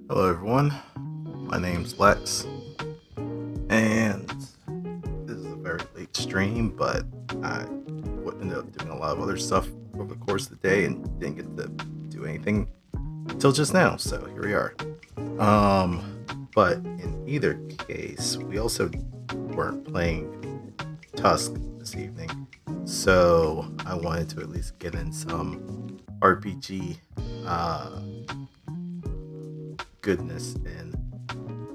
Hello, everyone. My name's Lex, and this is a very late stream, but I ended up doing a lot of other stuff over the course of the day and didn't get to do anything until just now. So here we are. But in either case, we also weren't playing Tusk this evening, so I wanted to at least get in some RPG uh, goodness and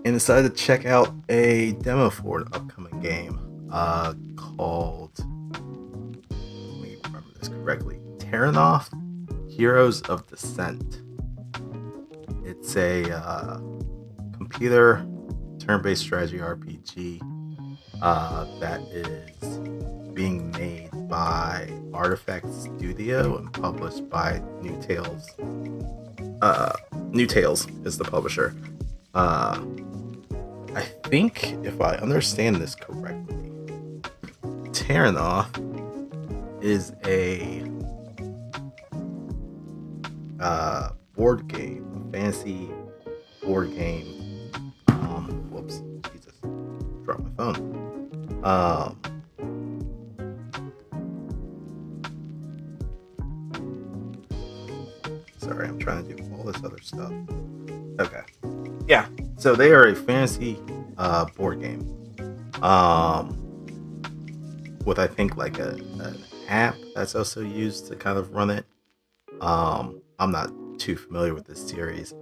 decided to check out a demo for an upcoming game called, let me remember this correctly, Terrinoth Heroes of Descent. It's a computer turn-based strategy RPG that is being made by Artifact Studio and published by New Tales. New Tales is the publisher. Uh, I think, if I understand this correctly, Terrinoth is a board game, a fantasy board game. Whoops, Jesus, dropped my phone. Sorry, I'm trying to do all this other stuff. Okay, yeah. So they are a fantasy board game. With I think like an app that's also used to kind of run it. I'm not too familiar with this series,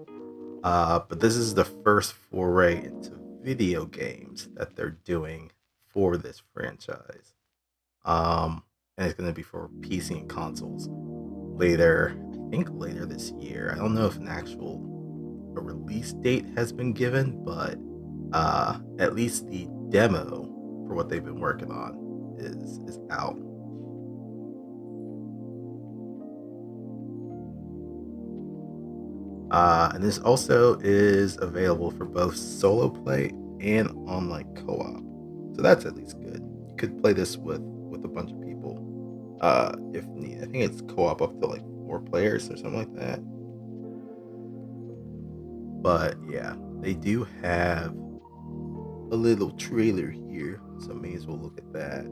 but this is the first foray into video games that they're doing for this franchise. And it's going to be for PC and consoles later. I think later this year. I don't know if an actual a release date has been given, but at least the demo for what they've been working on is out. And this also is available for both solo play and online co-op. So that's at least good. You could play this with a bunch of people if needed. I think it's co-op up to like 4 players or something like that. But yeah, they do have a little trailer here, so may as well look at that.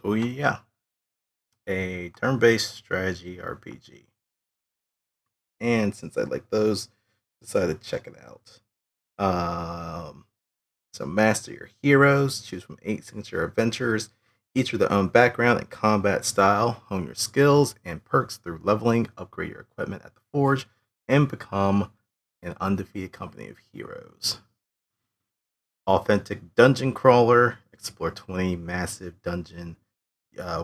So yeah, a turn-based strategy RPG. And since I like those, decided to check it out. Um, so master your heroes, choose from 8 signature adventures, each with their own background and combat style. Hone your skills and perks through leveling, upgrade your equipment at the forge, and become an undefeated company of heroes. Authentic dungeon crawler, explore 20 massive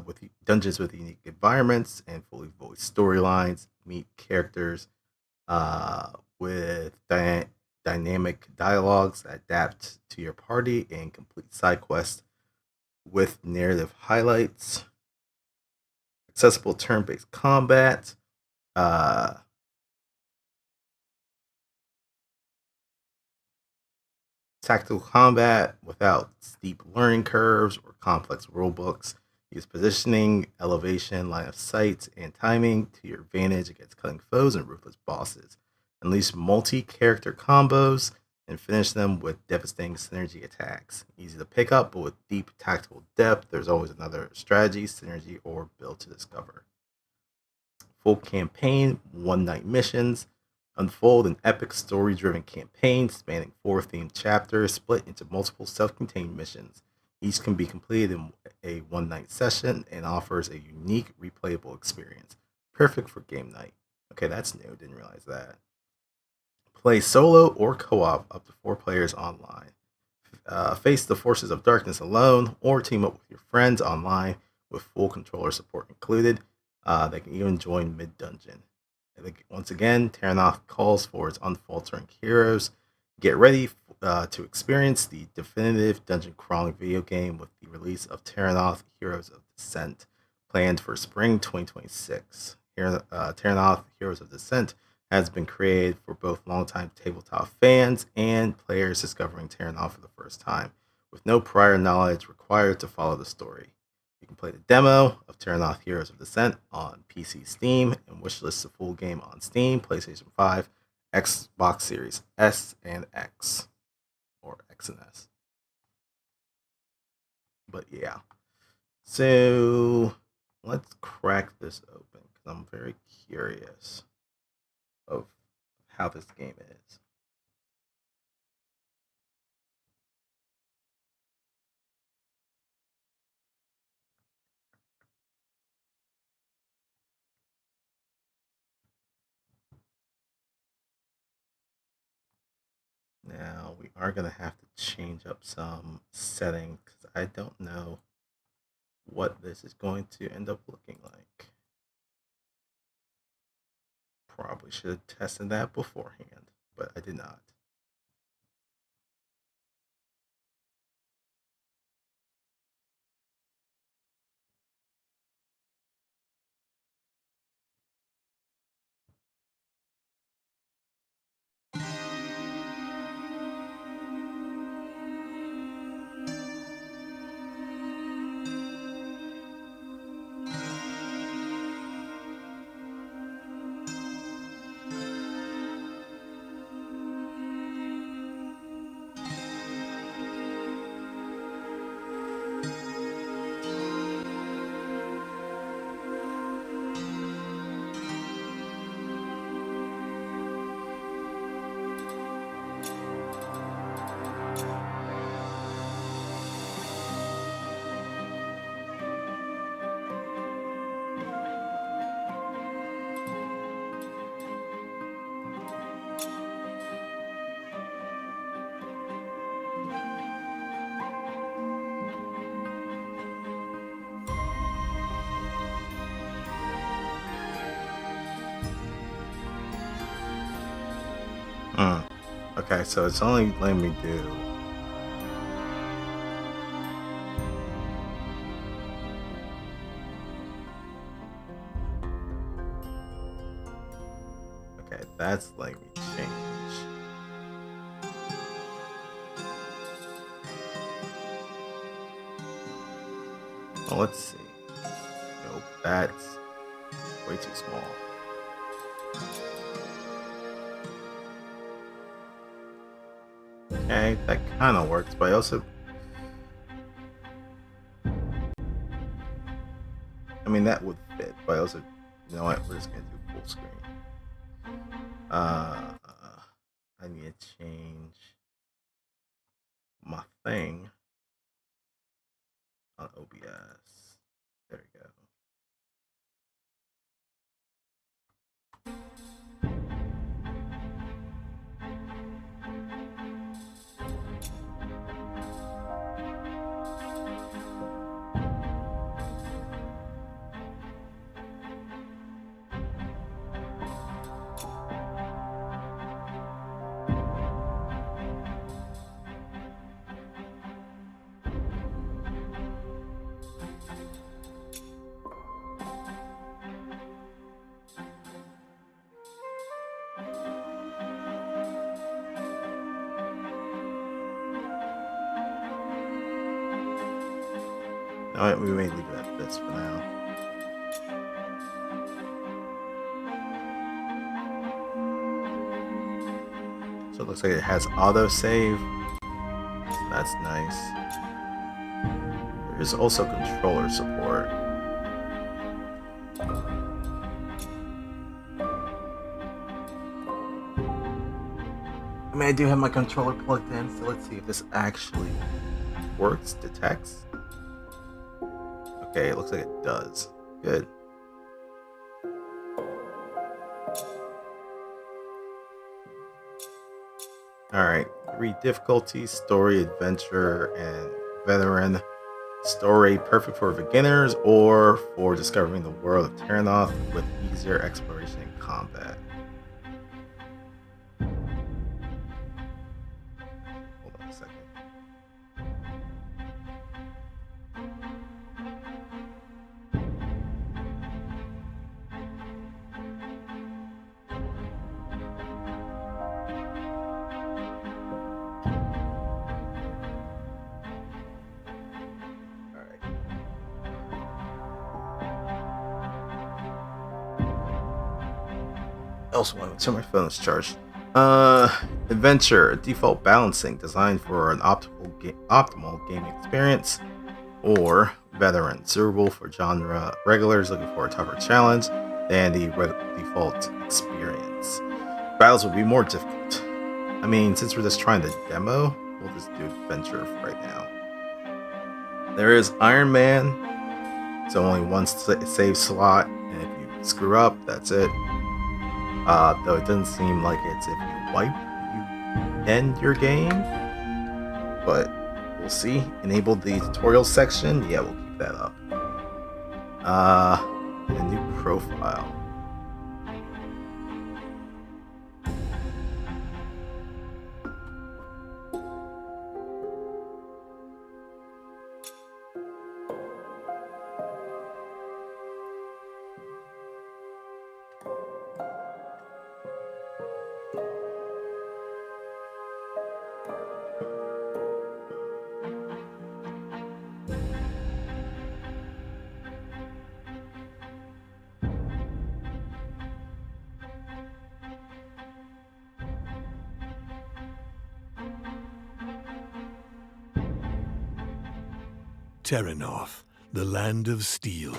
with dungeons with unique environments and fully voiced storylines. Meet characters with dynamic dialogues that adapt to your party and complete side quests with narrative highlights. Accessible turn-based combat. Uh, Tactical combat without steep learning curves or complex rulebooks. Use positioning, elevation, line of sight, and timing to your advantage against cutting foes and ruthless bosses. Unleash multi-character combos and finish them with devastating synergy attacks. Easy to pick up, but with deep tactical depth, there's always another strategy, synergy, or build to discover. Full campaign, one-night missions. Unfold an epic story-driven campaign spanning 4 themed chapters split into multiple self-contained missions. Each can be completed in a one-night session and offers a unique replayable experience. Perfect for game night. Okay, that's new. Didn't realize that. Play solo or co-op up to 4 players online. Face the forces of darkness alone or team up with your friends online with full controller support included. They can even join mid-dungeon. Once again, Terrinoth calls for its unfaltering heroes. Get ready to experience the definitive dungeon crawling video game with the release of Terrinoth Heroes of Descent, planned for spring 2026. Terrinoth Heroes of Descent has been created for both longtime tabletop fans and players discovering Terrinoth for the first time, with no prior knowledge required to follow the story. You can play the demo of Terrinoth Heroes of Descent on PC Steam and wishlist the full game on Steam, PlayStation 5, Xbox Series S and X, or X and S. But yeah, so let's crack this open because I'm very curious of how this game is. Now we are going to have to change up some settings because I don't know what this is going to end up looking like. Probably should have tested that beforehand, but I did not. Okay, so it's only letting me do. Okay, that's letting me change. Well, let's see. Nope, that's way too small. Okay, that kind of works, but I also, I mean, that would fit, but I also, you know what, we're just gonna do full screen. I need to change my thing on OBS. There we go. All right, we may leave that this for now. So it looks like it has autosave. That's nice. There is also controller support. I mean, I do have my controller plugged in, so let's see if this actually works, detects. Okay, it looks like it does. Good. Alright, 3 difficulties: story, adventure, and veteran. Story, perfect for beginners or for discovering the world of Terrinoth with easier exploration and combat. Hold on a second. Also want to my phone is charged. Adventure, default balancing designed for an optimal gaming experience, or veteran, suitable for genre regulars looking for a tougher challenge than the default experience. Battles will be more difficult. I mean, since we're just trying the demo, we'll just do adventure right now. There is Iron Man. So only one save slot, and if you screw up, that's it. Though it doesn't seem like it's if you wipe, you end your game. But we'll see. Enable the tutorial section. Yeah, we'll keep that up. And a new profile. Terrinoth, the land of steel.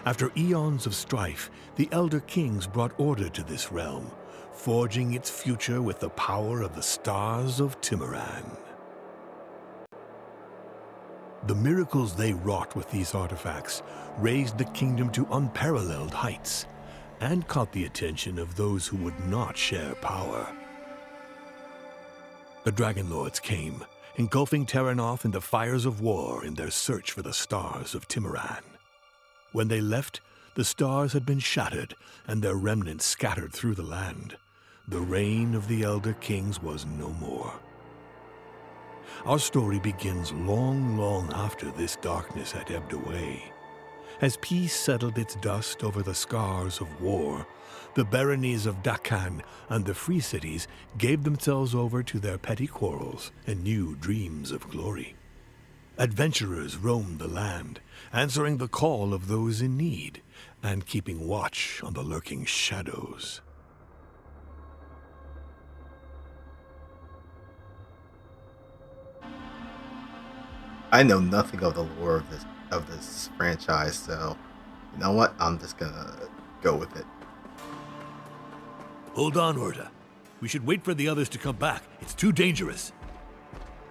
After eons of strife, the Elder Kings brought order to this realm, forging its future with the power of the stars of Timiran. The miracles they wrought with these artifacts raised the kingdom to unparalleled heights, and caught the attention of those who would not share power. The Dragon Lords came, engulfing Terrinoth in the fires of war in their search for the stars of Timiran. When they left, the stars had been shattered and their remnants scattered through the land. The reign of the Elder Kings was no more. Our story begins long, long after this darkness had ebbed away. As peace settled its dust over the scars of war, the baronies of Dakan and the free cities gave themselves over to their petty quarrels and new dreams of glory. Adventurers roamed the land, answering the call of those in need and keeping watch on the lurking shadows. I know nothing of the lore of this franchise, so you know what? I'm just gonna go with it. Hold on, Urta. We should wait for the others to come back. It's too dangerous.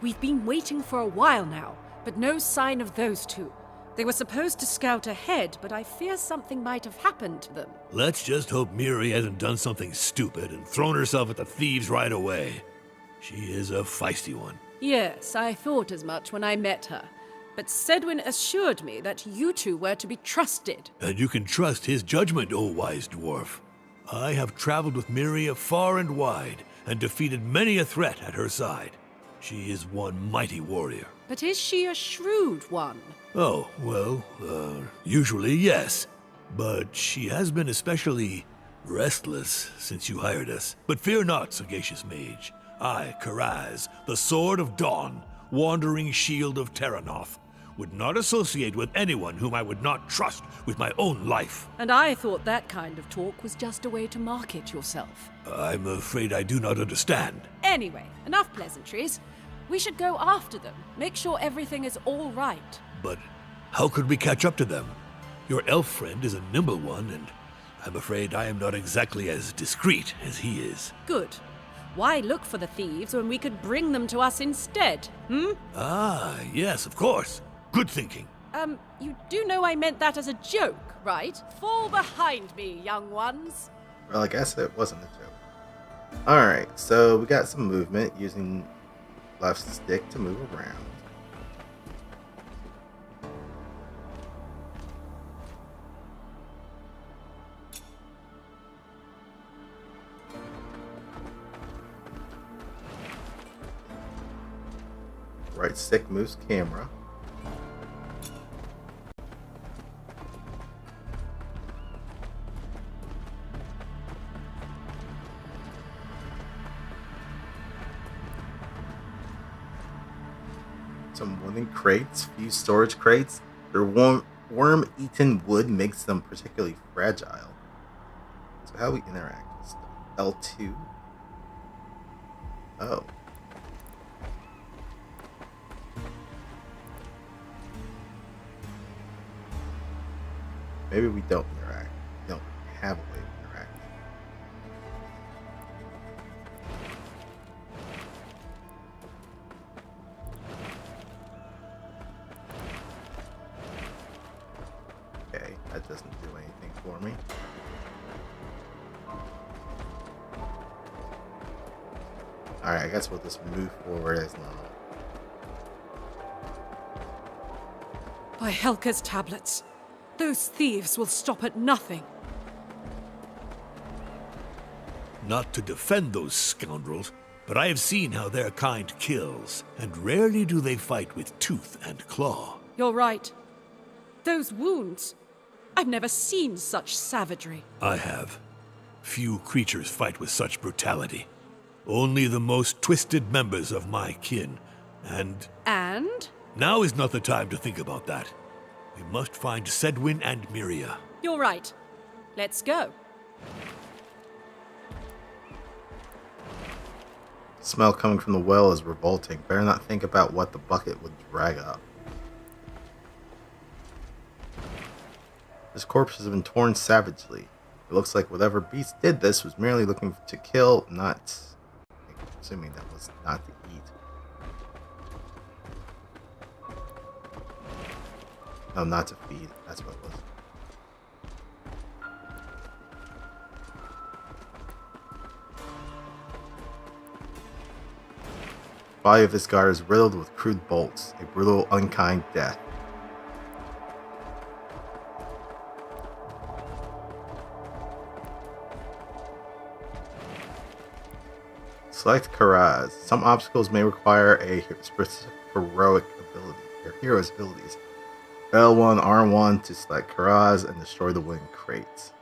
We've been waiting for a while now, but no sign of those two. They were supposed to scout ahead, but I fear something might have happened to them. Let's just hope Miri hasn't done something stupid and thrown herself at the thieves right away. She is a feisty one. Yes, I thought as much when I met her. But Sedwin assured me that you two were to be trusted. And you can trust his judgment, O wise dwarf. I have traveled with Miria far and wide, and defeated many a threat at her side. She is one mighty warrior. But is she a shrewd one? Oh, well, usually yes. But she has been especially restless since you hired us. But fear not, sagacious mage. I, Karaz, the Sword of Dawn, wandering shield of Terrinoth, would not associate with anyone whom I would not trust with my own life. And I thought that kind of talk was just a way to market yourself. I'm afraid I do not understand. Anyway, enough pleasantries. We should go after them, make sure everything is all right. But how could we catch up to them? Your elf friend is a nimble one, and I'm afraid I am not exactly as discreet as he is. Good. Why look for the thieves when we could bring them to us instead, Ah, yes, of course. Good thinking. You do know I meant that as a joke, right? Fall behind me, young ones. Well, I guess it wasn't a joke. Alright, so we got some movement using left stick to move around. Right stick moves camera. Some wooden crates, few storage crates. Their worm-eaten wood makes them particularly fragile. So how we interact with stuff? L2. Oh. Maybe we don't interact. We don't have a way of interacting. Okay, that doesn't do anything for me. Alright, I guess we'll just move forward as normal. By Helka's tablets. Those thieves will stop at nothing. Not to defend those scoundrels, but I have seen how their kind kills, and rarely do they fight with tooth and claw. You're right. Those wounds. I've never seen such savagery. I have. Few creatures fight with such brutality. Only the most twisted members of my kin, and... And? Now is not the time to think about that. We must find Sedwin and Miria. You're right. Let's go. The smell coming from the well is revolting. Better not think about what the bucket would drag up. This corpse has been torn savagely. It looks like whatever beast did this was merely looking to kill, not... Assuming that was not to eat. No, not to feed. That's what it was. The body of this guard is riddled with crude bolts. A brutal, unkind death. Select Karaz. Some obstacles may require a specific heroic ability, or hero's abilities. L1, R1 to select Karaz and destroy the wooden crates.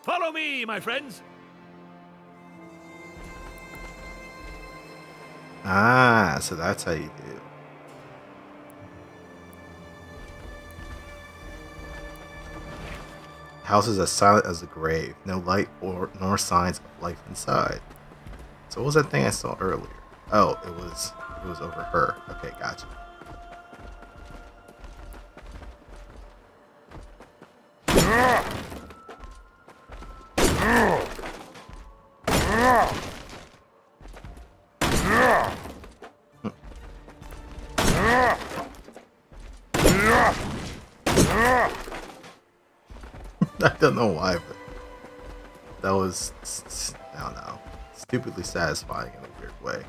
Follow me, my friends! Ah, so that's how you do. The house is as silent as the grave. No light nor signs of life inside. So what was that thing I saw earlier? Oh, it was over her. Okay, gotcha. I don't know why, but that was, I don't know, stupidly satisfying in a weird way.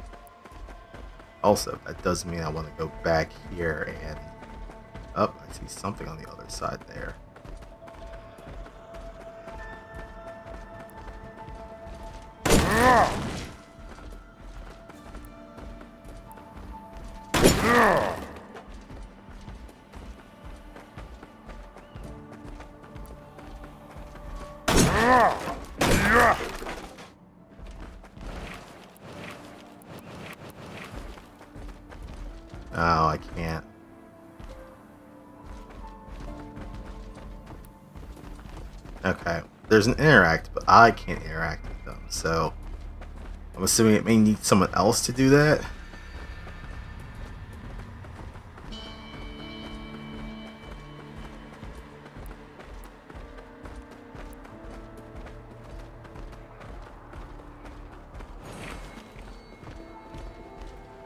Also, that does mean I want to go back here and... Oh, I see something on the other side there. Oh, I can't. there's an interact, but I can't interact with them. So I'm assuming it may need someone else to do that.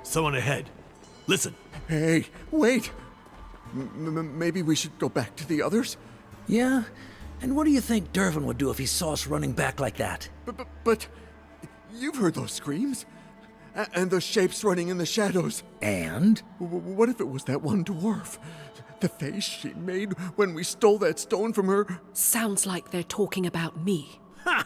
Someone ahead. Listen. Hey, wait! Maybe we should go back to the others? Yeah? And what do you think Dervin would do if he saw us running back like that? But you've heard those screams? And the shapes running in the shadows. And? What if it was that one dwarf? The face she made when we stole that stone from her? Sounds like they're talking about me. Ha!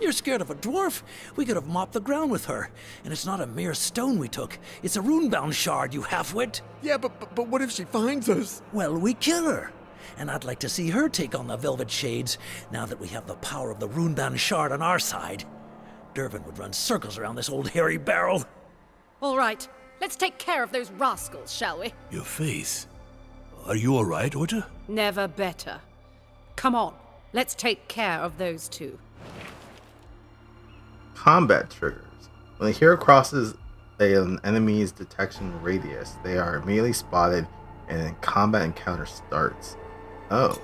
You're scared of a dwarf? We could have mopped the ground with her. And it's not a mere stone we took. It's a rune-bound shard, you half-wit. Yeah, but what if she finds us? Well, we kill her. And I'd like to see her take on the Velvet Shades, now that we have the power of the rune-bound shard on our side. Dervin would run circles around this old hairy barrel. All right, let's take care of those rascals, shall we? Your face. Are you all right, Orta? Never better. Come on, let's take care of those two. Combat triggers. When a hero crosses an enemy's detection radius, they are immediately spotted and a combat encounter starts. Oh.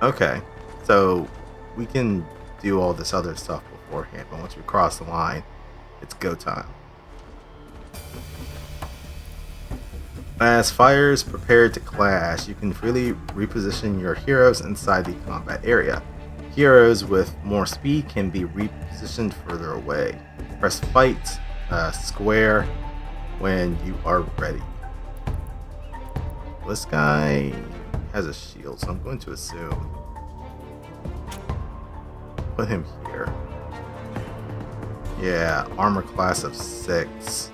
Okay, so we can do all this other stuff beforehand, but once we cross the line, it's go time. As fires prepare to clash, you can freely reposition your heroes inside the combat area. Heroes with more speed can be repositioned further away. Press fight square when you are ready. This guy has a shield, so I'm going to assume put him here. Yeah, armor class of 6,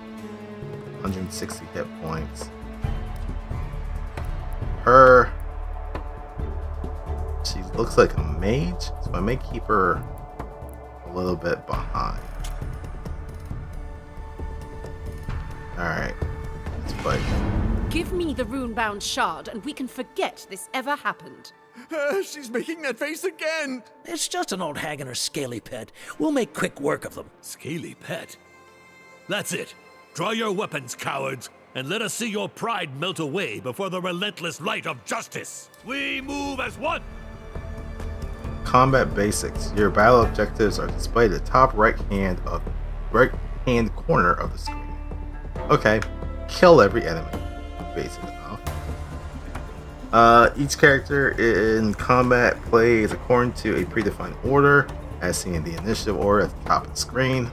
160 hit points. Her, she looks like a mage, so I may keep her a little bit behind. Alright, let's fight. Give me the rune-bound shard and we can forget this ever happened. She's making that face again! It's just an old hag and her scaly pet. We'll make quick work of them. Scaly pet. That's it. Draw your weapons, cowards, and let us see your pride melt away before the relentless light of justice. We move as one. Combat basics. Your battle objectives are displayed at the top right hand corner of the screen. Okay, kill every enemy. Basic enough. Each character in combat plays according to a predefined order, as seen in the initiative order at the top of the screen.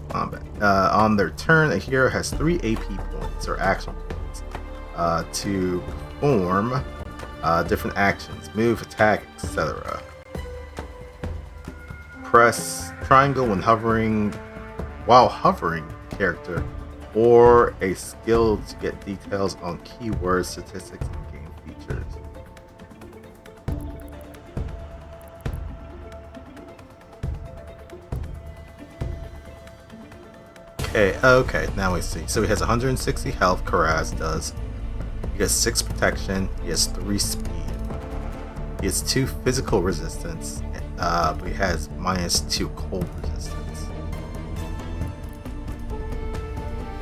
Combat. On their turn, a hero has 3 AP points or action points to perform different actions, move, attack, etc. Press triangle while hovering character or a skill to get details on keywords, statistics, and game features. Okay, now we see. So he has 160 health, Karaz does. He has 6 protection, he has 3 speed. He has 2 physical resistance, but he has -2 cold resistance.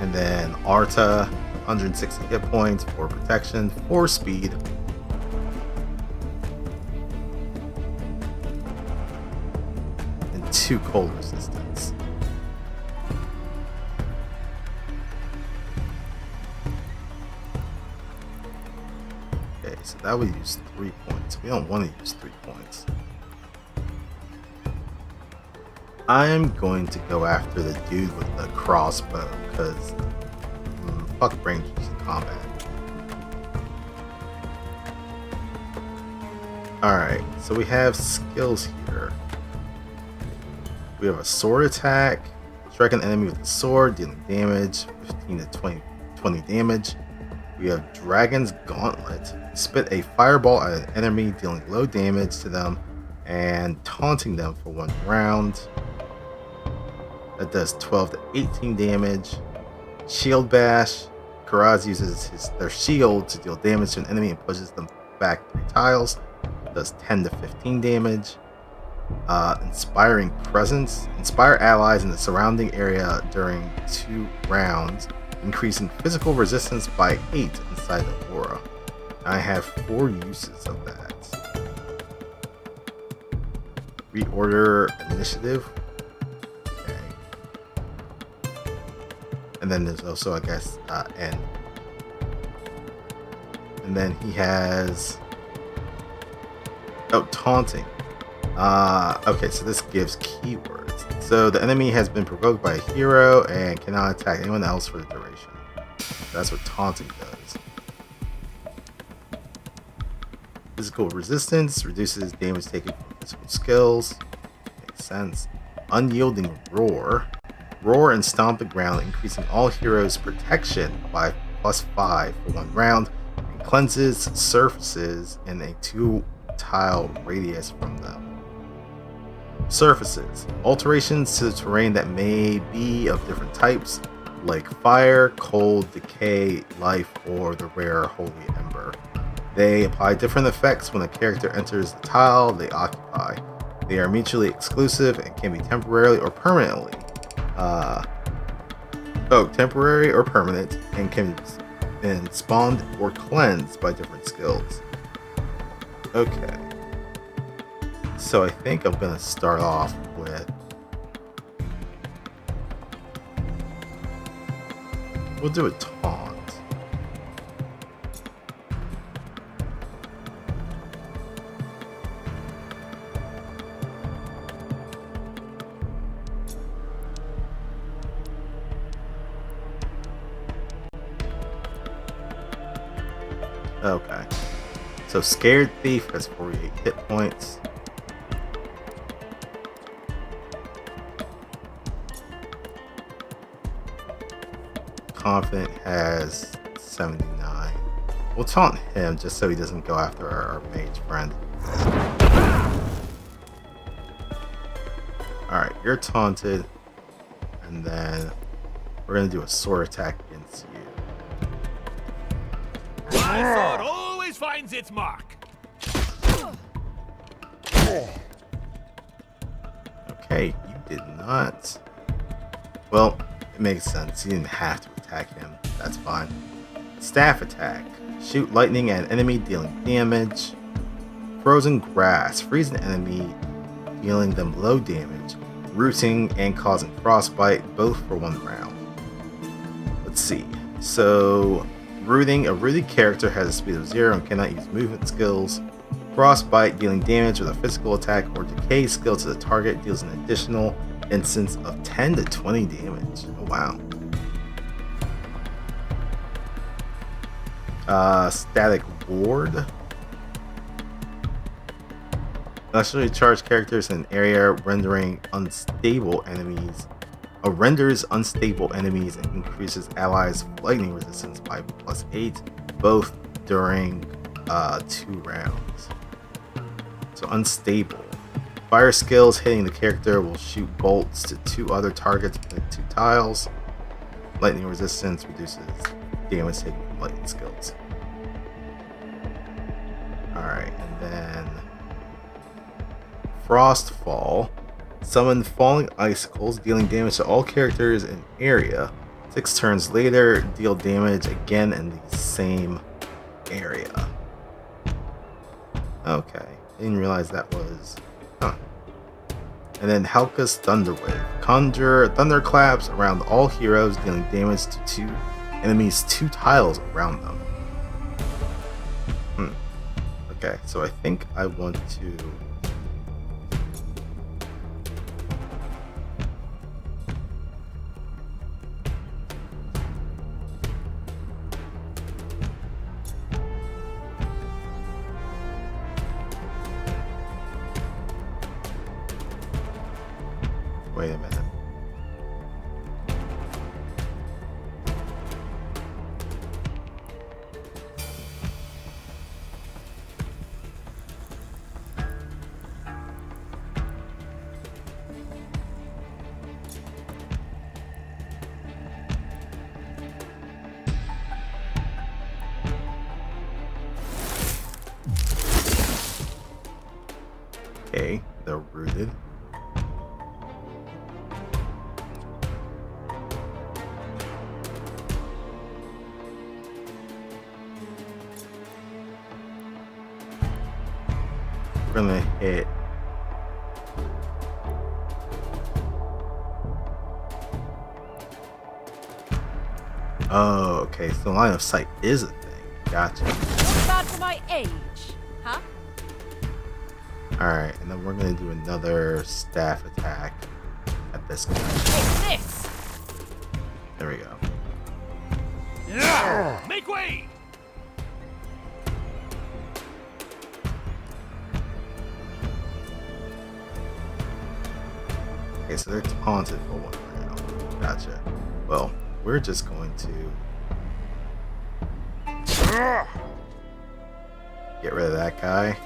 And then Arta, 160 hit points, 4 protection, 4 speed. And 2 cold resistance. Okay, so that would use 3 points. We don't want to use 3 points. I'm going to go after the dude with the crossbow because fuck rangers in combat. Alright, so we have skills here. We have a sword attack. Strike an enemy with a sword, dealing damage, 15 to 20 damage. We have Dragon's Gauntlet. Spit a fireball at an enemy, dealing low damage to them and taunting them for 1 round. That does 12 to 18 damage. Shield Bash. Karaz uses their shield to deal damage to an enemy and pushes them back 3 tiles. does 10 to 15 damage. Inspiring Presence. Inspire allies in the surrounding area during 2 rounds, increasing physical resistance by 8 inside the aura. I have 4 uses of that. Reorder Initiative. Okay. And then there's also, I guess, End. And then he has... Oh, Taunting. Okay, so this gives keywords. So the enemy has been provoked by a hero and cannot attack anyone else for the duration. That's what Taunting does. Physical Resistance reduces damage taken from physical skills. Makes sense. Unyielding Roar. Roar and stomp the ground, increasing all heroes' protection by +5 for 1 round, and cleanses surfaces in a 2-tile radius from them. Surfaces. Alterations to the terrain that may be of different types, like fire, cold, decay, life, or the rare Holy Ember. They apply different effects when a character enters the tile they occupy. They are mutually exclusive and can be temporarily or permanently. Temporary or permanent, and can be spawned or cleansed by different skills. Okay. So I think I'm gonna start off with... We'll do a taunt. Okay. So Scared Thief has 48 hit points. Confident has 79. We'll taunt him just so he doesn't go after our mage friend. Alright, you're taunted. And then we're going to do a sword attack against you. My sword always finds its mark. Okay, you did not. Well, it makes sense. You didn't have to attack him. That's fine. Staff attack. Shoot lightning at an enemy, dealing damage. Frozen grass. Freeze an enemy, dealing them low damage. Rooting and causing frostbite, both for 1 round. Let's see. So, rooting. A rooted character has a speed of 0 and cannot use movement skills. Frostbite, dealing damage with a physical attack or decay skill to the target, deals an additional instance of 10 to 20 damage. Oh, wow. Static Ward. Electrically charged characters in an area rendering unstable enemies. Renders unstable enemies and increases allies' lightning resistance by +8, both during 2 rounds. So unstable. Fire skills hitting the character will shoot bolts to 2 other targets within 2 tiles. Lightning resistance reduces damage taken from lightning skills. Alright, and then Frostfall. Summon falling icicles, dealing damage to all characters in area. 6 turns later, deal damage again in the same area. Okay, didn't realize that was... Huh. And then Helka's Thunderwave. Conjure thunderclaps around all heroes, dealing damage to 2 enemies 2 tiles around them. Okay, so I think I want to... Wait a minute. Okay, they're rooted. We're gonna hit. Oh, okay. So line of sight is a thing. Gotcha. Not bad for my age, huh? Alright, and then we're gonna do another staff attack at this guy. Take this! There we go. Make way! Okay, so they're taunted for 1 round. Gotcha. Well, we're just going to get rid of that guy.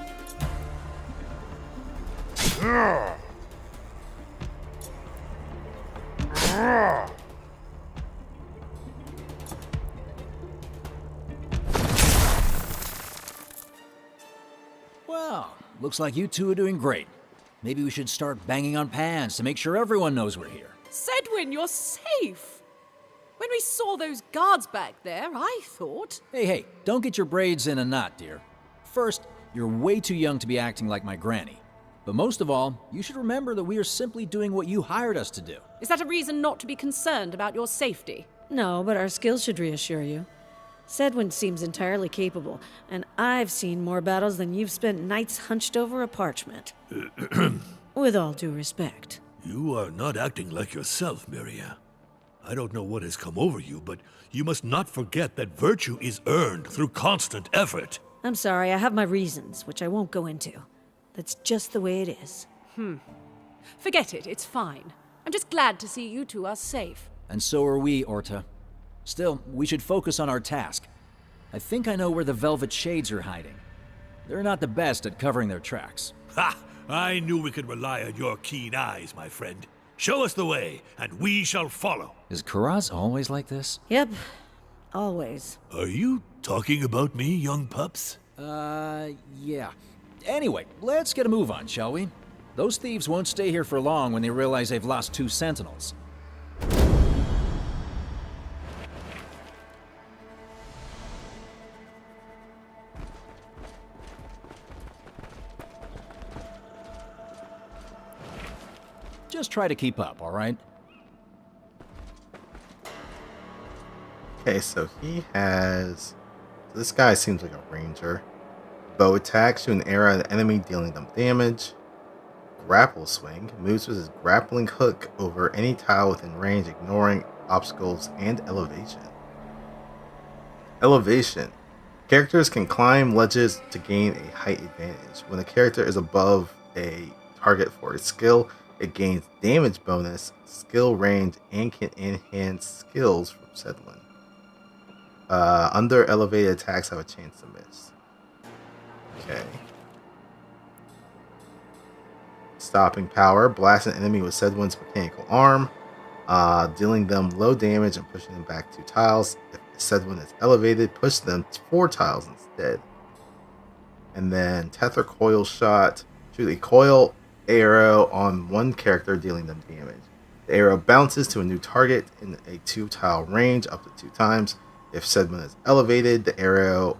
Well, looks like you two are doing great. Maybe we should start banging on pans to make sure everyone knows we're here. Sedwin, you're safe! When we saw those guards back there, I thought... Hey, don't get your braids in a knot, dear. First, you're way too young to be acting like my granny. But most of all, you should remember that we are simply doing what you hired us to do. Is that a reason not to be concerned about your safety? No, but our skills should reassure you. Sedwin seems entirely capable, and I've seen more battles than you've spent nights hunched over a parchment. With all due respect. You are not acting like yourself, Miria. I don't know what has come over you, but you must not forget that virtue is earned through constant effort. I'm sorry, I have my reasons, which I won't go into. That's just the way it is. Forget it, it's fine. I'm just glad to see you two are safe. And so are we, Orta. Still, we should focus on our task. I think I know where the Velvet Shades are hiding. They're not the best at covering their tracks. Ha! I knew we could rely on your keen eyes, my friend. Show us the way, and we shall follow. Is Karaz always like this? Yep, always. Are you talking about me, young pups? Yeah. Anyway, let's get a move on, shall we? Those thieves won't stay here for long when they realize they've lost 2 sentinels. Just try to keep up, all right? Okay, so he has... This guy seems like a ranger. Bow attack, shoot an arrow at an enemy, dealing them damage. Grapple swing, moves with his grappling hook over any tile within range, ignoring obstacles and elevation. Elevation. Characters can climb ledges to gain a height advantage. When a character is above a target for a skill, it gains damage bonus, skill range, and can enhance skills from Sedlin. Under elevated attacks have a chance to miss. Okay. Stopping power. Blast an enemy with Sedwin's mechanical arm, dealing them low damage and pushing them back 2 tiles. If Sedwin is elevated, push them 4 tiles instead. And then Tether coil shot. Shoot a coil arrow on one character, dealing them damage. The arrow bounces to a new target in a 2-tile range up to 2 times. If Sedwin is elevated, the arrow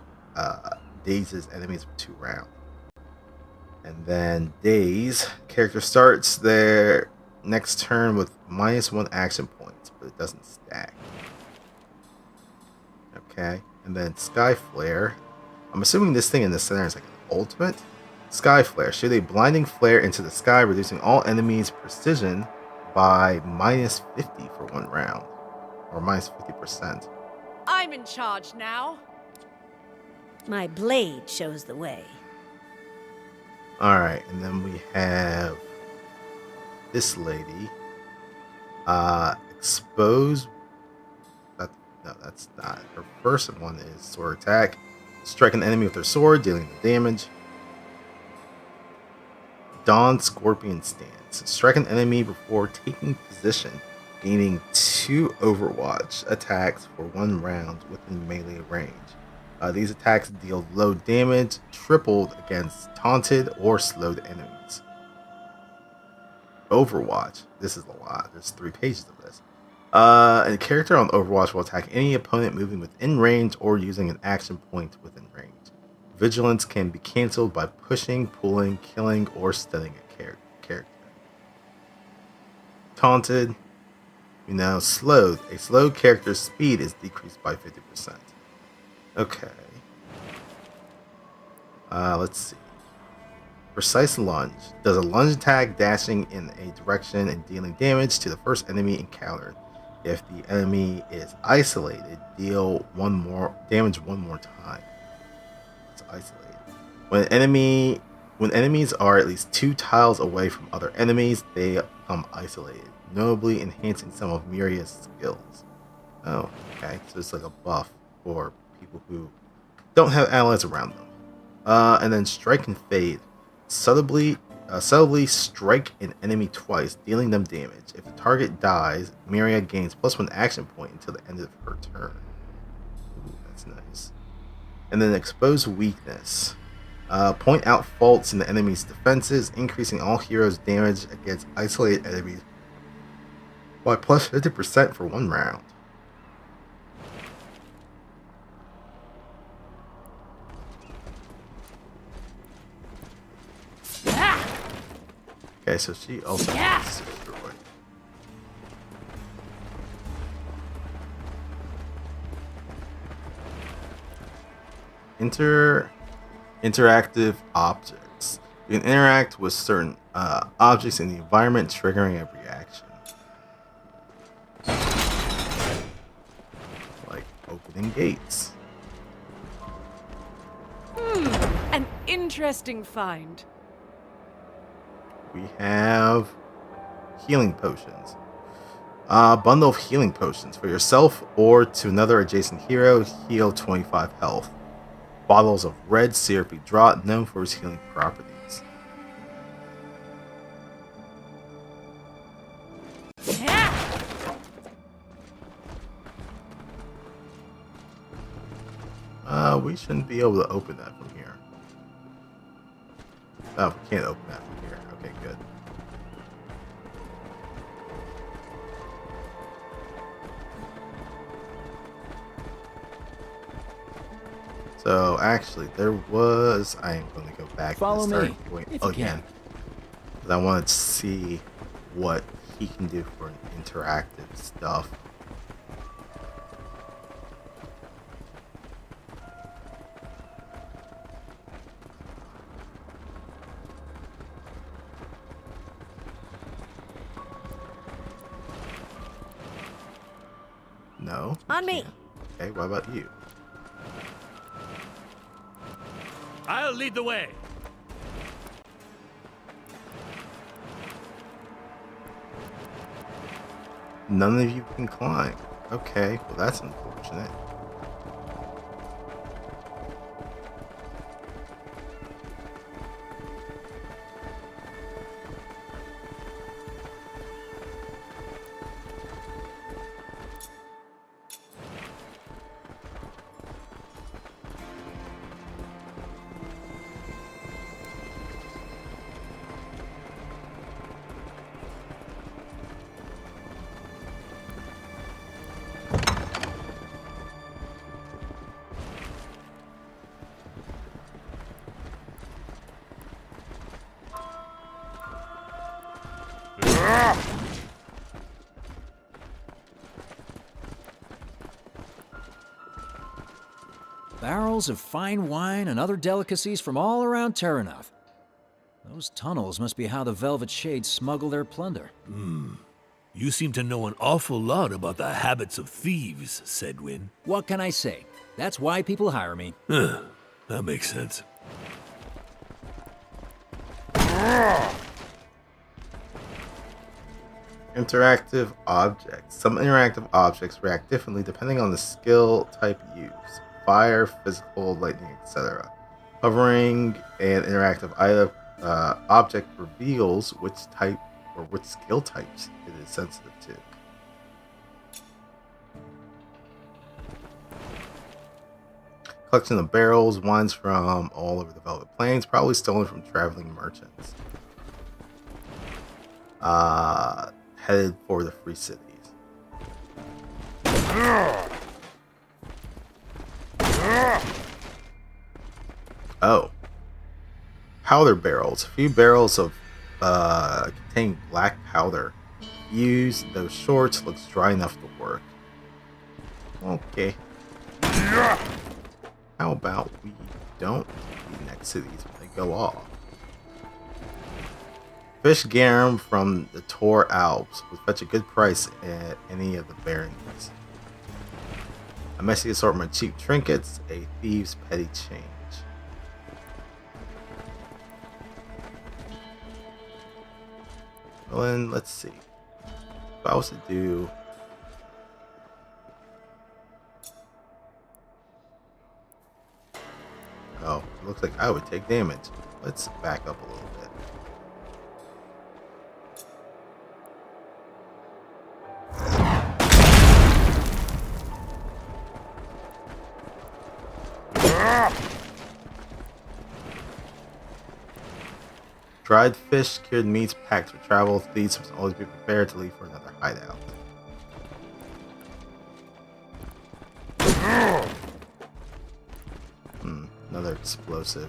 dazes enemies for 2 rounds. And then daze. Character starts their next turn with -1 action points, but it doesn't stack. Okay. And then Sky Flare. I'm assuming this thing in the center is like an ultimate. Sky Flare. Shoot a blinding flare into the sky, reducing all enemies' precision by -50 for 1 round. Or -50%. I'm in charge now. My blade shows the way. Alright, and then we have this lady. Expose. No, that's not. Her first one is sword attack. Strike an enemy with her sword, dealing the damage. Dawn Scorpion Stance. Strike an enemy before taking position, gaining 2 Overwatch attacks for 1 round within melee range. These attacks deal low damage, tripled against taunted or slowed enemies. Overwatch. This is a lot. There's 3 pages of this. A character on Overwatch will attack any opponent moving within range or using an action point within range. Vigilance can be cancelled by pushing, pulling, killing, or stunning a character. Taunted. Slowed. A slow character's speed is decreased by 50%. Okay. Let's see. Precise lunge. Does a lunge attack dashing in a direction and dealing damage to the first enemy encountered. If the enemy is isolated, deal damage one more time. It's isolated. When enemies are at least 2 tiles away from other enemies, they become isolated, notably enhancing some of Myria's skills. Oh, okay. So it's like a buff for people who don't have allies around them. And then strike and fade. Subtly strike an enemy twice, dealing them damage. If the target dies, Myria gains +1 action point until the end of her turn. Ooh, that's nice. And then expose weakness. Point out faults in the enemy's defenses, increasing all heroes' damage against isolated enemies by +50% for 1 round. Okay, so she also has destroyed. Interactive objects. You can interact with certain objects in the environment, triggering a reaction. Like opening gates. An interesting find. We have healing potions. Bundle of healing potions for yourself or to another adjacent hero. Heal 25 health. Bottles of red syrupy draught known for its healing properties. We shouldn't be able to open that from here. Oh, we can't open that from here. Okay, good. So actually, there was. I am going to go back. Follow and me, start going if you again, because I wanted to see what he can do for interactive stuff. No. On me. Okay, what about you? I'll lead the way. None of you can climb. Okay, well that's unfortunate. Barrels of fine wine and other delicacies from all around Terrinoth. Those tunnels must be how the Velvet Shades smuggle their plunder. You seem to know an awful lot about the habits of thieves, Sedwin. What can I say? That's why people hire me. That makes sense. Interactive objects. Some interactive objects react differently depending on the skill type used. Fire, physical, lightning, etc. Hovering an interactive item object reveals which type or which skill types it is sensitive to. Collection of barrels, wines from all over the Velvet Plains, probably stolen from traveling merchants. headed for the Free Cities. Oh, powder barrels. A few barrels of contain black powder. Use those shorts. Looks dry enough to work. Okay. How about we don't be next to these when they go off? Fish garum from the Tor Alps would fetch a good price at any of the baronies. A messy assortment of cheap trinkets, a thieves' petty change. Well, then, let's see. If I was to do... Oh, it looks like I would take damage. Let's back up a little bit. Dried fish, cured meats, packed for travel. Thieves must always be prepared to leave for another hideout. Another explosive.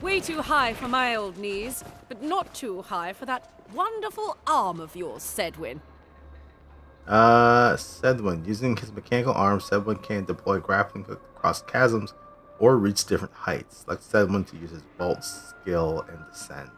Way too high for my old knees, but not too high for that wonderful arm of yours, Sedwin. Sedwin. Using his mechanical arm, Sedwin can deploy grappling hook across chasms or reach different heights. Select Sedwin to use his bolt skill and descend.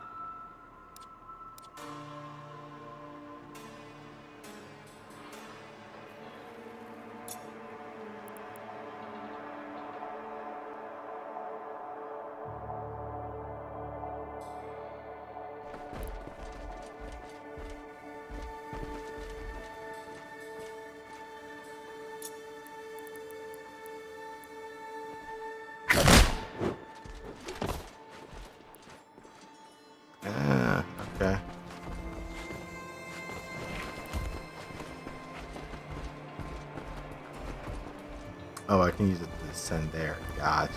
Okay. Oh, I can use it to descend there. Gotcha.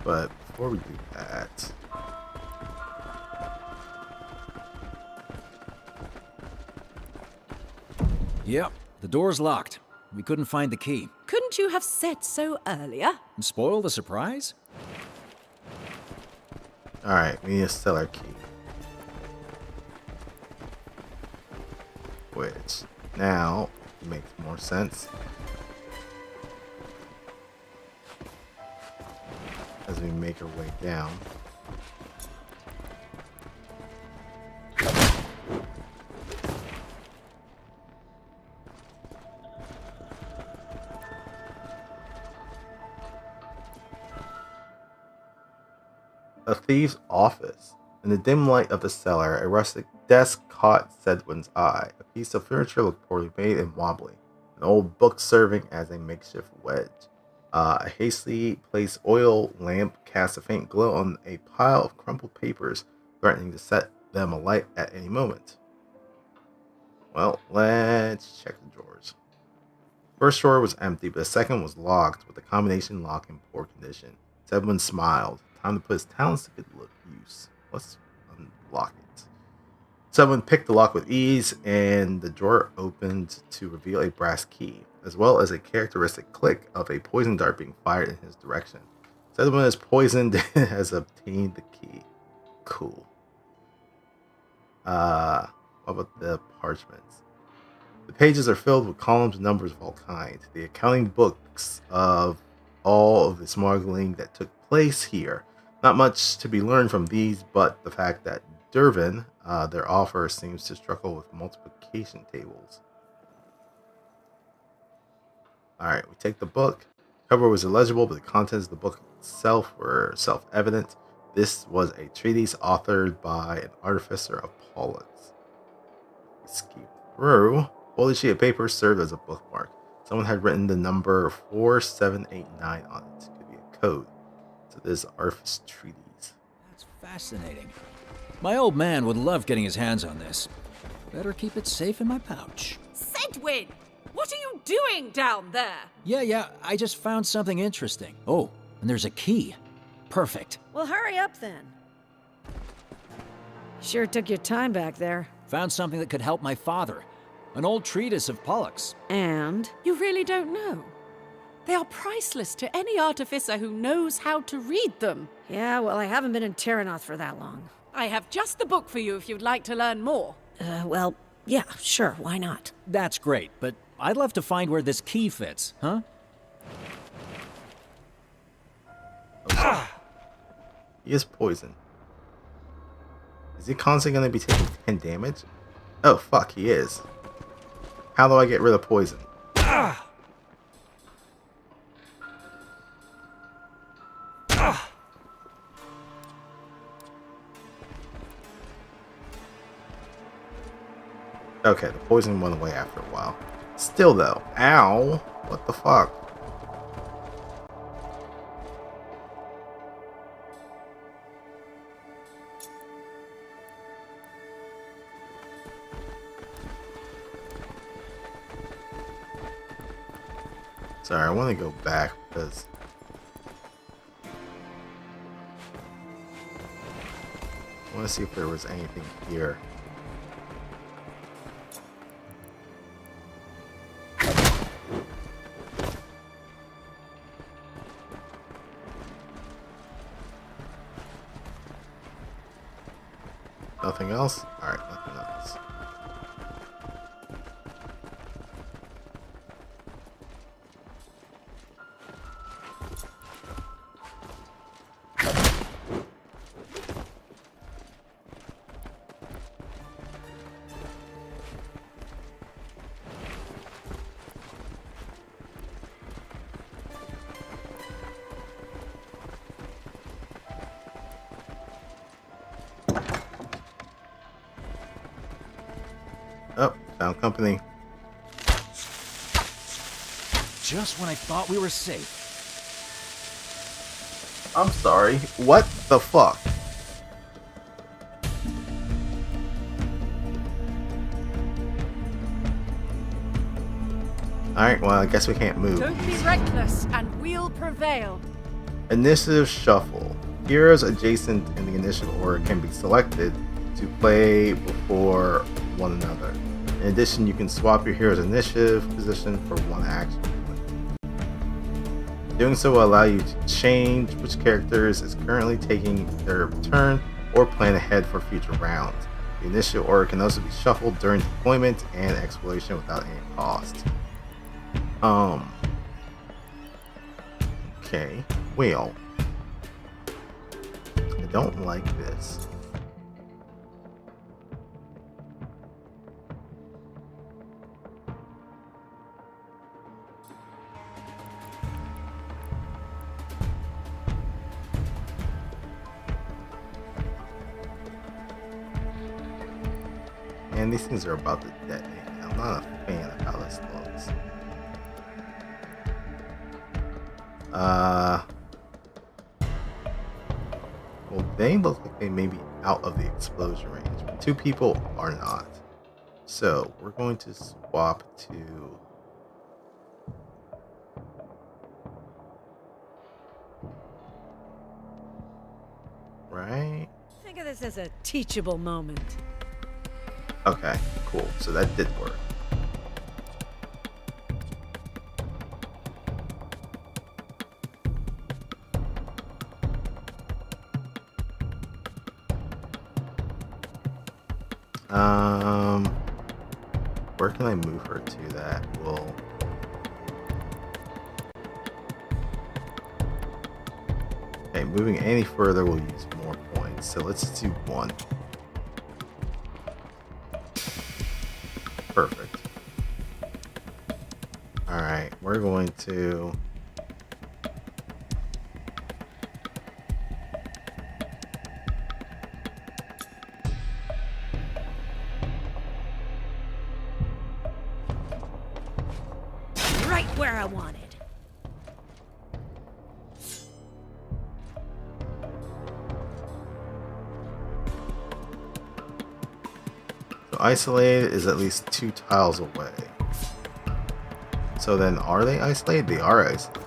But before we do that, Yep, the door's locked. We couldn't find the key. Couldn't you have said so earlier? Spoil the surprise? alright, we need a stellar key. Which now makes more sense as we make our way down. A thief's office. In the dim light of the cellar, a rustic desk caught Sedwin's eye. A piece of furniture looked poorly made and wobbly, an old book serving as a makeshift wedge. A hastily placed oil lamp cast a faint glow on a pile of crumpled papers, threatening to set them alight at any moment. Well, let's check the drawers. First drawer was empty, but the second was locked with the combination lock in poor condition. Sedwin smiled. Time to put his talents to good use. Let's unlock it. Sedwin picked the lock with ease, and the drawer opened to reveal a brass key, as well as a characteristic click of a poison dart being fired in his direction. Sedwin is poisoned and has obtained the key. Cool. What about the parchments? The pages are filled with columns and numbers of all kinds. The accounting books of all of the smuggling that took place here. Not much to be learned from these, but the fact that Dervin, their offer, seems to struggle with multiplication tables. Alright, we take the book. Cover was illegible, but the contents of the book itself were self-evident. This was a treatise authored by an artificer of Pollux. Skip through. Holy sheet of paper served as a bookmark. Someone had written the number 4789 on it. Could be a code. So this artifice treatise. That's fascinating. My old man would love getting his hands on this. Better keep it safe in my pouch. Sedwin! What are you doing down there? Yeah, I just found something interesting. Oh, and there's a key. Perfect. Well, hurry up then. Sure took your time back there. Found something that could help my father. An old treatise of Pollux. And? You really don't know? They are priceless to any artificer who knows how to read them. Yeah, well, I haven't been in Terrinoth for that long. I have just the book for you if you'd like to learn more. Well, yeah, sure, why not? That's great, but I'd love to find where this key fits, huh? He is poisoned. Is he constantly going to be taking 10 damage? Oh, fuck, he is. How do I get rid of poison? Okay, the poison went away after a while. Still though, ow! What the fuck? Sorry, I want to go back because I want to see if there was anything here. Nothing else? Alright, nothing else. Oh, found company. Just when I thought we were safe. I'm sorry. What the fuck? Alright, well, I guess we can't move. Don't be reckless, and we'll prevail. Initiative Shuffle. Heroes adjacent in the initiative order can be selected to play before one another. In addition, you can swap your hero's initiative position for one action point. Doing so will allow you to change which characters is currently taking their turn or plan ahead for future rounds. The initiative order can also be shuffled during deployment and exploration without any cost. Okay, well, I don't like this. And these things are about to detonate. I'm not a fan of how this looks. Well, they look like they may be out of the explosion range, but two people are not. So we're going to swap to right. Think of this as a teachable moment. Okay, cool. So that did work. Where can I move her to that will... Okay, moving any further will use more points. So let's do one. Perfect. Alright, we're going to... where I wanted. So isolated is at least 2 tiles away. So then, are they isolated? They are isolated.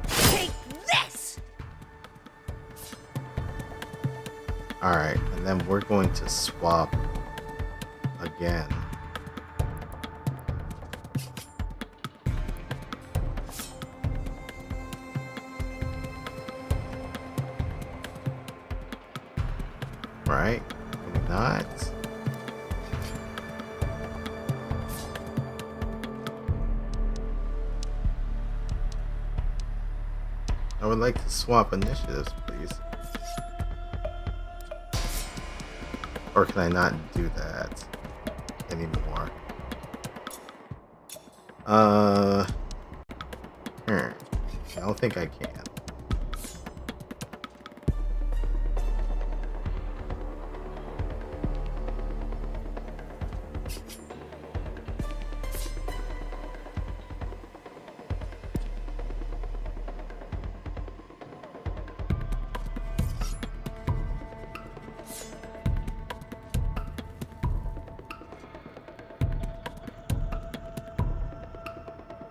Take this! Alright, and then we're going to swap again. Right? Maybe not. I would like to swap initiatives, please. Or can I not do that anymore? I don't think I can.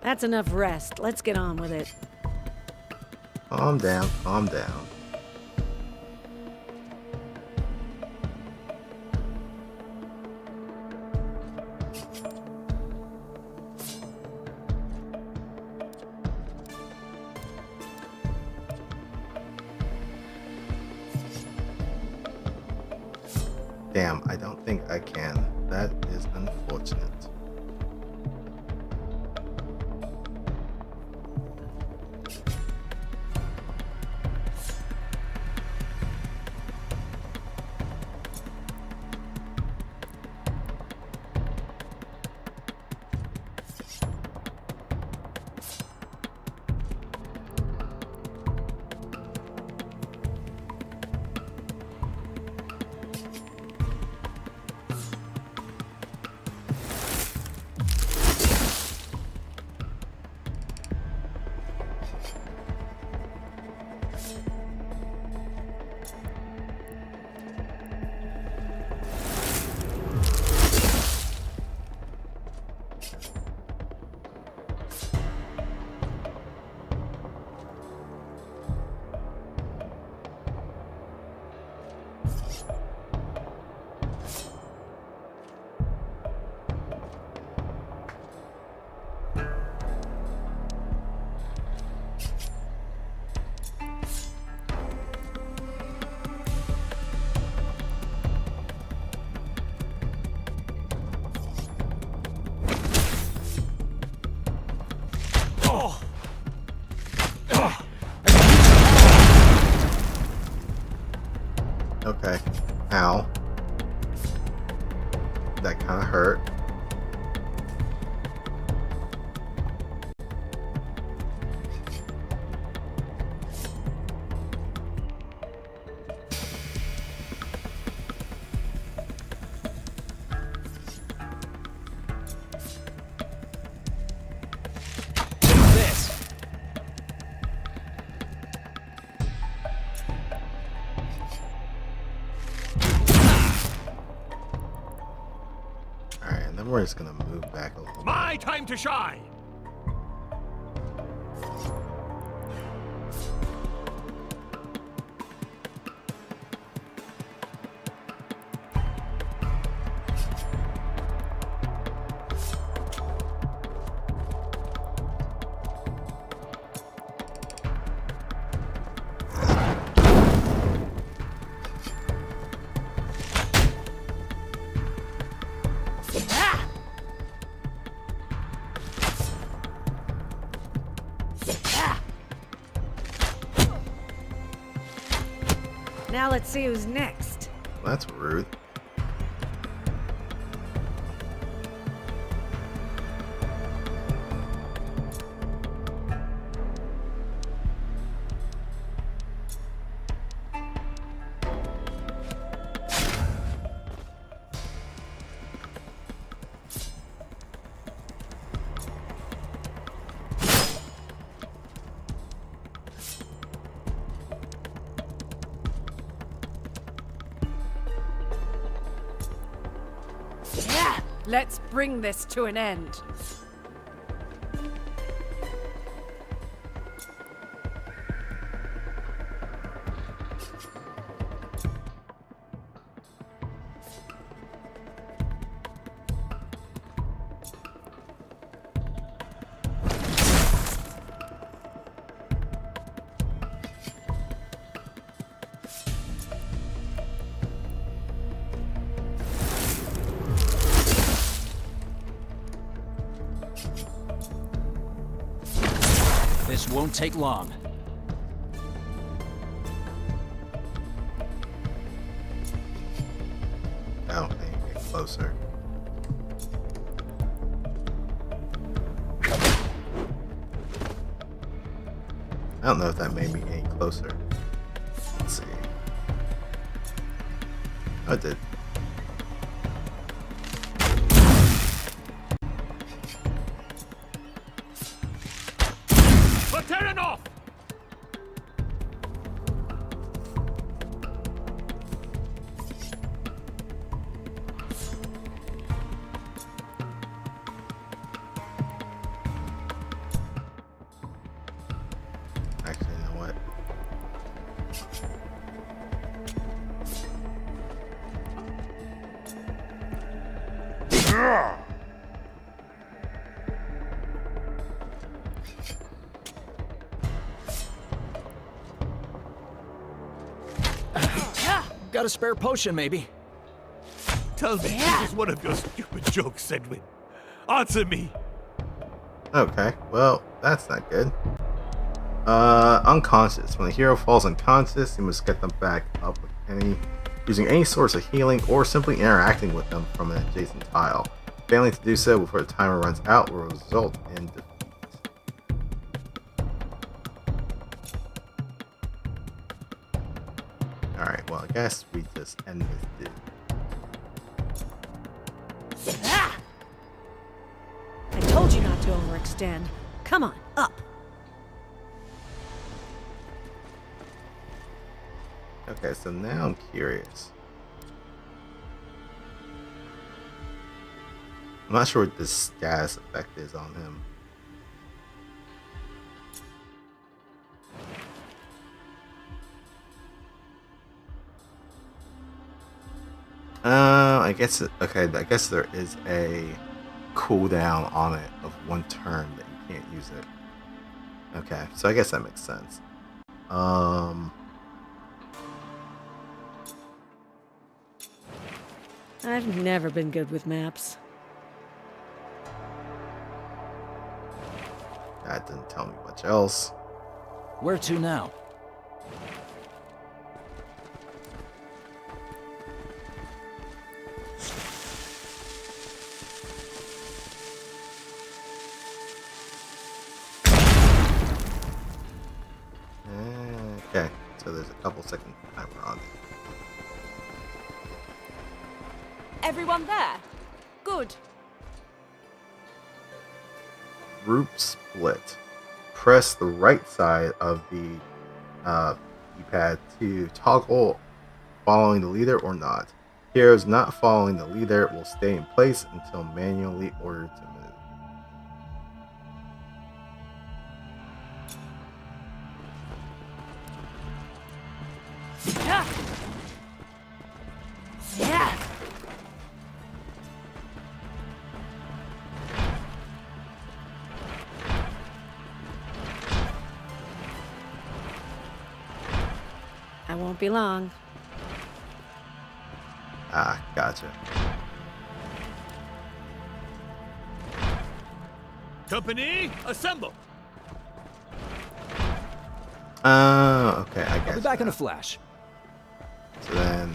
That's enough rest. Let's get on with it. Calm down, calm down. Damn, I don't think I can. That is unfortunate. Okay. Ow. That kind of hurt. Alright, and then we're just gonna move back a little bit. My time to shine! Now let's see who's next. That's rude. Let's bring this to an end. This won't take long. Oh, I need to get closer. I don't know if that made me any closer. Let's see. Oh, it did. For Terrinoth! Actually, you know what? Got a spare potion, maybe? Tell me, this is one of your stupid jokes, Edwin. Answer me. Okay, well, that's not good. Unconscious. When the hero falls unconscious, you must get them back up with using any source of healing or simply interacting with them from an adjacent tile. Failing to do so before the timer runs out will result in defeat. Alright, well, I guess we just end this dude. I told you not to overextend. Come on, up. Okay, so now I'm curious. I'm not sure what this status effect is on him. I guess okay. I guess there is a cooldown on it of 1 turn that you can't use it. Okay, so I guess that makes sense. I've never been good with maps. That didn't tell me much else. Where to now? Okay, so there's a couple second timer on it. Everyone there? Good. Group split. Press the right side of the keypad to toggle following the leader or not. Heroes not following the leader will stay in place until manually ordered to move. Yeah. Yeah. I won't be long. Ah, gotcha. Company, assemble. Okay, I guess. I'll be back in now. a flash. So then.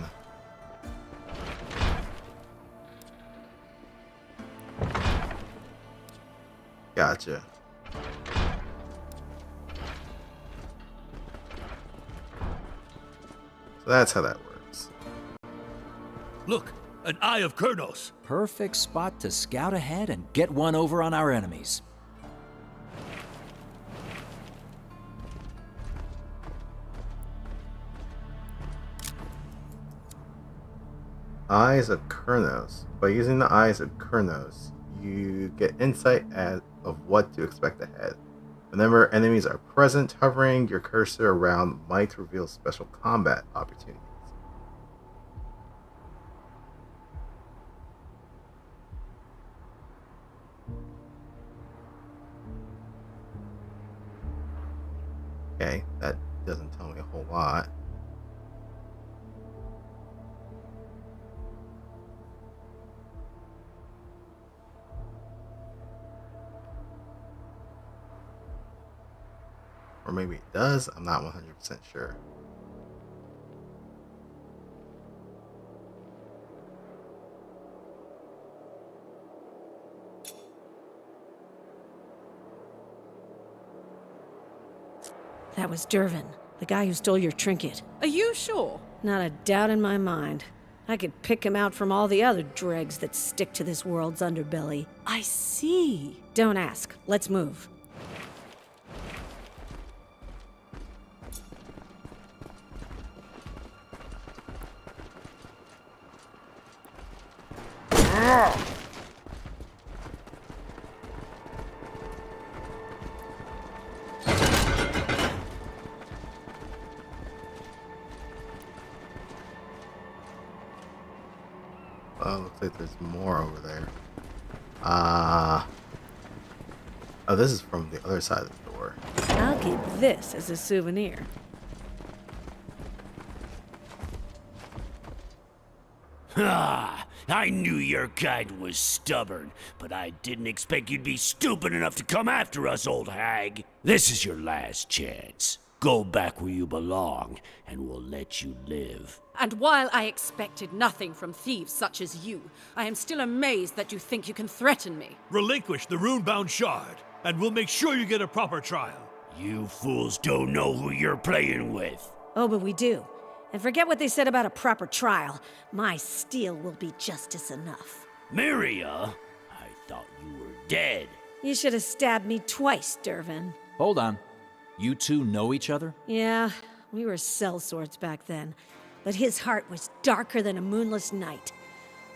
Gotcha. So that's how that works. Look, an Eye of Kurnos. Perfect spot to scout ahead and get one over on our enemies. Eyes of Kurnos. By using the Eyes of Kurnos, you get insight of what to expect ahead. Whenever enemies are present, hovering your cursor around might reveal special combat opportunities. Okay, that doesn't tell me a whole lot. Or maybe it does, I'm not 100% sure. That was Dervin, the guy who stole your trinket. Are you sure? Not a doubt in my mind. I could pick him out from all the other dregs that stick to this world's underbelly. I see. Don't ask. Let's move. Oh, looks like there's more over there. Oh, this is from the other side of the door. I'll keep this as a souvenir. Ah, I knew your kind was stubborn, but I didn't expect you'd be stupid enough to come after us, old hag. This is your last chance. Go back where you belong, and we'll let you live. And while I expected nothing from thieves such as you, I am still amazed that you think you can threaten me. Relinquish the rune-bound shard, and we'll make sure you get a proper trial. You fools don't know who you're playing with. Oh, but we do. And forget what they said about a proper trial. My steel will be justice enough. Miria? I thought you were dead. You should have stabbed me twice, Dervin. Hold on. You two know each other? Yeah, we were sellswords back then. But his heart was darker than a moonless night.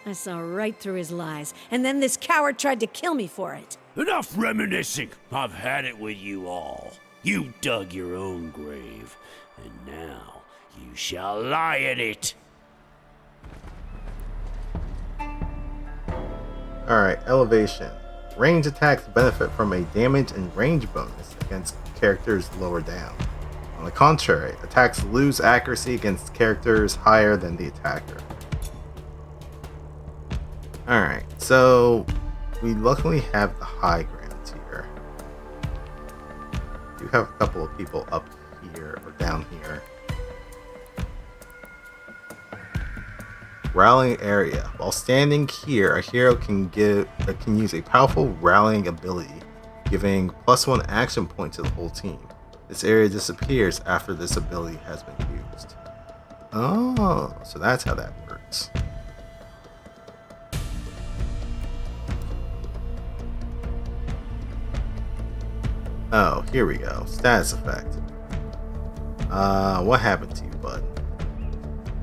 I saw right through his lies, and then this coward tried to kill me for it. Enough reminiscing. I've had it with you all. You dug your own grave, and now you shall lie in it. Alright, elevation. Range attacks benefit from a damage and range bonus against characters lower down. On the contrary, attacks lose accuracy against characters higher than the attacker. Alright, so we luckily have the high ground here. We do have a couple of people up here or down here. Rallying area. While standing here, a hero can use a powerful rallying ability, giving +1 action point to the whole team. This area disappears after this ability has been used. Oh, so that's how that works. Oh, here we go. Status effect. What happened to you, bud?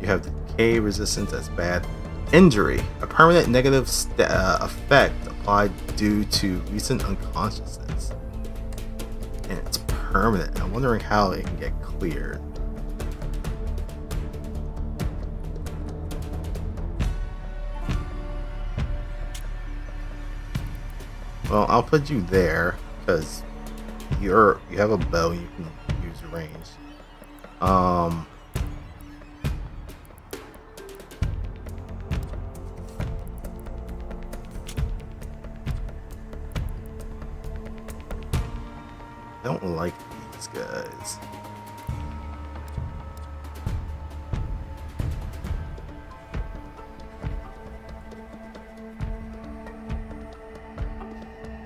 You have decay resistance as bad. Injury. A permanent negative effect applied due to recent unconsciousness. And it's permanent. I'm wondering how it can get cleared. Well, I'll put you there because you have a bow. You can use your range. I don't like these guys.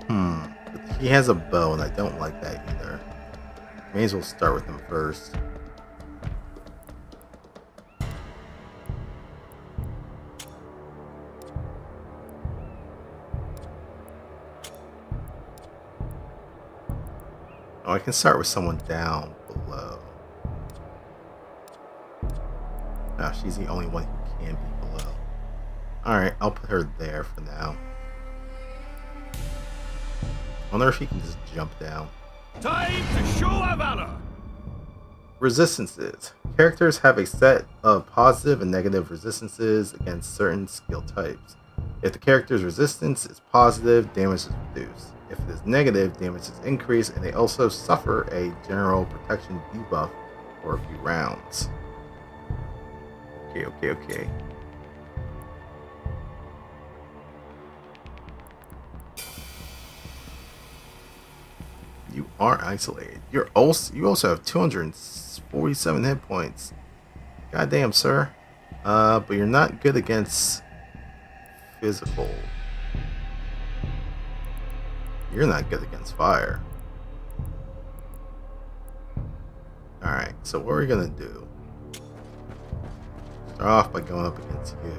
But he has a bow, and I don't like that either. May as well start with him first. Oh, I can start with someone down below. Ah, she's the only one who can be below. Alright, I'll put her there for now. I wonder if he can just jump down. Time to show our valor! Resistances. Characters have a set of positive and negative resistances against certain skill types. If the character's resistance is positive, damage is reduced. If it is negative, damage is increased, and they also suffer a general protection debuff for a few rounds. Okay. You are isolated. You also have 247 hit points. Goddamn, sir. But you're not good against physical. You're not good against fire. Alright, so what are we gonna do? Start off by going up against you.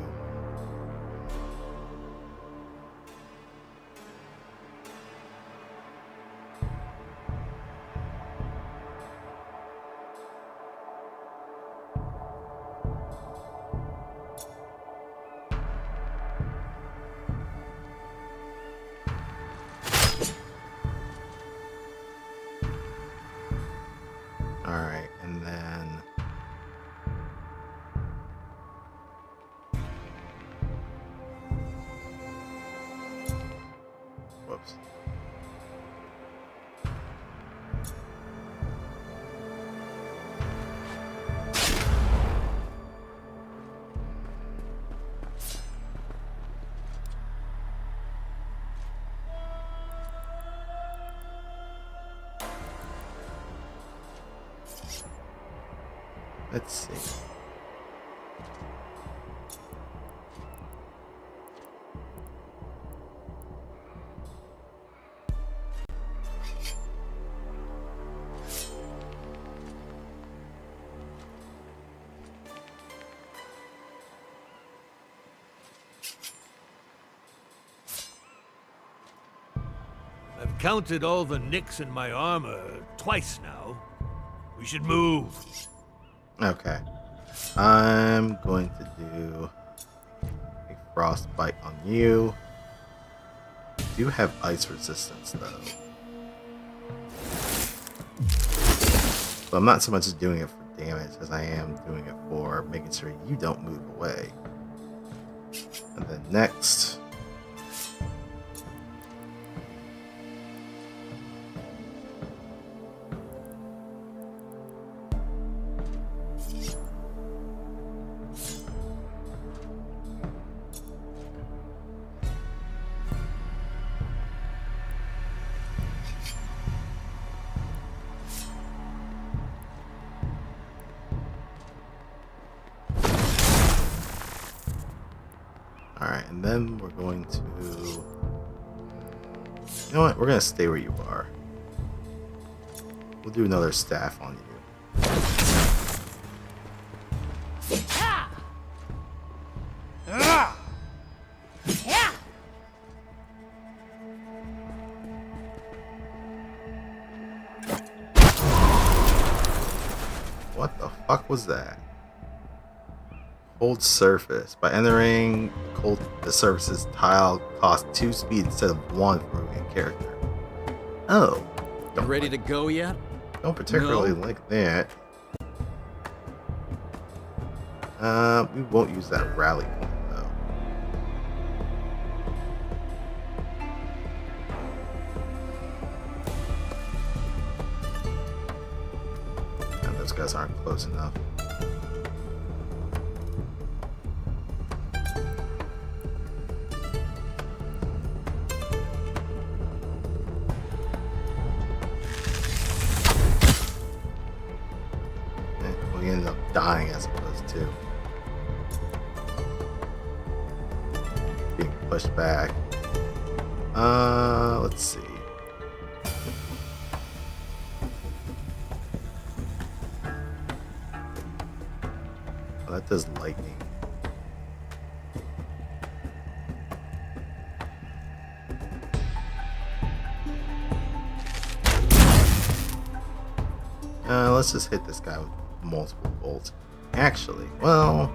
Alright, and then whoops. Let's see. I've counted all the nicks in my armor twice now. We should move. Okay. I'm going to do a frostbite on you. You do have ice resistance though. But I'm not so much doing it for damage as I am doing it for making sure you don't move away. And then next, alright, and then we're going to, you know what, we're going to stay where you are. We'll do another staff on you. What the fuck was that? Cold surface. By entering the surface's tile, cost 2 speed instead of 1 for moving character. Oh. You ready to go yet? Don't particularly like that. We won't use that rally point though. And those guys aren't close enough. We ended up dying as opposed to being pushed back. Let's see. Oh, that does lightning. Let's just hit this guy with multiple bolts. Actually, well,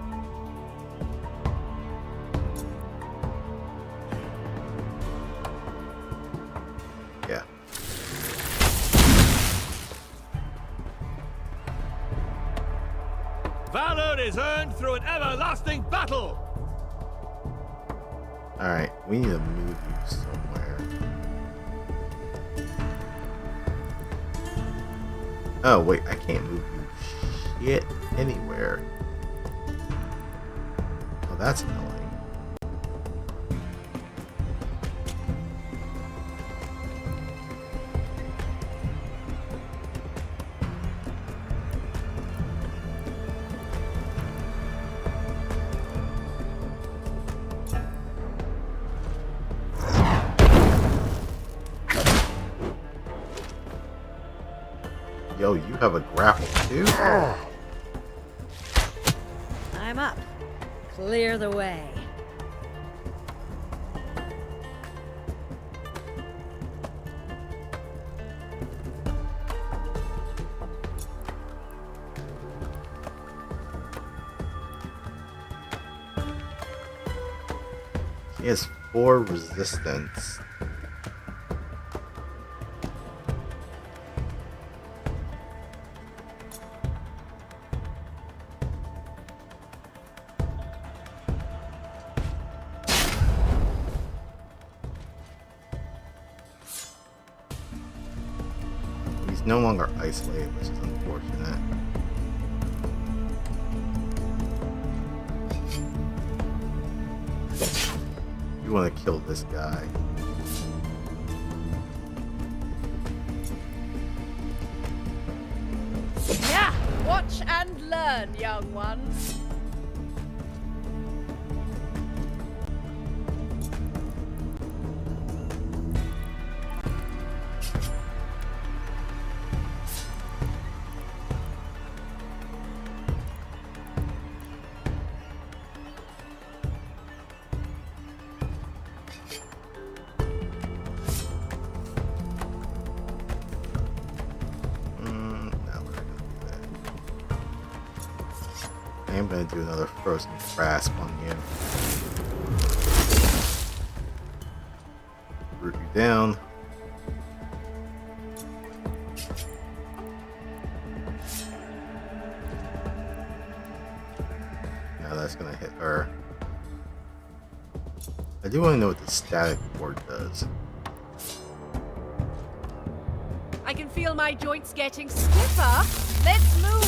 Valor is earned through an everlasting battle! Alright, we need to move you somewhere. Oh, wait, I can't move you shit anywhere. Oh, that's annoying. Yo, you have a grapple too? I'm up. Clear the way. He has 4 resistance. He's no longer isolated, which is unfortunate. You want to kill this guy. Yeah, watch and learn, young ones. I am going to do another frozen grasp on you. Root you down. Now that's going to hit her. I do want to know what the static ward does. I can feel my joints getting stiffer. Let's move.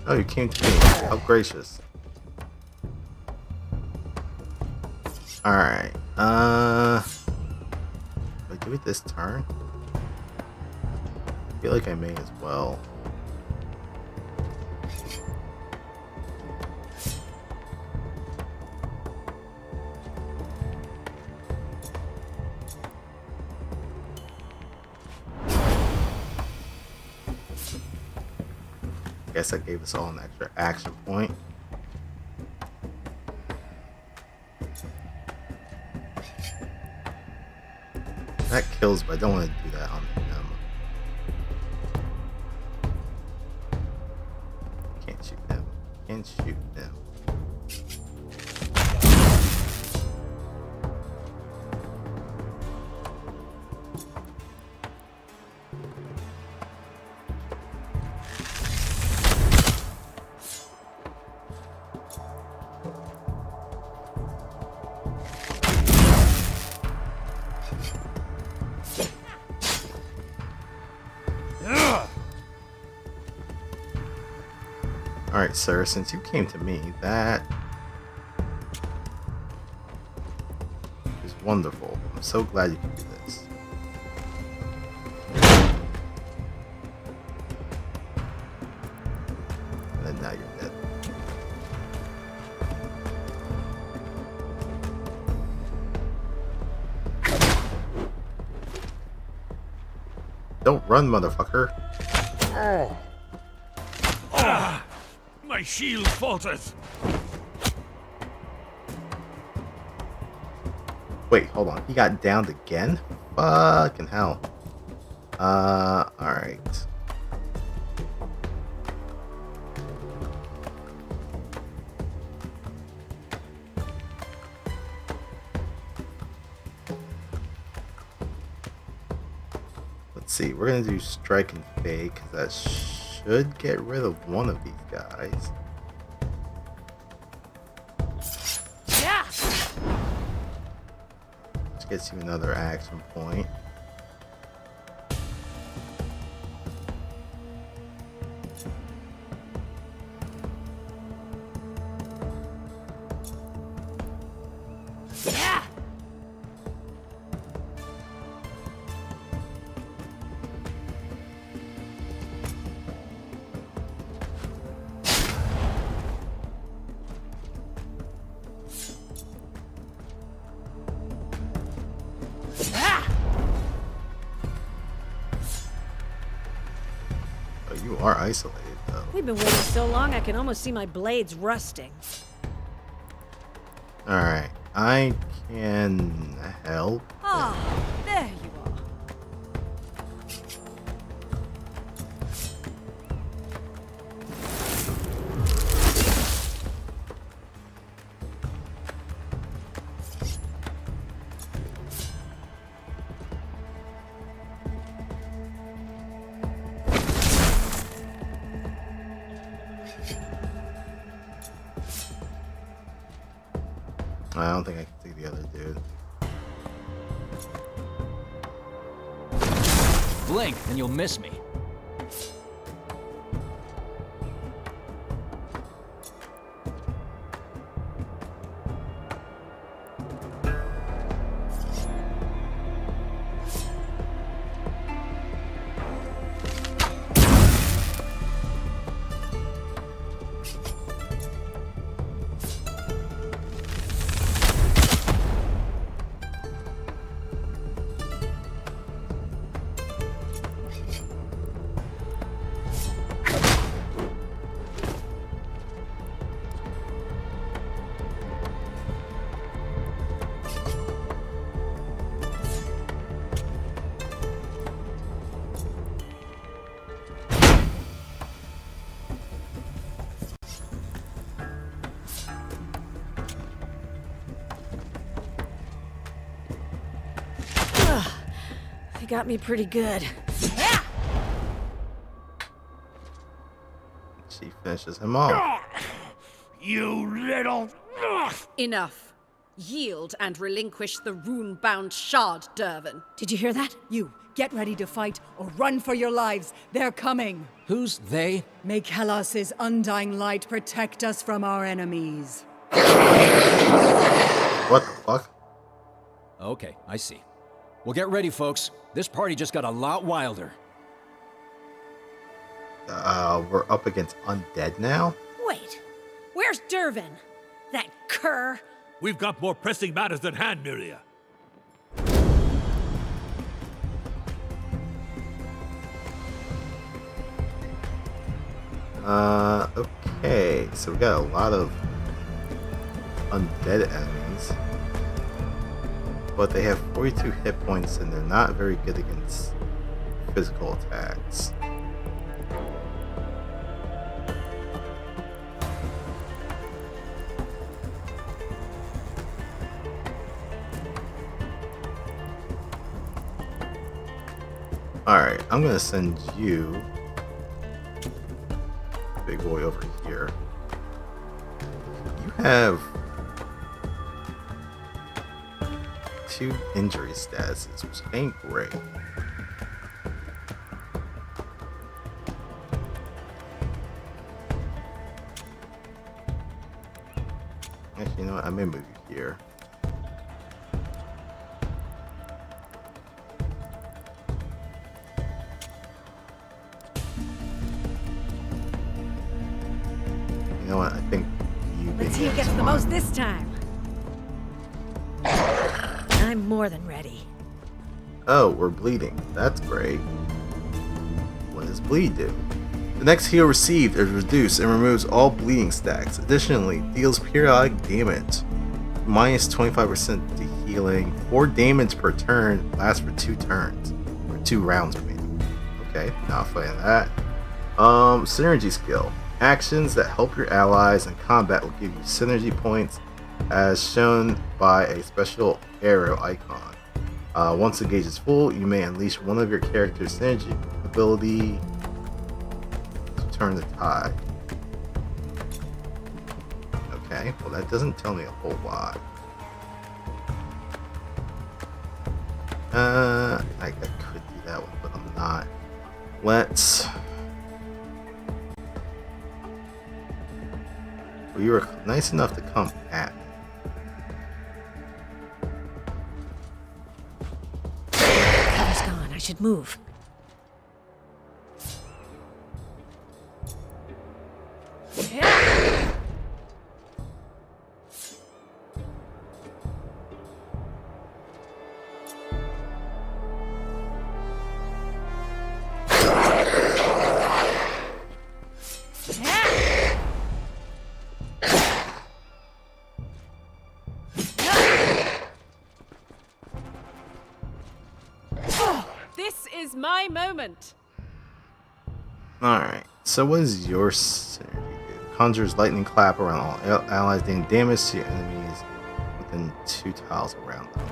Oh, you came to me. How gracious. Alright. Do I do it this turn? I feel like I may as well. Guess I gave us all an extra action point. That kills, but I don't want to do that on him. Can't shoot him. Can't shoot him. Alright, sir, since you came to me, that is wonderful. I'm so glad you can do this. And then now you're dead. Don't run, motherfucker. My shield falters! Wait, hold on. He got downed again? Fucking hell. Alright. Let's see, we're gonna do strike and fade because that should get rid of one of these guys. Yeah! Which gets you another action point. Yeah! Oh, you are isolated though. We've been waiting so long I can almost see my blades rusting. Alright, I can help. Ah, there you are. I don't think I can see the other dude. Blink, and you'll miss me. They got me pretty good. She finishes him off. You little. Enough. Yield and relinquish the rune-bound shard, Dervin. Did you hear that? You, get ready to fight or run for your lives. They're coming. Who's they? May Kelos's undying light protect us from our enemies. What the fuck? Okay, I see. Well, get ready, folks. This party just got a lot wilder. We're up against undead now? Wait, where's Dervin? That cur? We've got more pressing matters at hand, Miria. Okay, so we got a lot of undead enemies. But they have 42 hit points and they're not very good against physical attacks. Alright, I'm gonna send you, big boy, over here. You have 2 injury statuses, which ain't great. Actually, you know what? I may move you here. You know what? I think you. Let's see who gets the most this time. I'm more than ready. Oh, we're bleeding. That's great. What does bleed do? The next heal received is reduced and removes all bleeding stacks. Additionally, deals periodic damage. Minus 25% to healing. 4 damage per turn. Lasts for 2 turns. Or 2 rounds, I mean. Okay, not a fan of that. Synergy skill. Actions that help your allies in combat will give you synergy points as shown by a special arrow icon. Once the gauge is full, you may unleash one of your character's synergy ability to turn the tide. Okay, well that doesn't tell me a whole lot. I could do that one, but I'm not. Let's. Well, you were nice enough to come at me. Cover's gone. I should move. This is my moment. Alright, so what is your synergy do? Conjures lightning clap around all allies, dealing damage to your enemies within 2 tiles around them.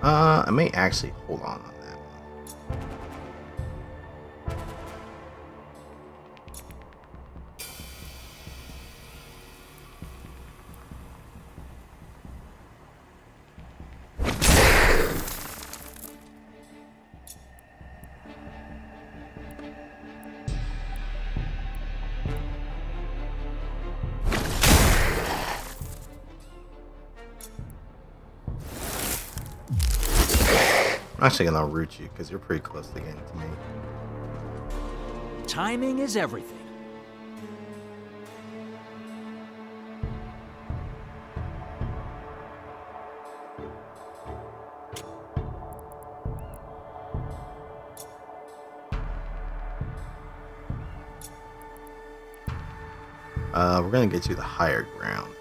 I may actually hold on that one. I'm actually gonna root you because you're pretty close to getting to me. Timing is everything. We're gonna get you the higher ground.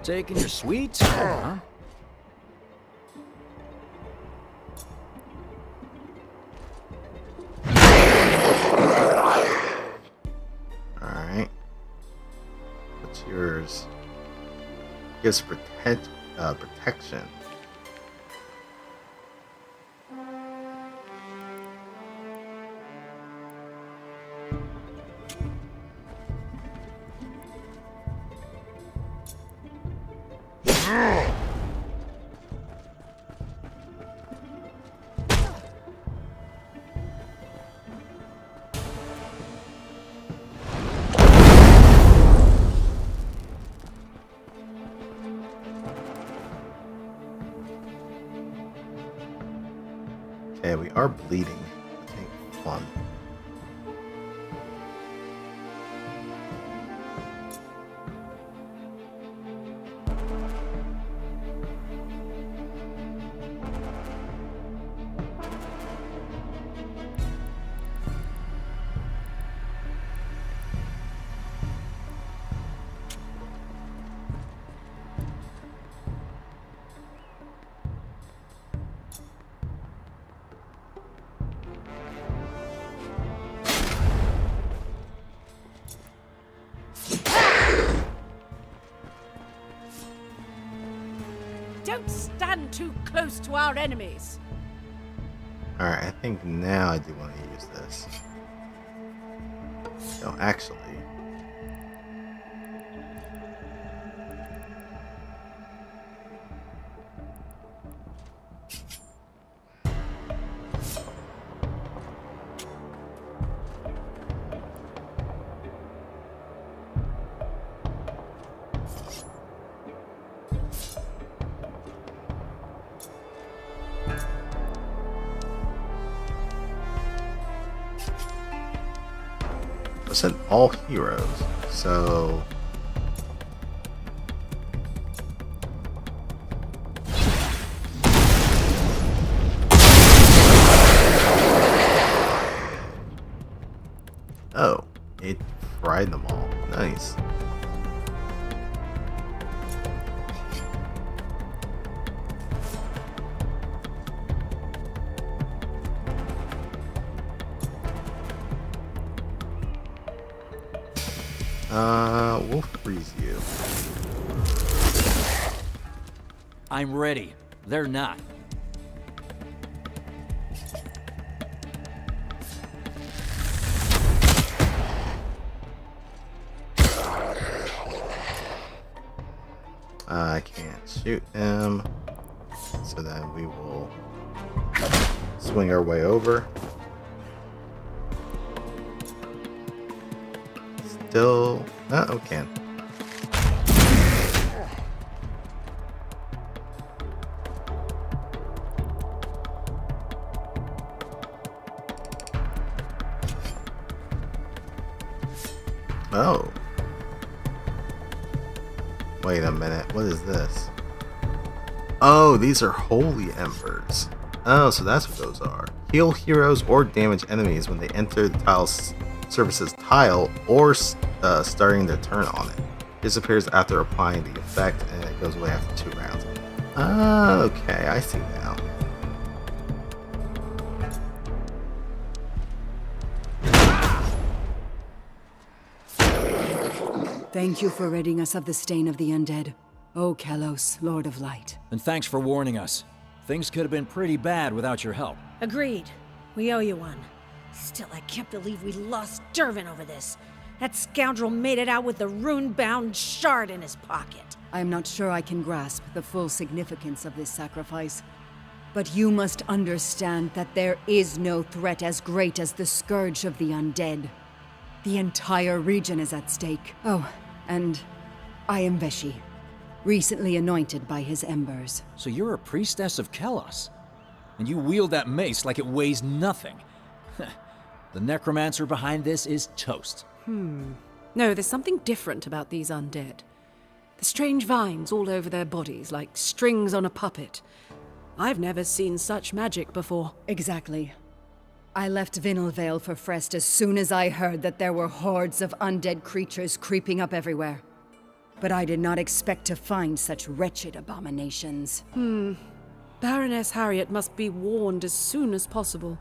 Taking your sweet time, huh? Alright. What's yours? Gives protection. Okay, we are bleeding. I think fun. Don't stand too close to our enemies. Alright, I think now I do want to use this. No, actually. I said all heroes, so tried them all. Nice. We'll freeze you. I'm ready. They're not. I can't shoot him. So then we will swing our way over. Still... oh, can. Oh. Wait a minute. What is this? Oh, these are holy embers. Oh, so that's what those are. Heal heroes or damage enemies when they enter the tile's surface's tile or starting their turn on it. Disappears after applying the effect and it goes away after 2 rounds. Okay, I see now. Thank you for ridding us of the stain of the undead. O Kalos, Lord of Light. And thanks for warning us. Things could have been pretty bad without your help. Agreed. We owe you one. Still, I can't believe we lost Dervin over this. That scoundrel made it out with the rune-bound shard in his pocket. I'm not sure I can grasp the full significance of this sacrifice. But you must understand that there is no threat as great as the scourge of the undead. The entire region is at stake. Oh, and I am Veshi, recently anointed by his embers. So you're a priestess of Kelos, and you wield that mace like it weighs nothing. The necromancer behind this is toast. No, there's something different about these undead. The strange vines all over their bodies, like strings on a puppet. I've never seen such magic before. Exactly. I left Vinelvale for Frest as soon as I heard that there were hordes of undead creatures creeping up everywhere. But I did not expect to find such wretched abominations. Baroness Harriet must be warned as soon as possible.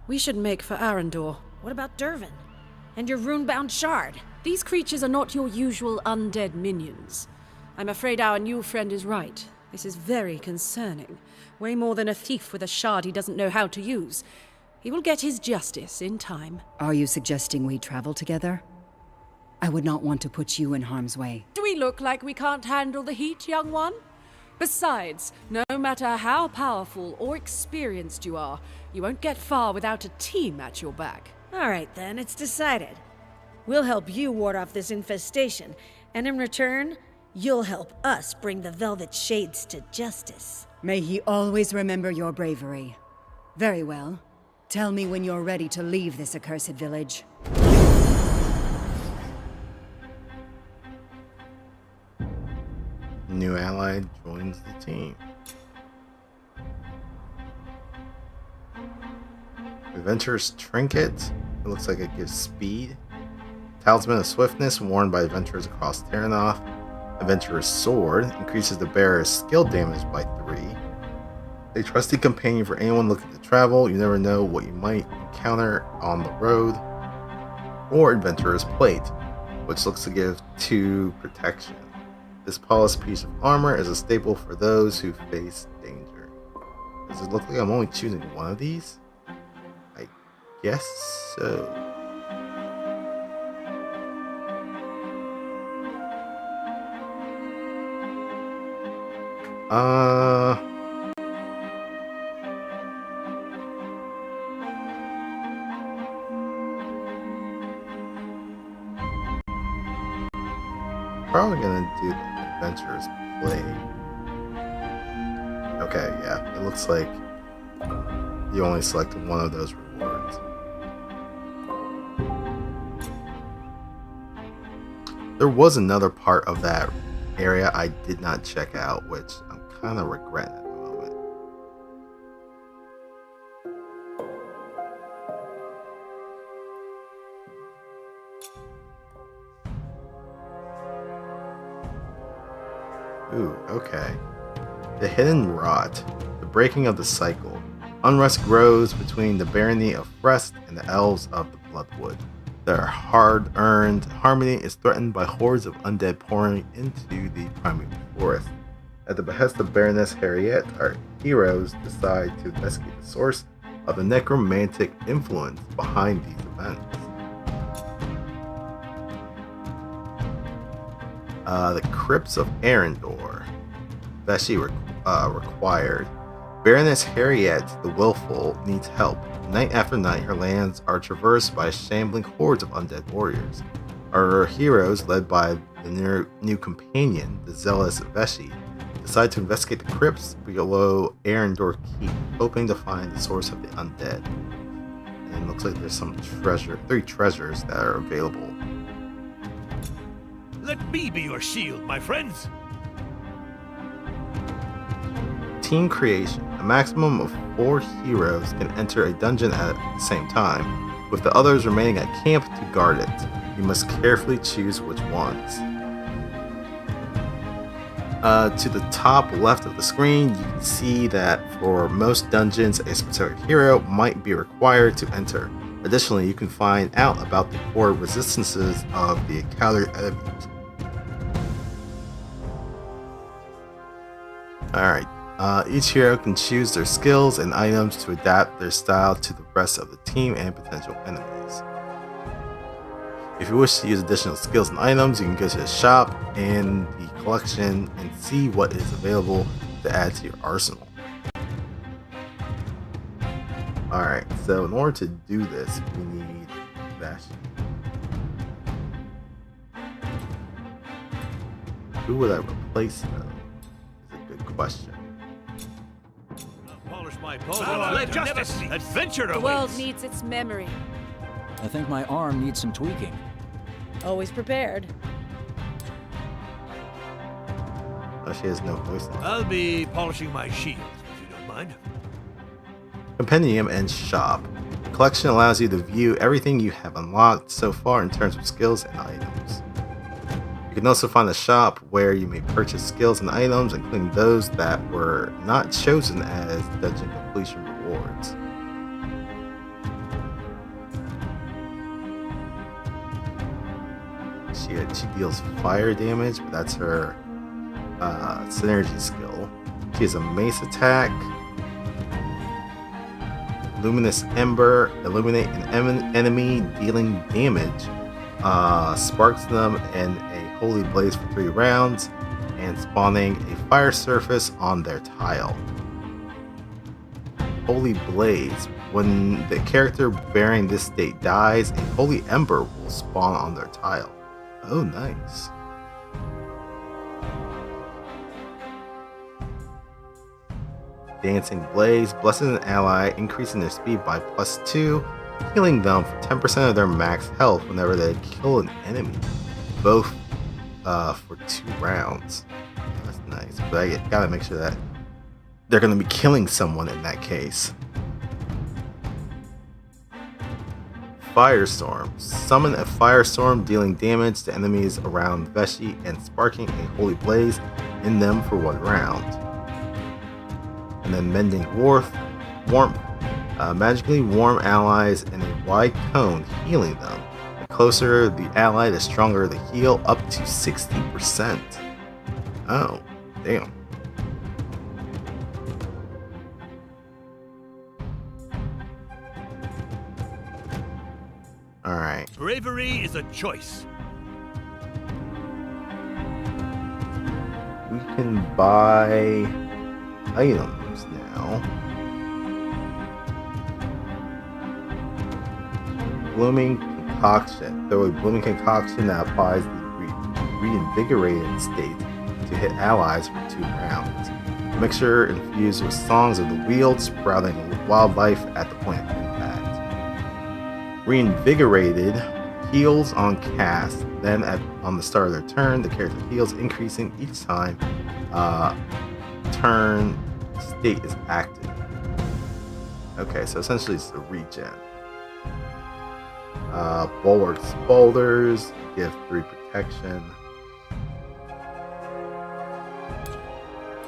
We should make for Arendor. What about Dervin? And your rune-bound shard? These creatures are not your usual undead minions. I'm afraid our new friend is right. This is very concerning. Way more than a thief with a shard he doesn't know how to use. He will get his justice in time. Are you suggesting we travel together? I would not want to put you in harm's way. Do we look like we can't handle the heat, young one? Besides, no matter how powerful or experienced you are, you won't get far without a team at your back. All right, then, it's decided. We'll help you ward off this infestation, and in return, you'll help us bring the Velvet Shades to justice. May he always remember your bravery. Very well. Tell me when you're ready to leave this accursed village. New ally joins the team. Adventurer's Trinket. It looks like it gives speed. Talisman of Swiftness, worn by adventurers across Terrinoth. Adventurer's Sword increases the bearer's skill damage by 3. A trusty companion for anyone looking to travel. You never know what you might encounter on the road. Or Adventurer's Plate, which looks to give 2 protection. This polished piece of armor is a staple for those who face danger. Does it look like I'm only choosing one of these? I guess so. Probably gonna do the Adventurer's Plate. Okay, yeah, it looks like you only selected one of those rewards. There was another part of that area I did not check out, which I'm kind of regretting at the moment. Ooh, okay. The Hidden Rot. The breaking of the cycle. Unrest grows between the barony of Frest and the elves of the Bloodwood. Their hard-earned harmony is threatened by hordes of undead pouring into the primeval forest. At the behest of Baroness Harriet, our heroes decide to investigate the source of the necromantic influence behind these events. The Crypts of Arendor. Vesey required. Baroness Harriet the Willful needs help. Night after night, her lands are traversed by shambling hordes of undead warriors. Our heroes, led by the new companion, the zealous Vesey, decide to investigate the crypts below Arendor Keep, hoping to find the source of the undead. And it looks like there's some three treasures that are available. Let me be your shield, my friends. Team creation. A maximum of 4 heroes can enter a dungeon at the same time, with the others remaining at camp to guard it. You must carefully choose which ones. To the top left of the screen, you can see that for most dungeons, a specific hero might be required to enter. Additionally, you can find out about the core resistances of the encountered enemies. Alright, each hero can choose their skills and items to adapt their style to the rest of the team and potential enemies. If you wish to use additional skills and items, you can go to the shop in the collection and see what is available to add to your arsenal. Alright, so in order to do this, we need Vash. Who would I replace though? Is a good question. Polish my bow. Let justice, adventure The awaits. world needs its memory. I think my arm needs some tweaking. Always prepared. Oh, she has no voice line. I'll be polishing my shield, if you don't mind. Compendium and Shop. The collection allows you to view everything you have unlocked so far in terms of skills and items. You can also find a shop where you may purchase skills and items, including those that were not chosen as dungeon completion rewards. She deals fire damage, but that's her synergy skill. She has a mace attack. Luminous Ember, illuminate an enemy dealing damage, sparks them in a holy blaze for 3 rounds, and spawning a fire surface on their tile. Holy Blaze. When the character bearing this state dies, a holy ember will spawn on their tile. Oh, nice. Dancing Blaze. Blesses an ally, increasing their speed by +2, healing them for 10% of their max health whenever they kill an enemy. Both for 2 rounds. That's nice. But I gotta make sure that they're gonna be killing someone in that case. Firestorm. Summon a firestorm, dealing damage to enemies around Vesey and sparking a holy blaze in them for 1 round. And then Mending Warmth. Magically warm allies in a wide cone, healing them. The closer the ally, the stronger the heal, up to 60%. Oh, damn. Alright. Bravery is a choice. We can buy items now. Blooming Concoction. Throw a Blooming Concoction that applies the reinvigorated state to hit allies for 2 rounds. The mixture infused with songs of the wield, sprouting wildlife at the point of impact. Reinvigorated heals on cast. Then on the start of their turn, the character heals, increasing each time turn state is active. Okay, so essentially it's the regen. Bulwark's Boulders give 3 protection.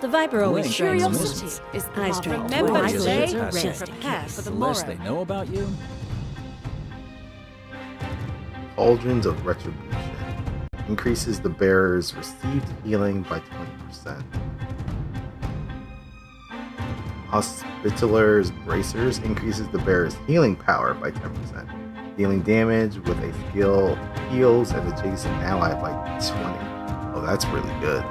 The Viper always Link, strikes Curiosity misses. is the I mark. strike Remember twice. today, Eyelids are be resting. prepared for the The less they morrow. know about you, Cauldrons of Retribution increases the bearer's received healing by 20%. Hospitaler's Bracers increases the bearer's healing power by 10%. Dealing damage with a skill heals an adjacent ally by 20. Oh, that's really good.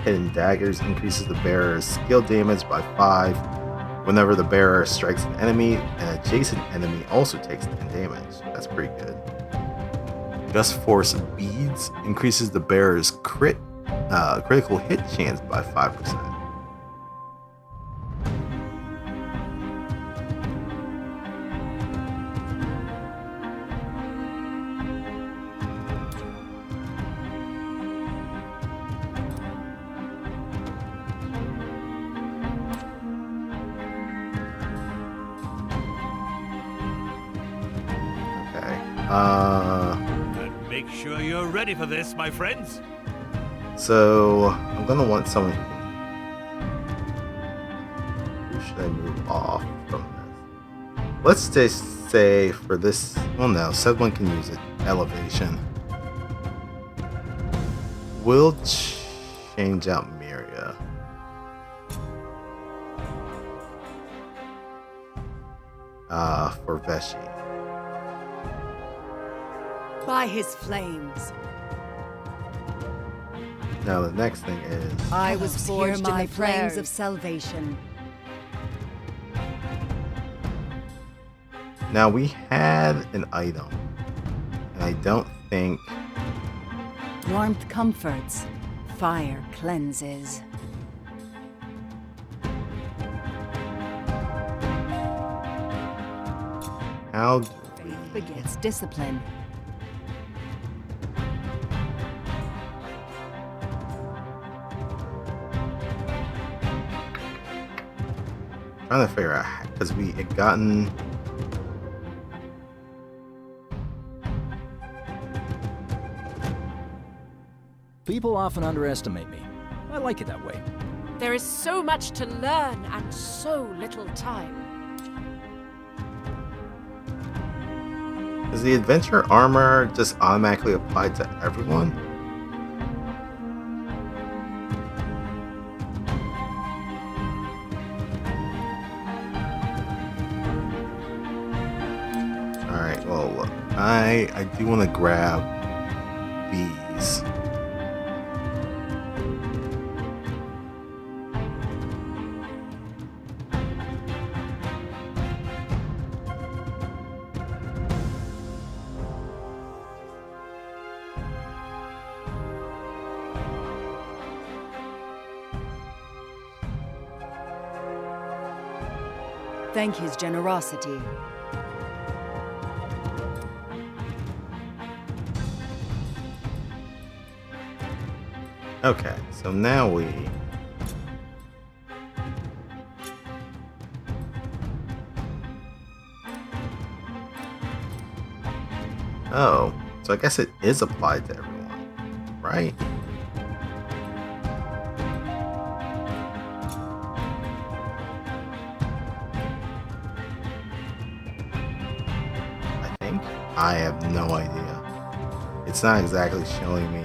Hidden Daggers increases the bearer's skill damage by 5. Whenever the bearer strikes an enemy, an adjacent enemy also takes 10 damage. That's pretty good. Gust Force Beads increases the bearer's critical hit chance by 5%. Okay. And make sure you're ready for this, my friends. So I'm gonna want someone who can. Who should I move off from this? Let's just say for this. Well, no, someone can use it. Elevation. We'll change out Miria. For Veshi. By his flames. Now the next thing is I was Fellows, forged hear in my the flames prayers. of salvation. now we had an item, and I don't think. Warmth comforts, fire cleanses. How do Faith begets discipline. trying to figure out because we had gotten. people often underestimate me. I like it that way. There is so much to learn and so little time. Is the adventure armor just automatically applied to everyone? Alright, well, look, I do want to grab these. Thank his generosity. Okay, so now we. Oh, so I guess it is applied to everyone, right? I think. I have no idea. It's not exactly showing me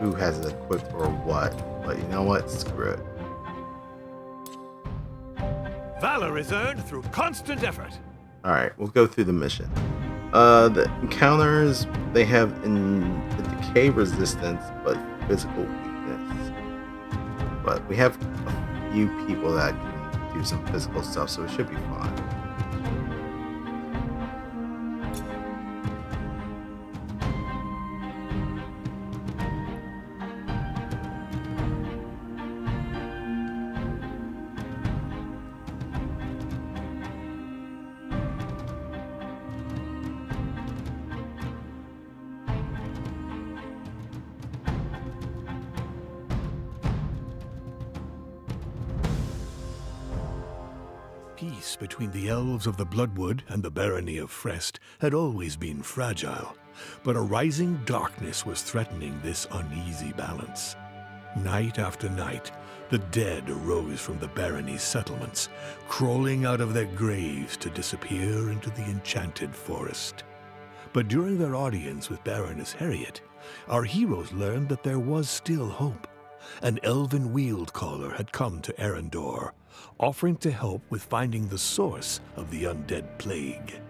who has it equipped or what, but you know what? Screw it. Valor is earned through constant effort. Alright, we'll go through the mission. The encounters, they have the decay resistance, but physical weakness. But we have a few people that can do some physical stuff, so it should be fine. Peace between the elves of the Bloodwood and the barony of Frest had always been fragile, but a rising darkness was threatening this uneasy balance. Night after night, the dead arose from the barony's settlements, crawling out of their graves to disappear into the enchanted forest. But during their audience with Baroness Harriet, our heroes learned that there was still hope. An elven weald caller had come to Arendor, offering to help with finding the source of the undead plague.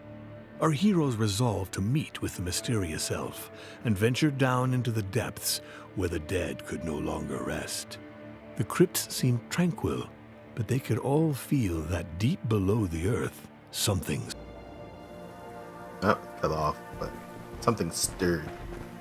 Our heroes resolved to meet with the mysterious elf and ventured down into the depths where the dead could no longer rest. The crypts seemed tranquil, but they could all feel that deep below the earth, something... Oh, cut off, but something stirred.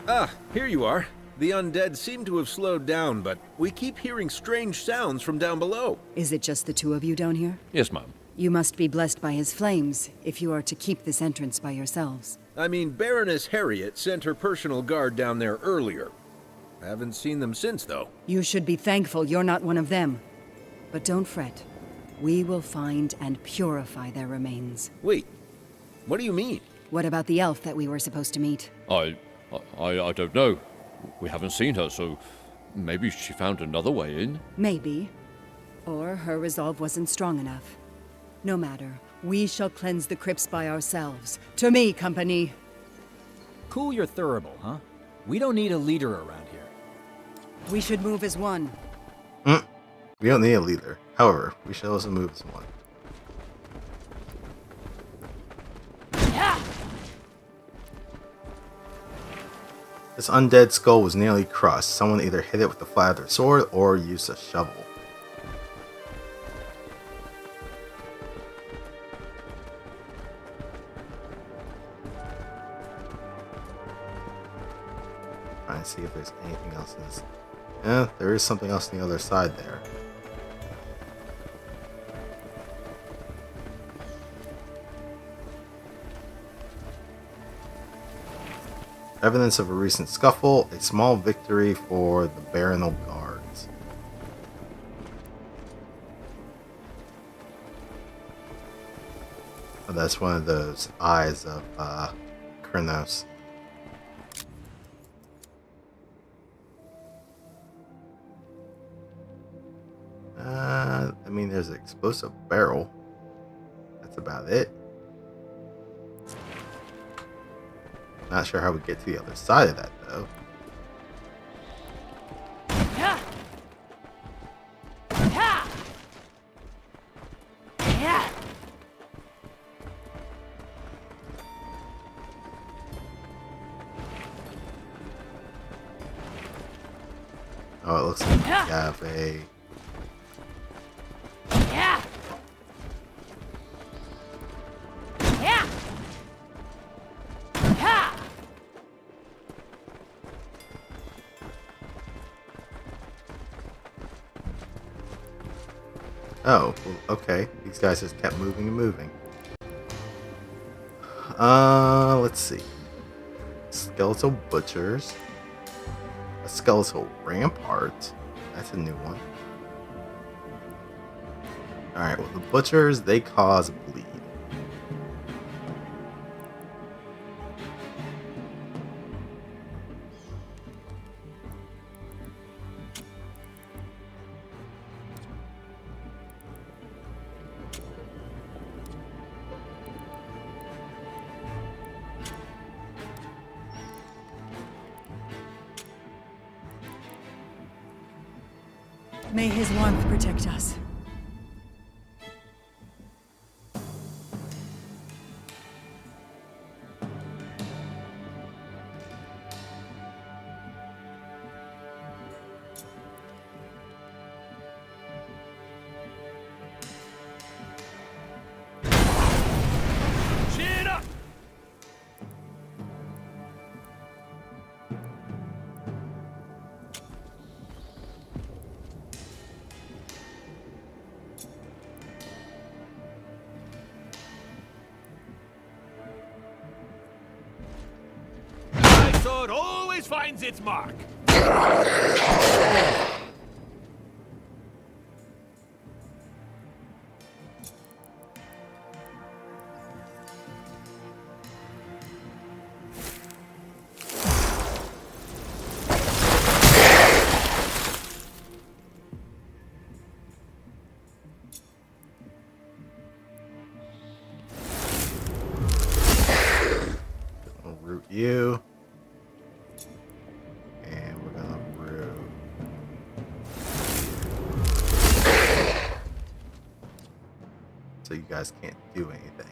Ah, here you are. The undead seem to have slowed down, but we keep hearing strange sounds from down below. Is it just the two of you down here? Yes, Mom. You must be blessed by his flames, if you are to keep this entrance by yourselves. I mean, Baroness Harriet sent her personal guard down there earlier. Haven't seen them since, though. You should be thankful you're not one of them. But don't fret. We will find and purify their remains. Wait, what do you mean? What about the elf that we were supposed to meet? I don't know. We haven't seen her, so maybe she found another way in? Maybe. Or her resolve wasn't strong enough. No matter. We shall cleanse the crypts by ourselves. To me, company! Cool your thurible, huh? We don't need a leader around here. We should move as one. We don't need a leader. However, we should also move as one. This undead skull was nearly crushed. Someone either hit it with the flat of their sword or used a shovel. Trying to see if there's anything else in this. Yeah, there is something else on the other side there. Evidence of a recent scuffle, a small victory for the Baronal Guards. Oh, that's one of those eyes of Terrinoth. I mean, there's an explosive barrel. That's about it. Not sure how we get to the other side of that, though. Oh, it looks like we have a... Oh, well, okay. These guys just kept moving and moving. Let's see. Skeletal butchers. A skeletal rampart. That's a new one. Alright, well, the butchers, they cause bleed. May his warmth protect us. Chin up! My sword always finds its mark. so you guys can't do anything.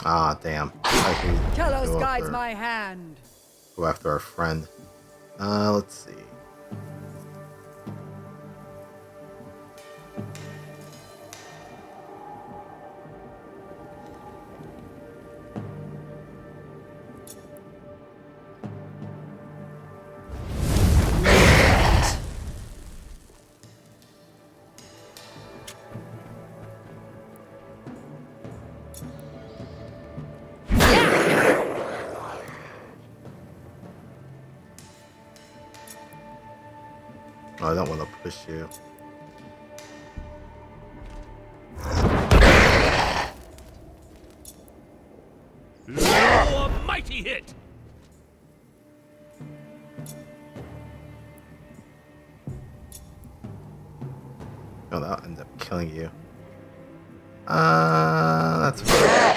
Ah, damn. I can Telos go guides after, my hand. go after our friend. Let's see. Oh, I don't want to push you. Oh, a mighty hit! Oh, that'll end up killing you. That's fine.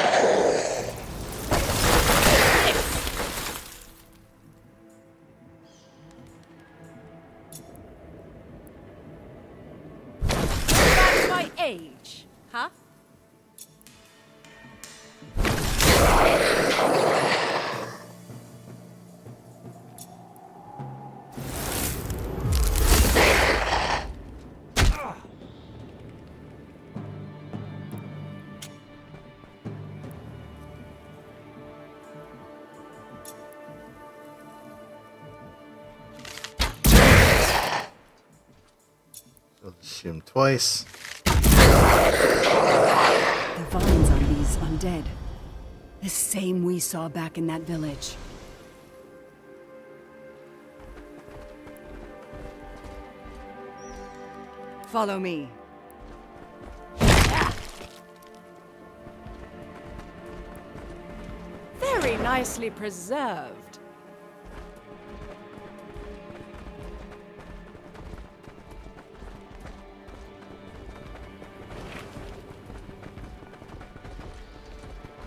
That's my age, huh? I'll just shoot him twice. The vines on these undead. The same we saw back in that village. Follow me. Very nicely preserved.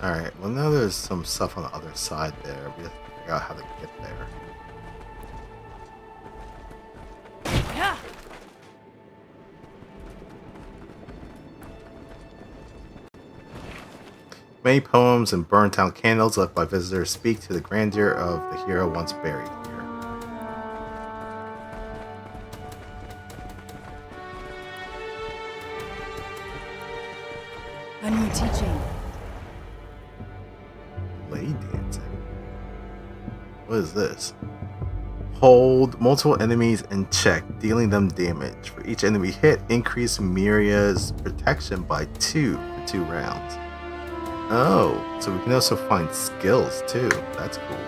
Alright, well now there's some stuff on the other side there. We have to figure out how to get there. Many poems and burned town candles left by visitors speak to the grandeur of the hero once buried here. A new teaching. Blade dancing? What is this? Hold multiple enemies in check, dealing them damage. For each enemy hit, increase Miria's protection by 2 for 2 rounds. Oh, so we can also find skills too. That's cool.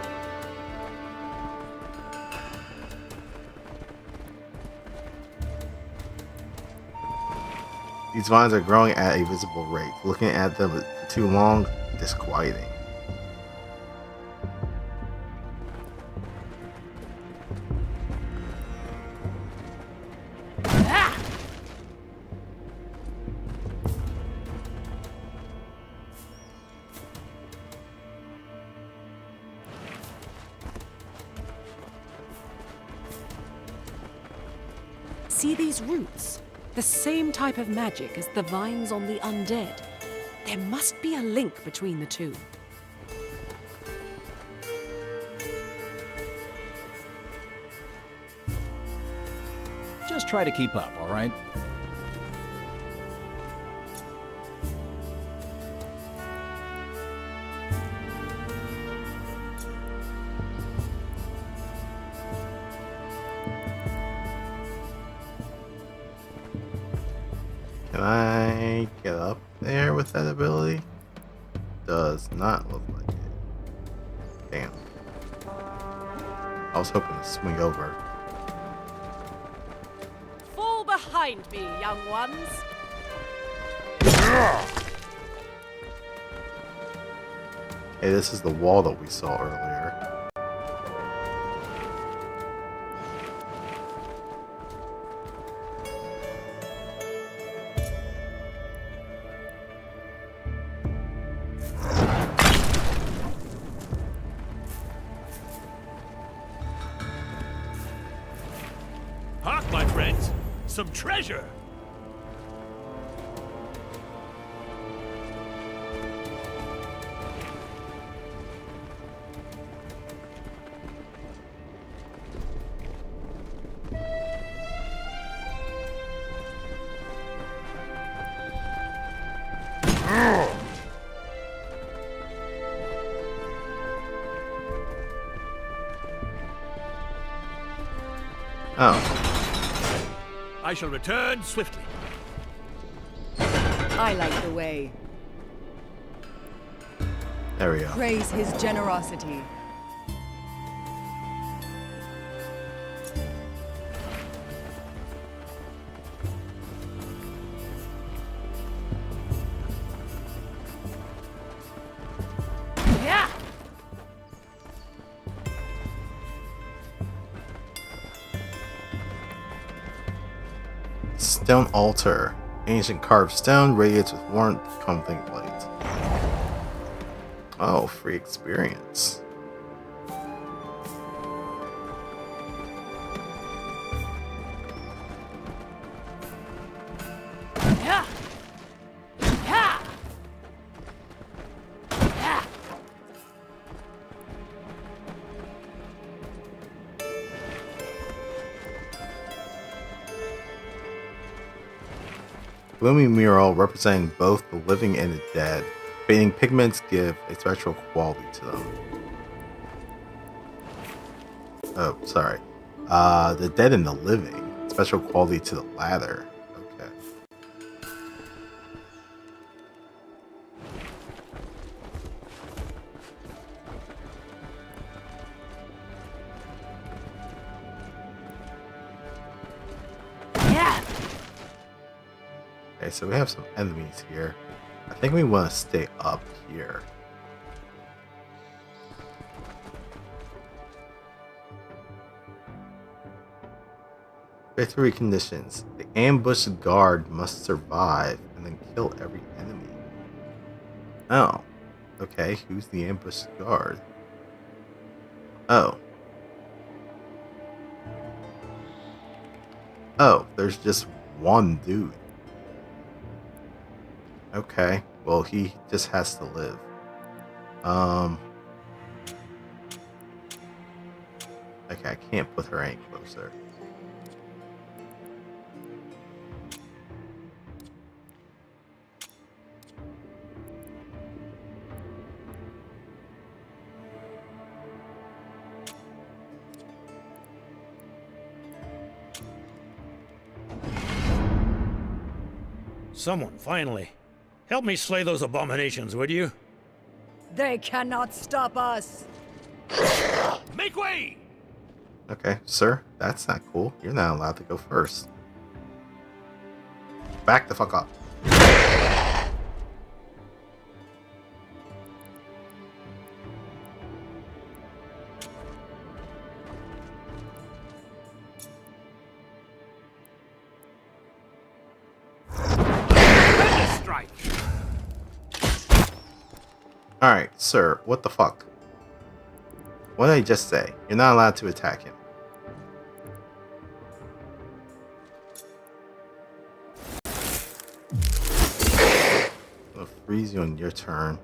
These vines are growing at a visible rate. Looking at them for too long, disquieting. See these roots? The same type of magic as the vines on the undead. There must be a link between the two. Just try to keep up, all right? Can I get up there with that ability? Does not look like it. Damn. I was hoping to swing over. Fall behind me, young ones. Hey, this is the wall that we saw earlier. some treasure! Oh. I shall return swiftly. I light the way. There we go. Praise his generosity. Yeah! Stone altar. Ancient carved stone radiates with warmth, comforting light. Oh, free experience. Yeah! Yeah! Yeah! Gloomy mural representing both the living and the dead. Fading pigments give a spectral quality to them. Oh, sorry. The dead and the living. Special quality to the latter. Okay. Yeah! Okay, so we have some enemies here. I think we want to stay up here. Victory conditions. The ambushed guard must survive and then kill every enemy. Oh. Okay, who's the ambushed guard? Oh. Oh, there's just one dude. Okay, well, he just has to live. Okay, I can't put her any closer. Someone, finally. Help me slay those abominations, would you? They cannot stop us! Make way! Okay, sir, that's not cool. You're not allowed to go first. Back the fuck up. Strike! Alright, sir, what the fuck? What did I just say? You're not allowed to attack him. I'll freeze you on your turn.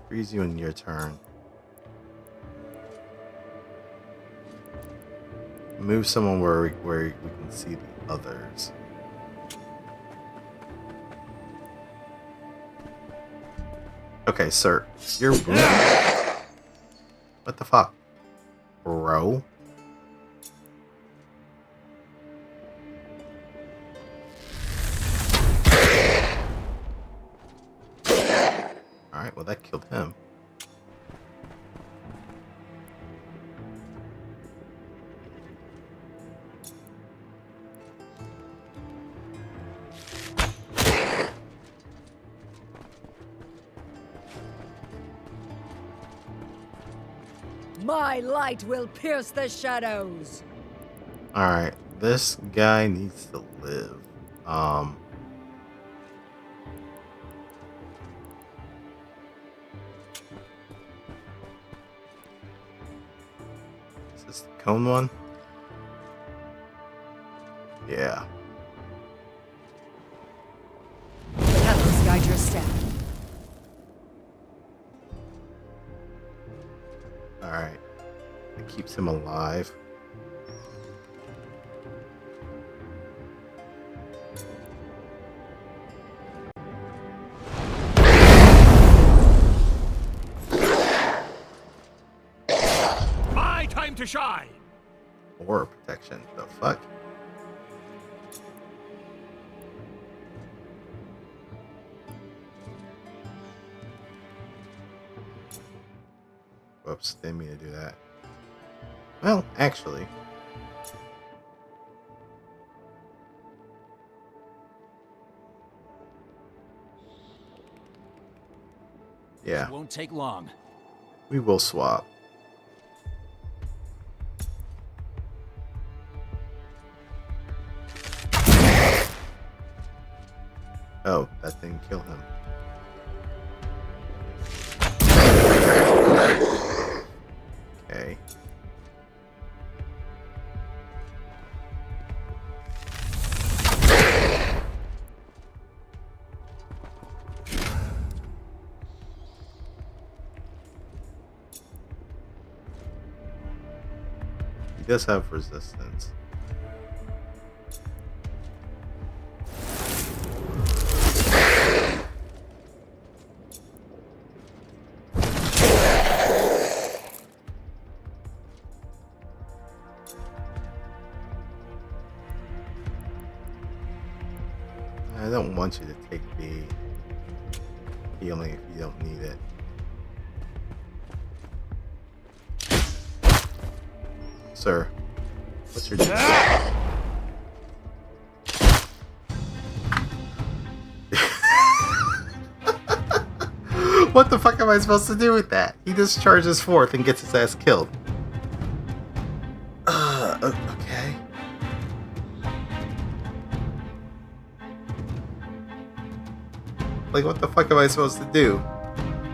Freeze you on your turn. Move someone where we can see the others. Okay, sir. You're wounded. What the fuck? Bro? Alright, well that killed him. My light will pierce the shadows. Alright, this guy needs to live. cone one? Yeah. Petals guide your step. Alright. It keeps him alive. My time to shine! Or protection. The fuck? Whoops, didn't mean to do that. Well, actually. Yeah. This won't take long. We will swap. Oh, that didn't kill him. Okay. He does have resistance. I don't want you to take the healing if you don't need it. Sir, what's your name? What the fuck am I supposed to do with that? He just charges forth and gets his ass killed. Okay. Like, what the fuck am I supposed to do?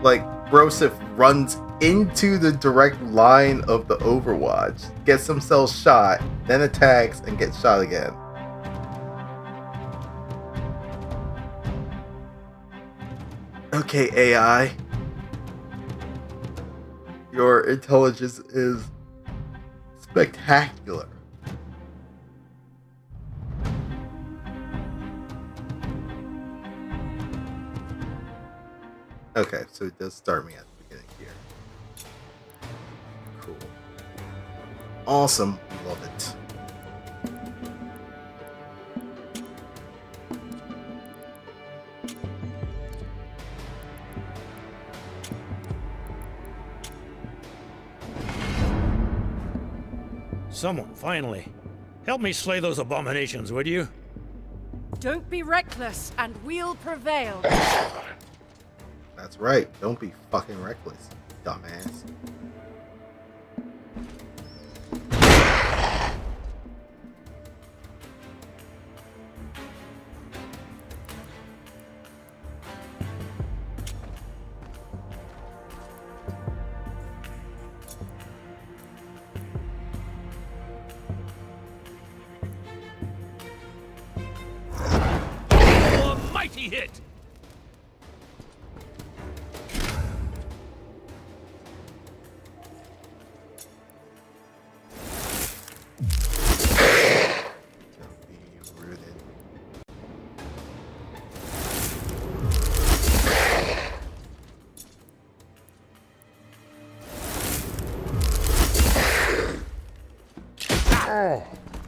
Like, Broseph runs into the direct line of the Overwatch, gets himself shot, then attacks and gets shot again. Okay, AI. Your intelligence is spectacular. Okay, so it does start me at the beginning here. Cool. Awesome. Love it. Someone, finally. Help me slay those abominations, would you? Don't be reckless, and we'll prevail. That's right. Don't be fucking reckless, dumbass. Oh, a mighty hit!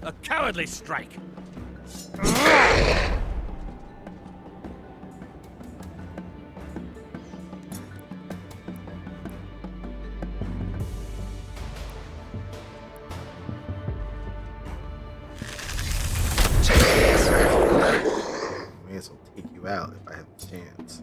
A cowardly strike! May as well take you out if I have the chance.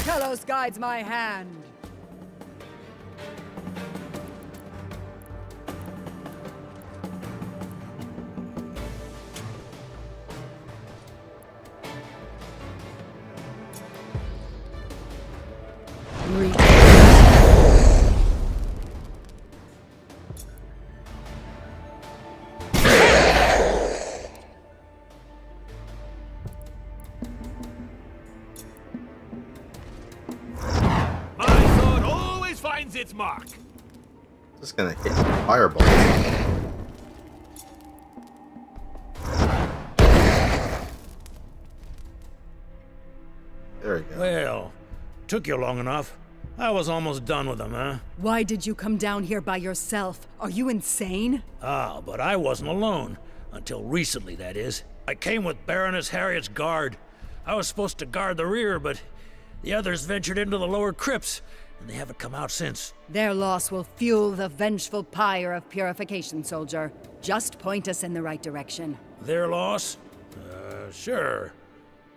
Telos guides my hand. Reach. My sword always finds its mark. Just gonna hit fireball. There we go. Well, took you long enough. I was almost done with them, huh? Why did you come down here by yourself? Are you insane? Ah, but I wasn't alone. Until recently, that is. I came with Baroness Harriet's guard. I was supposed to guard the rear, but the others ventured into the lower crypts, and they haven't come out since. Their loss will fuel the vengeful pyre of purification, soldier. Just point us in the right direction. Their loss? Sure.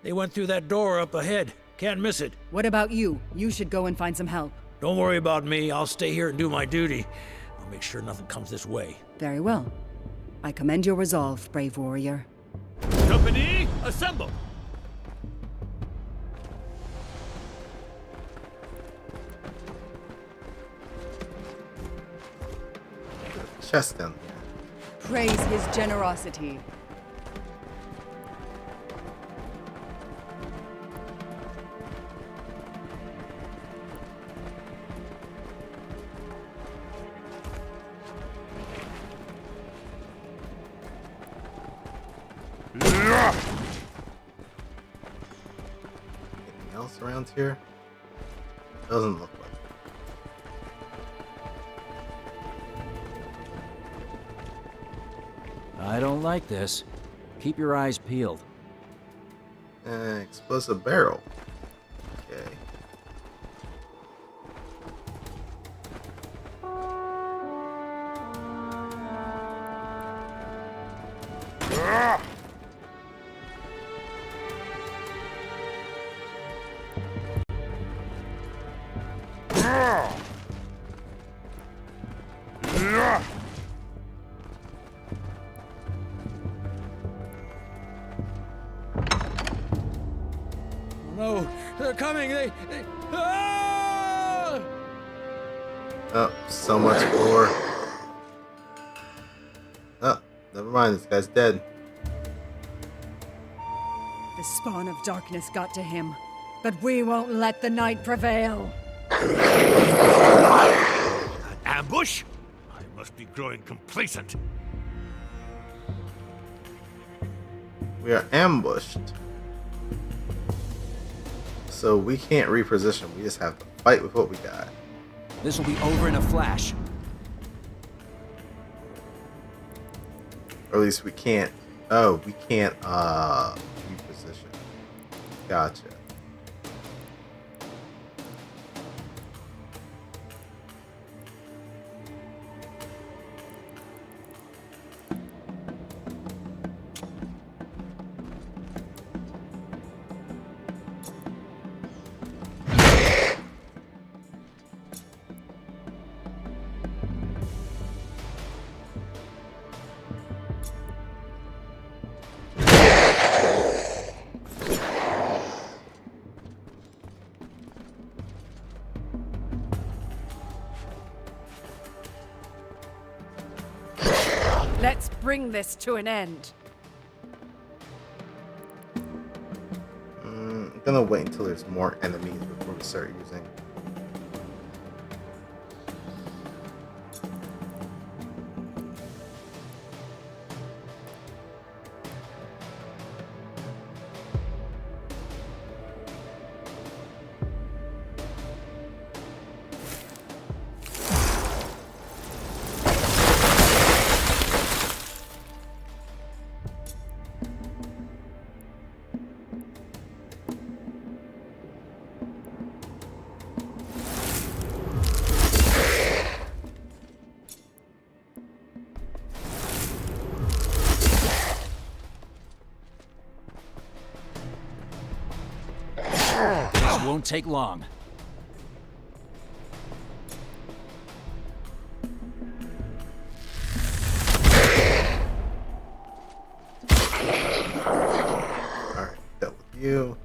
They went through that door up ahead. Can't miss it. What about you? You should go and find some help. Don't worry about me. I'll stay here and do my duty. I'll make sure nothing comes this way. Very well. I commend your resolve, brave warrior. Company, assemble. Chest down here. Praise his generosity. Anything else around here? Doesn't look like it. I don't like this. Keep your eyes peeled. Explosive barrel. Okay. No, they're coming. Ah! Oh, so much for. Oh, never mind. This guy's dead. The spawn of darkness got to him, but we won't let the night prevail. An ambush? I must be growing complacent. We are ambushed. So we can't reposition. We just have to fight with what we got. This will be over in a flash. Or at least we can't. Oh, we can't reposition. Gotcha. Let's bring this to an end. I'm gonna wait until there's more enemies before we start using. This won't take long. Alright, dealt with you.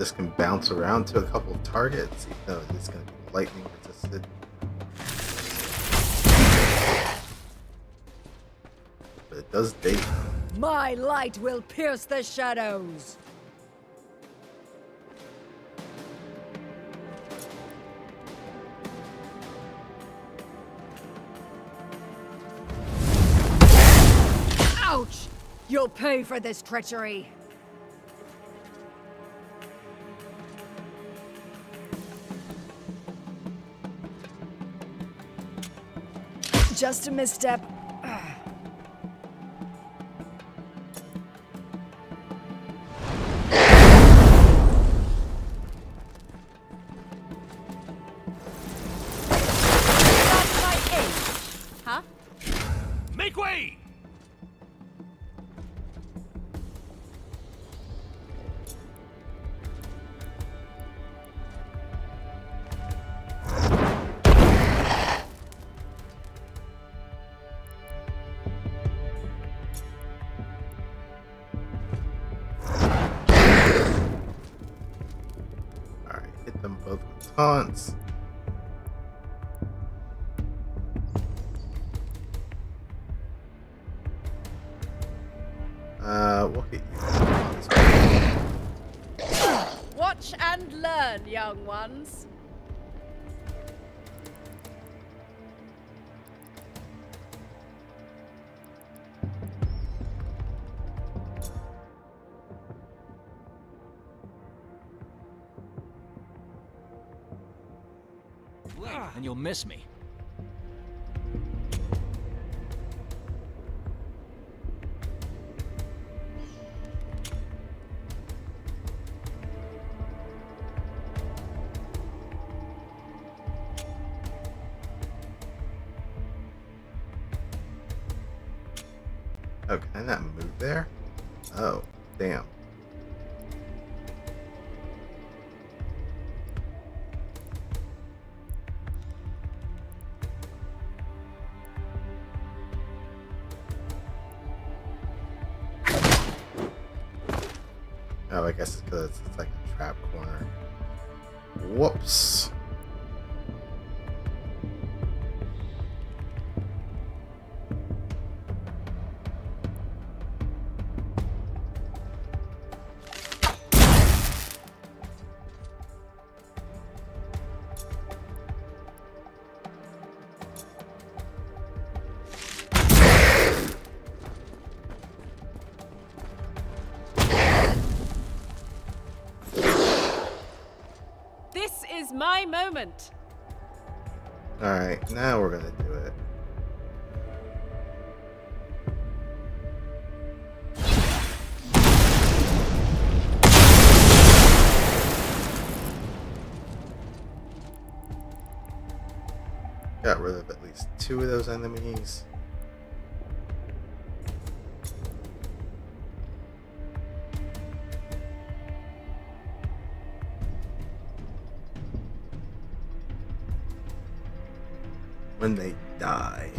this can bounce around to a couple of targets, even though it's going to be lightning resisted. But it does date. My light will pierce the shadows. Ouch! You'll pay for this treachery. Just a misstep. Huh? Make way! Alright, hit them both with taunts. We'll hit you. Watch and learn, young ones. Wait, and you'll miss me. Oh, can I not move there? Oh, damn. Oh, I guess it's because it's like a trap corner. Whoops. This is my moment. Alright, now we're gonna do it. Got rid of at least 2 of those enemies. When they die,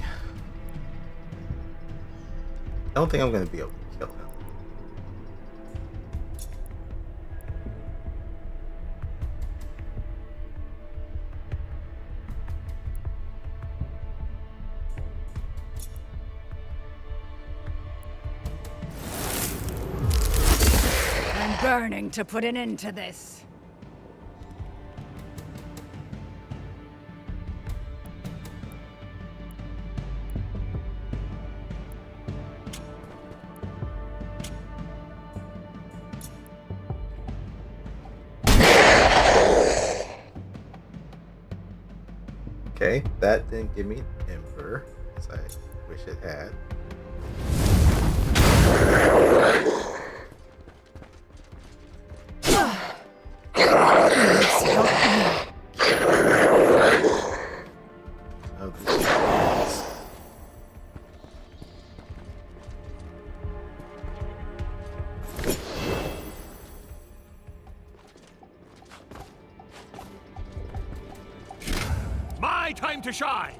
I don't think I'm going to be able to kill him. I'm burning to put an end to this. Okay, that didn't give me Ember, as I wish it had. Oh, these guys. My time to shine!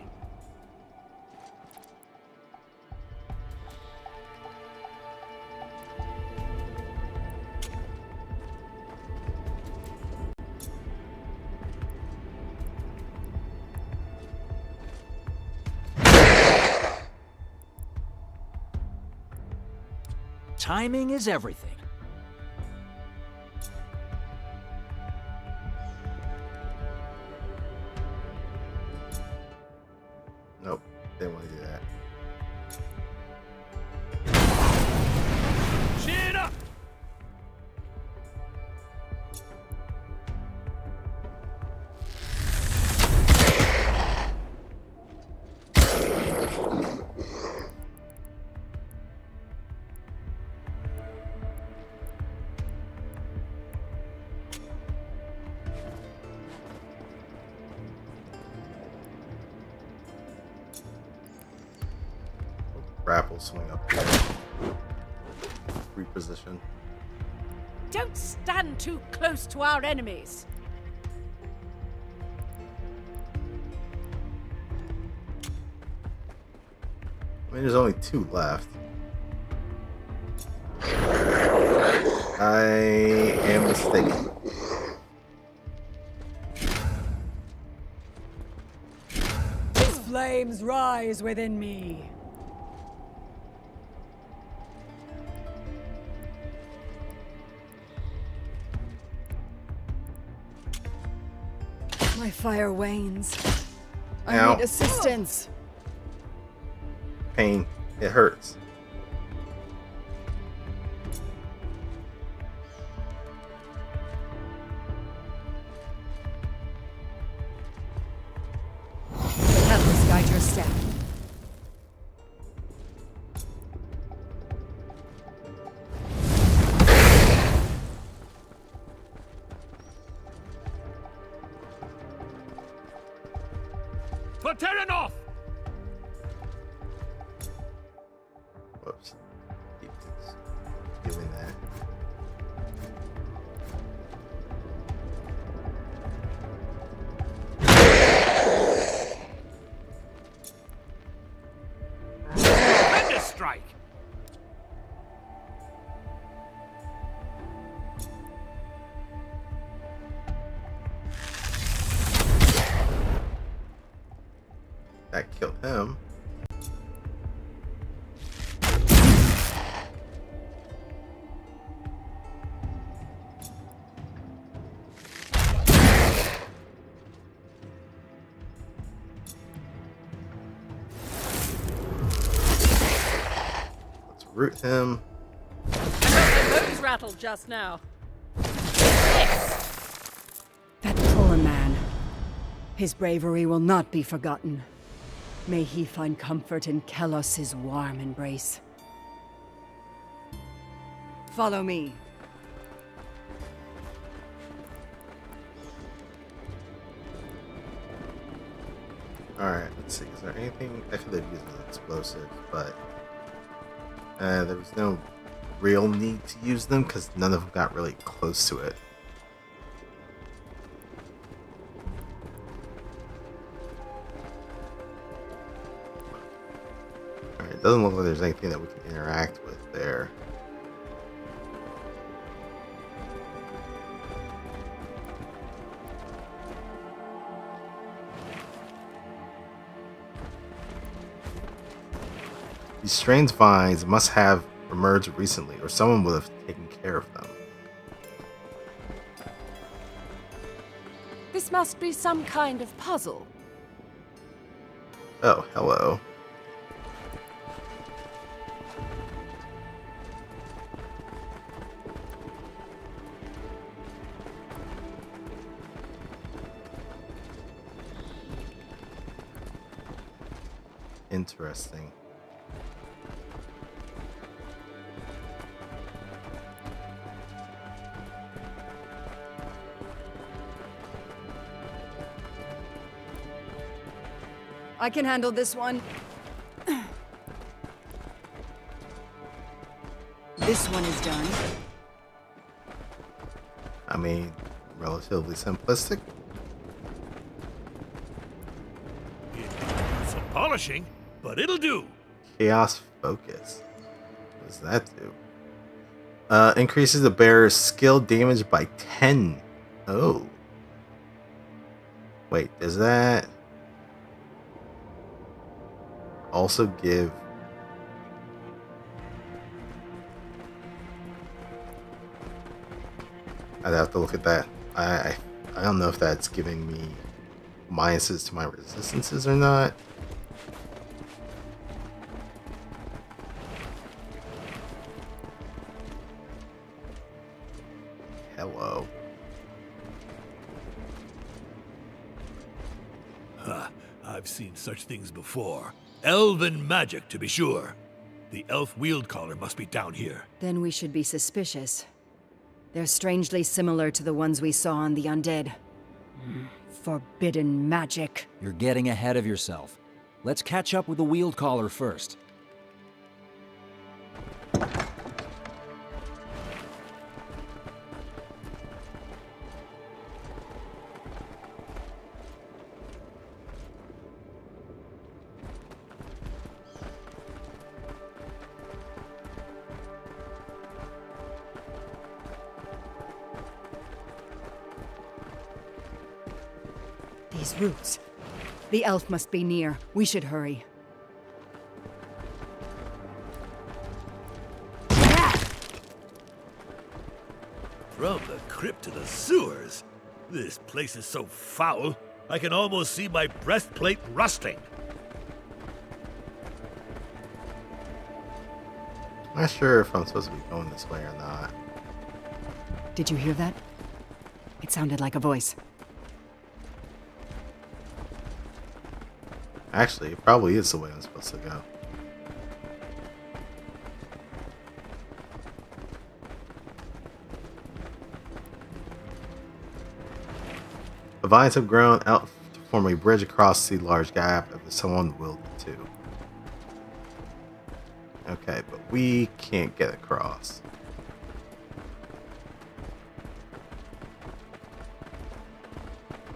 timing is everything. Nope, didn't want to do that. Chin up! Grapple swing up here. Reposition. Don't stand too close to our enemies. I mean, there's only 2 left. I am mistaken. His flames rise within me. My fire wanes. I Ow. need assistance. Pain. It hurts. Have this guide your step. For Terrinoth! Whoops. Keep doing that. Tremendous strike! That killed him. Let's root him. My bones rattled just now. That poor man. His bravery will not be forgotten. May he find comfort in Kelos's warm embrace. Follow me. Alright, let's see. Is there anything I could have used as explosive, but there was no real need to use them because none of them got really close to it. Alright, it doesn't look like there's anything that we can interact with there. These strange vines must have emerged recently, or someone would have taken care of them. This must be some kind of puzzle. Oh, hello. Interesting. I can handle this one. This one is done. I mean, relatively simplistic. Some polishing, but it'll do. Chaos Focus. What does that do? Increases the bearer's skill damage by 10. Oh. Wait, does that also give... I'd have to look at that. I don't know if that's giving me minuses to my resistances or not. Hello. I've seen such things before. Elven magic, to be sure. The elf wield caller must be down here. Then we should be suspicious. They're strangely similar to the ones we saw on the undead. Forbidden magic. You're getting ahead of yourself. Let's catch up with the wield caller first. These roots. The elf must be near. We should hurry. From the crypt to the sewers. This place is so foul, I can almost see my breastplate rusting. I'm not sure if I'm supposed to be going this way or not. Did you hear that? It sounded like a voice. Actually, it probably is the way I'm supposed to go. The vines have grown out to form a bridge across the large gap if someone willed to. Okay, but we can't get across.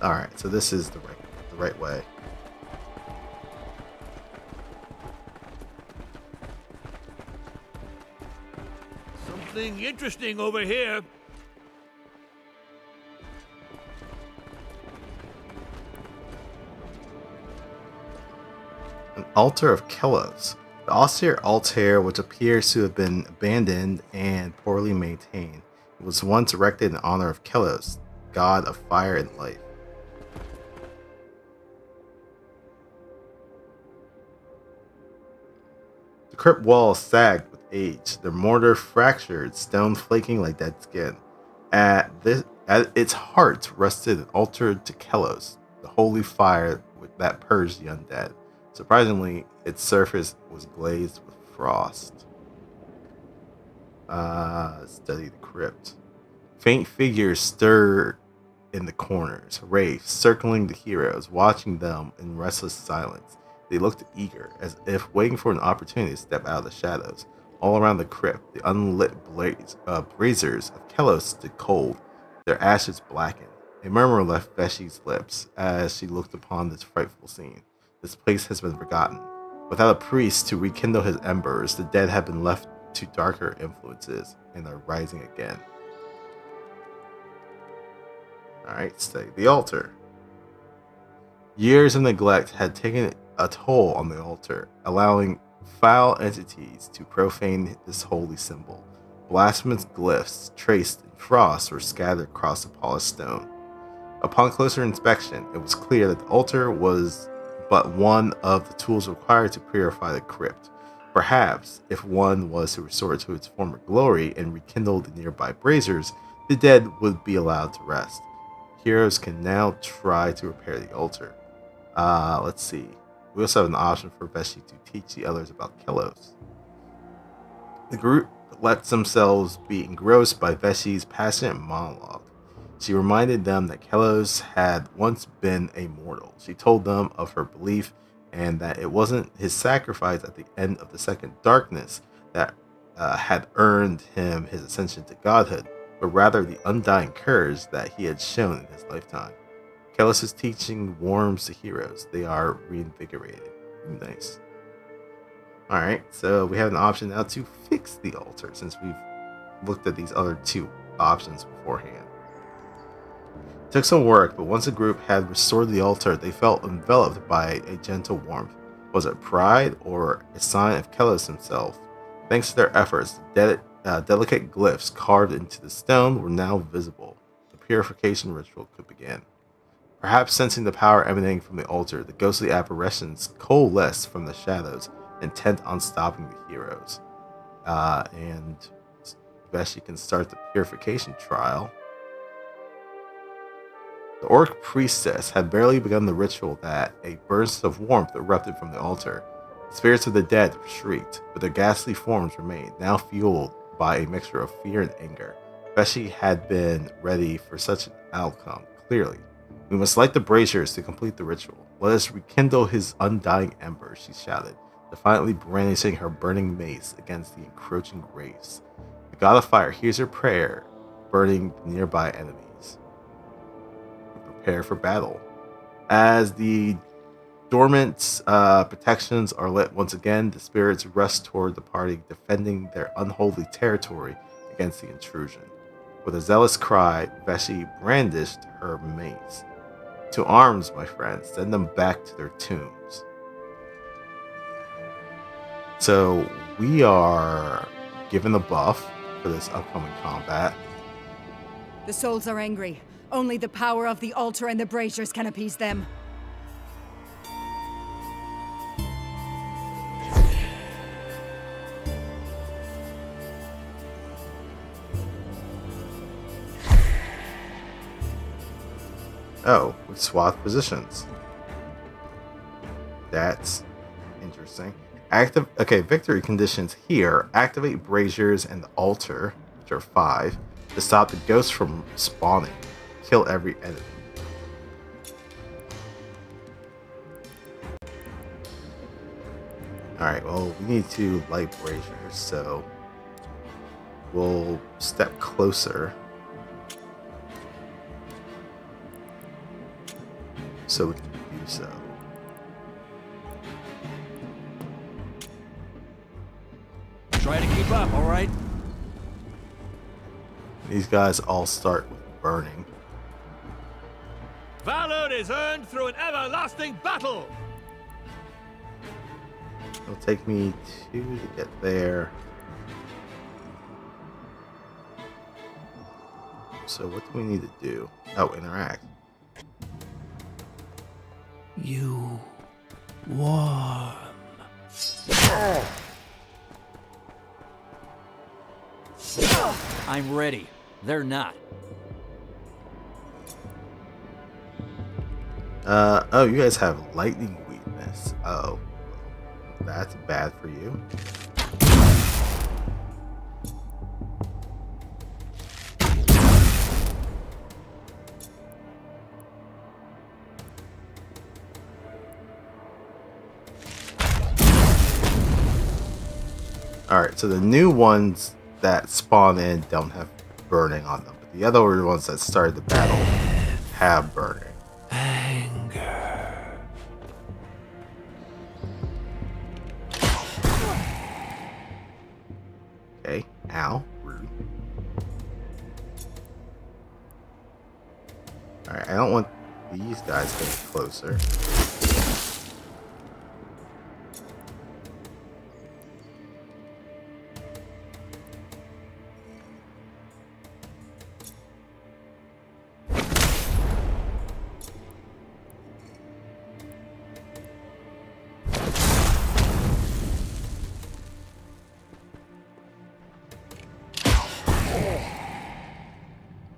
Alright, so this is the right way. Something interesting over here. An altar of Kelos. The austere altar, which appears to have been abandoned and poorly maintained, was once erected in honor of Kelos, god of fire and life. The crypt walls sagged with age, their mortar fractured, stone flaking like dead skin. At its heart rested an altar to Kelos, the holy fire that purged the undead. Surprisingly, its surface was glazed with frost. Study the crypt. Faint figures stirred in the corners, wraiths circling the heroes, watching them in restless silence. They looked eager, as if waiting for an opportunity to step out of the shadows. All around the crypt, the unlit braziers of Kelos stood cold, their ashes blackened. A murmur left Veshi's lips as she looked upon this frightful scene. This place has been forgotten. Without a priest to rekindle his embers, the dead have been left to darker influences and are rising again. Alright, study the altar. Years of neglect had taken a toll on the altar, allowing foul entities to profane this holy symbol. Blasphemous glyphs traced in frost were scattered across the polished stone. Upon closer inspection, it was clear that the altar was but one of the tools required to purify the crypt. Perhaps, if one was to restore it to its former glory and rekindle the nearby braziers, the dead would be allowed to rest. Heroes can now try to repair the altar. Let's see. We also have an option for Veshi to teach the others about Kelos. The group lets themselves be engrossed by Veshi's passionate monologue. She reminded them that Kelos had once been a mortal. She told them of her belief and that it wasn't his sacrifice at the end of the second darkness that had earned him his ascension to godhood, but rather the undying courage that he had shown in his lifetime. Kelos' teaching warms the heroes. They are reinvigorated. Nice. Alright, so we have an option now to fix the altar since we've looked at these other two options beforehand. It took some work, but once the group had restored the altar, they felt enveloped by a gentle warmth. Was it pride or a sign of Kelos himself? Thanks to their efforts, delicate glyphs carved into the stone were now visible. purification ritual could begin. Perhaps sensing the power emanating from the altar, the ghostly apparitions coalesce from the shadows, intent on stopping the heroes. And Veshi can start the purification trial. The orc priestess had barely begun the ritual that a burst of warmth erupted from the altar. The spirits of the dead shrieked, but their ghastly forms remained, now fueled by a mixture of fear and anger. Veshi had been ready for such an outcome, clearly. We must light the braziers to complete the ritual. Let us rekindle his undying embers, she shouted, defiantly brandishing her burning mace against the encroaching wraiths. The god of fire hears her prayer, burning the nearby enemies. We prepare for battle. As the dormant protections are lit once again, the spirits rush toward the party, defending their unholy territory against the intrusion. With a zealous cry, Veshi brandished her mace. To arms, my friends, send them back to their tombs. So we are given the buff for this upcoming combat. The souls are angry. Only the power of the altar and the braziers can appease them. Oh, we swapped positions. That's interesting. Okay, victory conditions here. Activate braziers and the altar, which are 5, to stop the ghosts from spawning. Kill every enemy. Alright, well, we need to light braziers, so we'll step closer. So we can do so. Try to keep up, all right? These guys all start with burning. Valor is earned through an everlasting battle! It'll take me 2 to get there. So what do we need to do? Oh, interact. You warm. I'm ready. They're not. Oh, you guys have lightning weakness. Oh, that's bad for you. Alright, so the new ones that spawn in don't have burning on them, but the other ones that started the battle have burning. Anger. Okay, ow, rude. Alright, I don't want these guys getting closer.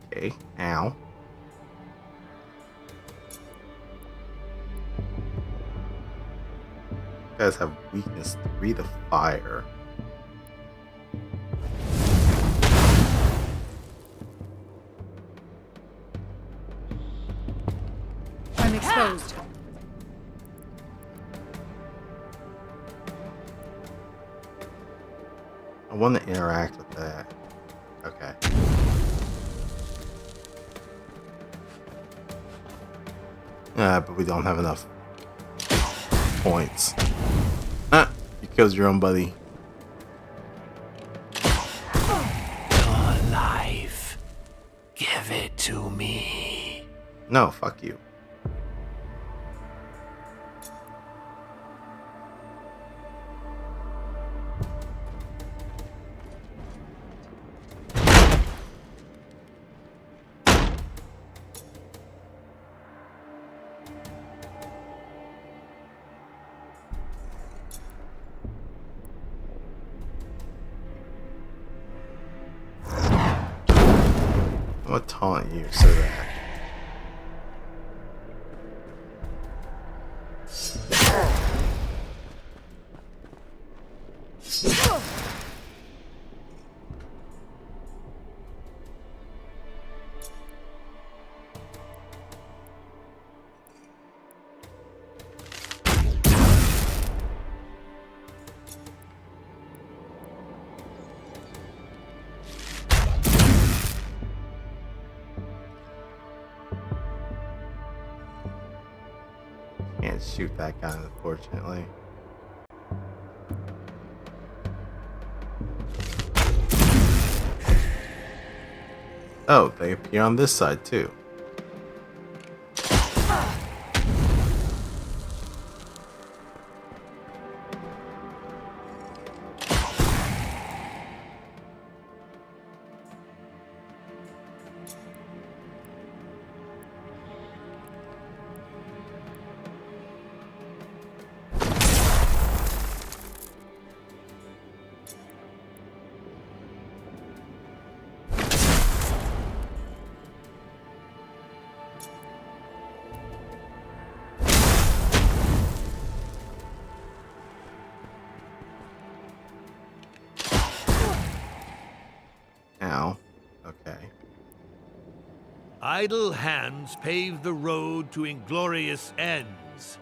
Okay, ow. You guys have weakness 3 to fire. I'm exposed. I want to interact with that. Okay. But we don't have enough points. Ah, you killed your own buddy. Your life. Give it to me. No, fuck you. gonna taunt you so that. Can't shoot that guy, unfortunately. Oh, they appear on this side too. Ow. Okay. Idle hands pave the road to inglorious ends.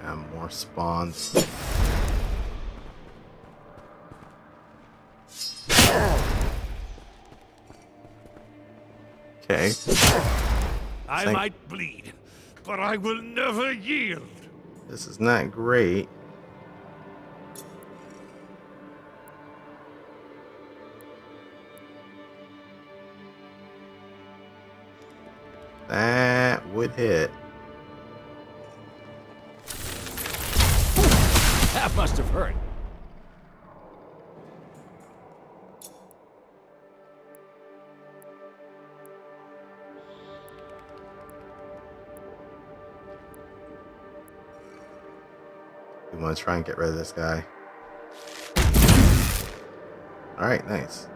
And more spawns. Okay. I might bleed, but I will never yield. This is not great. That would hit. That must have hurt. We want to try and get rid of this guy. Alright, nice.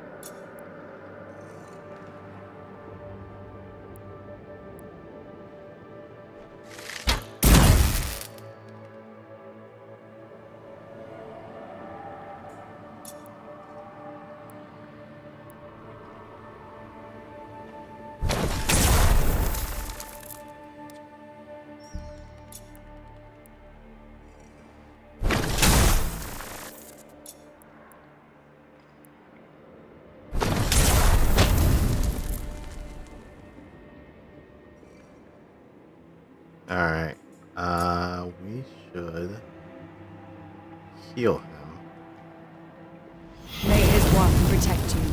Alright. We should heal him. May his warmth protect you.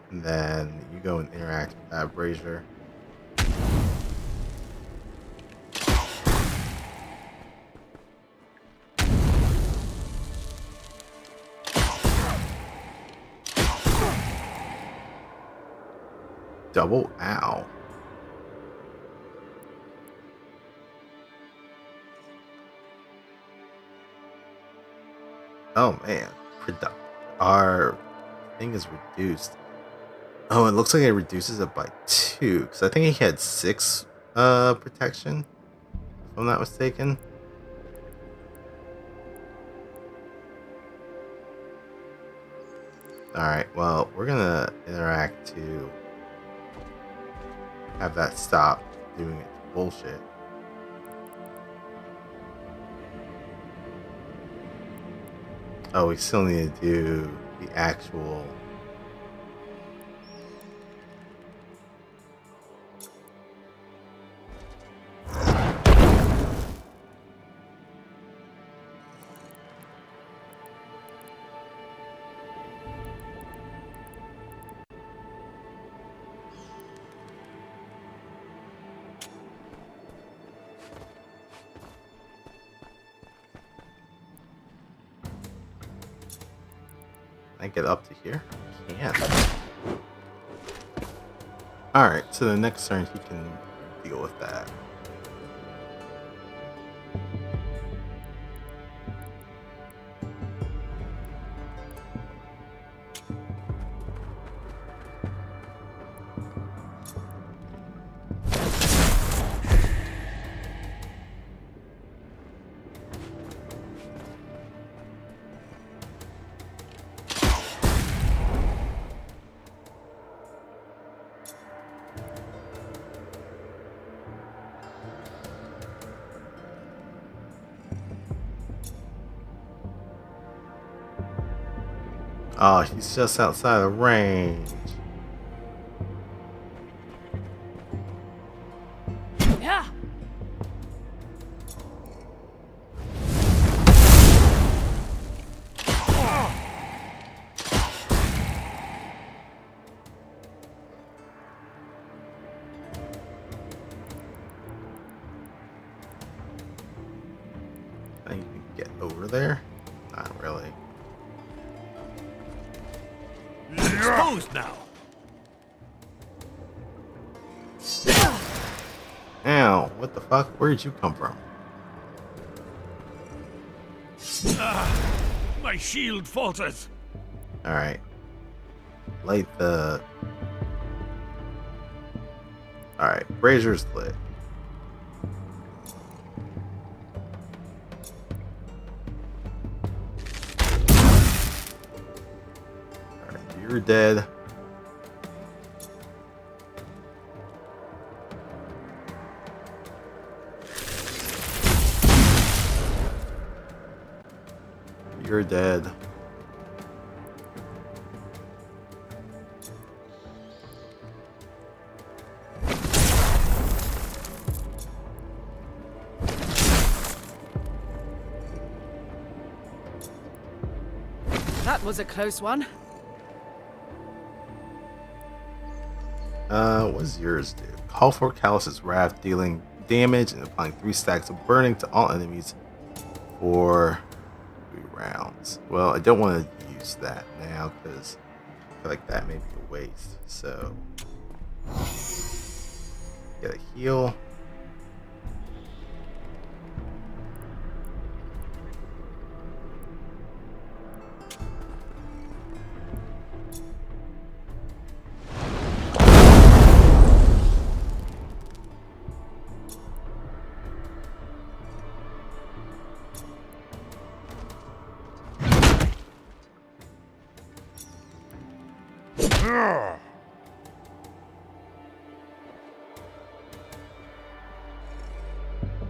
And then you go and interact with that brazier. Double ow. Oh man, our thing is reduced. Oh, it looks like it reduces it by 2, because I think he had 6 protection, if I'm not mistaken. Alright, well, we're gonna interact to have that stop doing its bullshit. Oh, we still need to do the actual... Can I get up to here? I can't. Alright, so the next turn he can deal with that. Oh, he's just outside of range. Yeah. I think you can get over there? Not really. Exposed now. Ow, what the fuck? Where did you come from? My shield falters. Alright. Light the... Alright, Brazier's lit. Alright, you're dead. You're dead. That was a close one. What does yours do? Call for Callus's Wrath, dealing damage and applying 3 stacks of burning to all enemies for 3 rounds. Well, I don't want to use that now because I feel like that may be a waste. So, get a heal.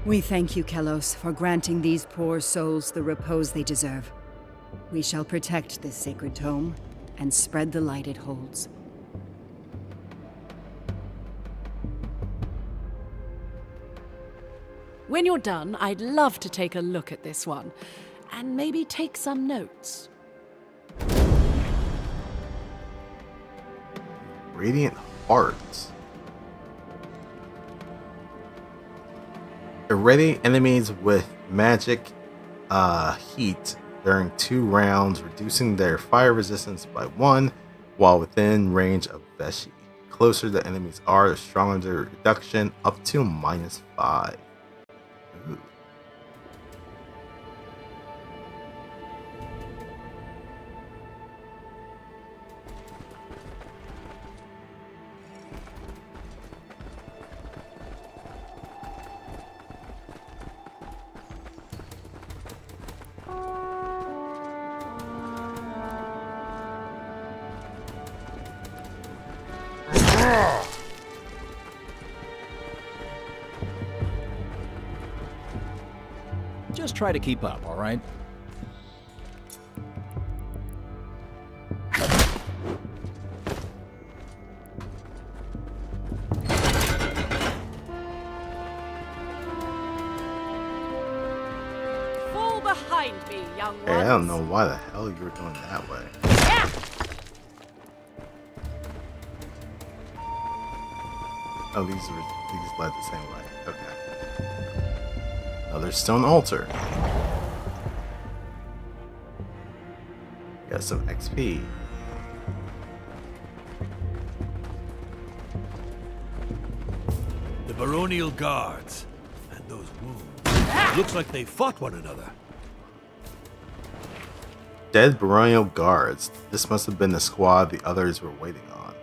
We thank you, Kelos, for granting these poor souls the repose they deserve. We shall protect this sacred tome and spread the light it holds. When you're done, I'd love to take a look at this one, and maybe take some notes. Radiant Hearts. Irradiate enemies with magic heat during 2 rounds, reducing their fire resistance by 1 while within range of Veshi. Closer the enemies are, the stronger the reduction, up to -5. Ooh. Just try to keep up, all right? Fall behind me, young ones. Hey, I don't know why the hell you were going that way. Oh, these led the same way. Okay. Another stone altar. Got some XP. The baronial guards. And those wounds. Looks like they fought one another. Dead baronial guards. This must have been the squad the others were waiting on.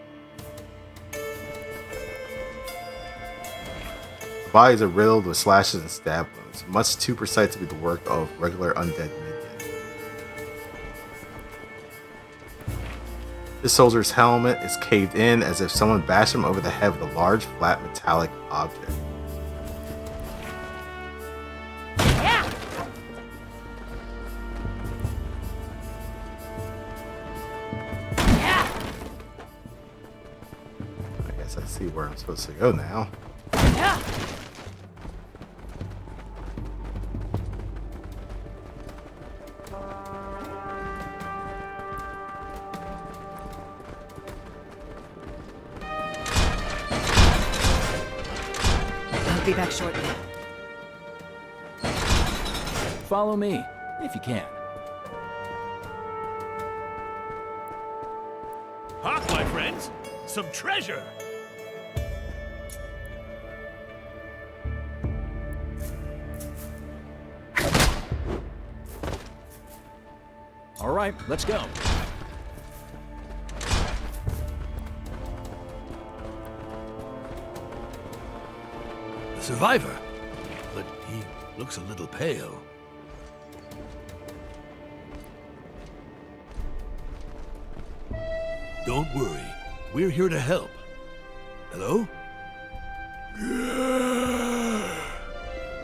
The bodies are riddled with slashes and stab wounds, much too precise to be the work of regular undead minions. This soldier's helmet is caved in as if someone bashed him over the head with a large, flat, metallic object. I guess I see where I'm supposed to go now. I'll be back shortly. Follow me, if you can. Hark, my friends! Some treasure! All right, let's go. The survivor. But he looks a little pale. Don't worry. We're here to help. Hello?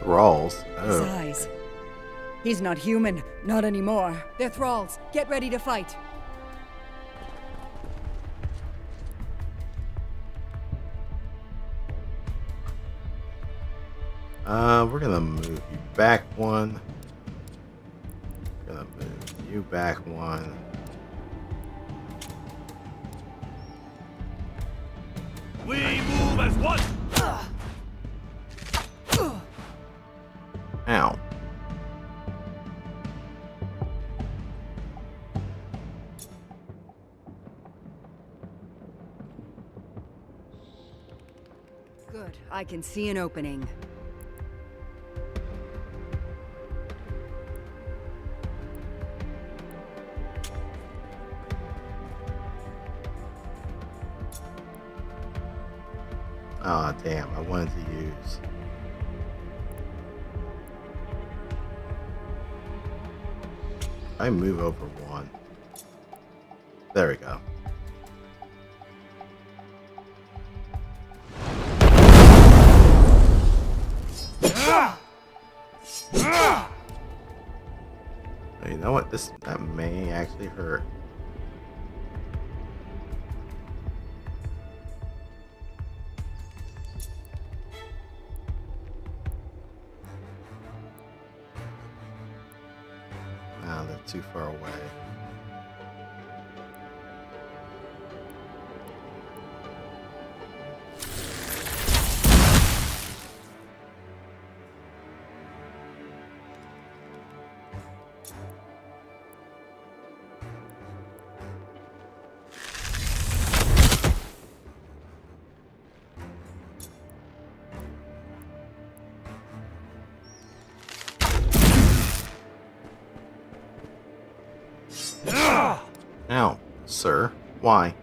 Thralls. His Oh. eyes. He's not human. Not anymore. They're thralls. Get ready to fight. We're gonna move you back one. Gonna move you back one. We move as one! Ow. Good. I can see an opening. Ah, damn. I wanted to use. I move over one. There we go. You know what? That may actually hurt. Nah, they're too far away. Ow, sir. Why?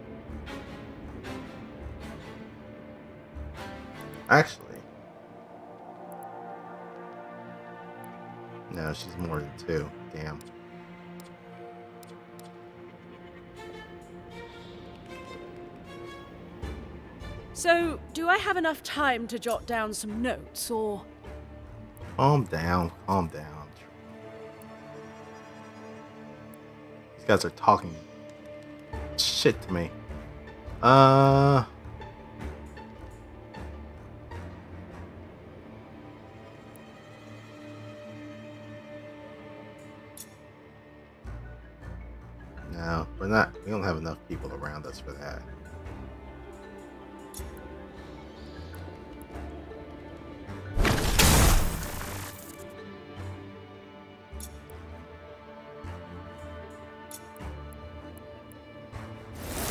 Actually. No, she's more than two. Damn. So, do I have enough time to jot down some notes, or... Calm down, calm down. These guys are talking shit to me. No, we don't have enough people around us for that.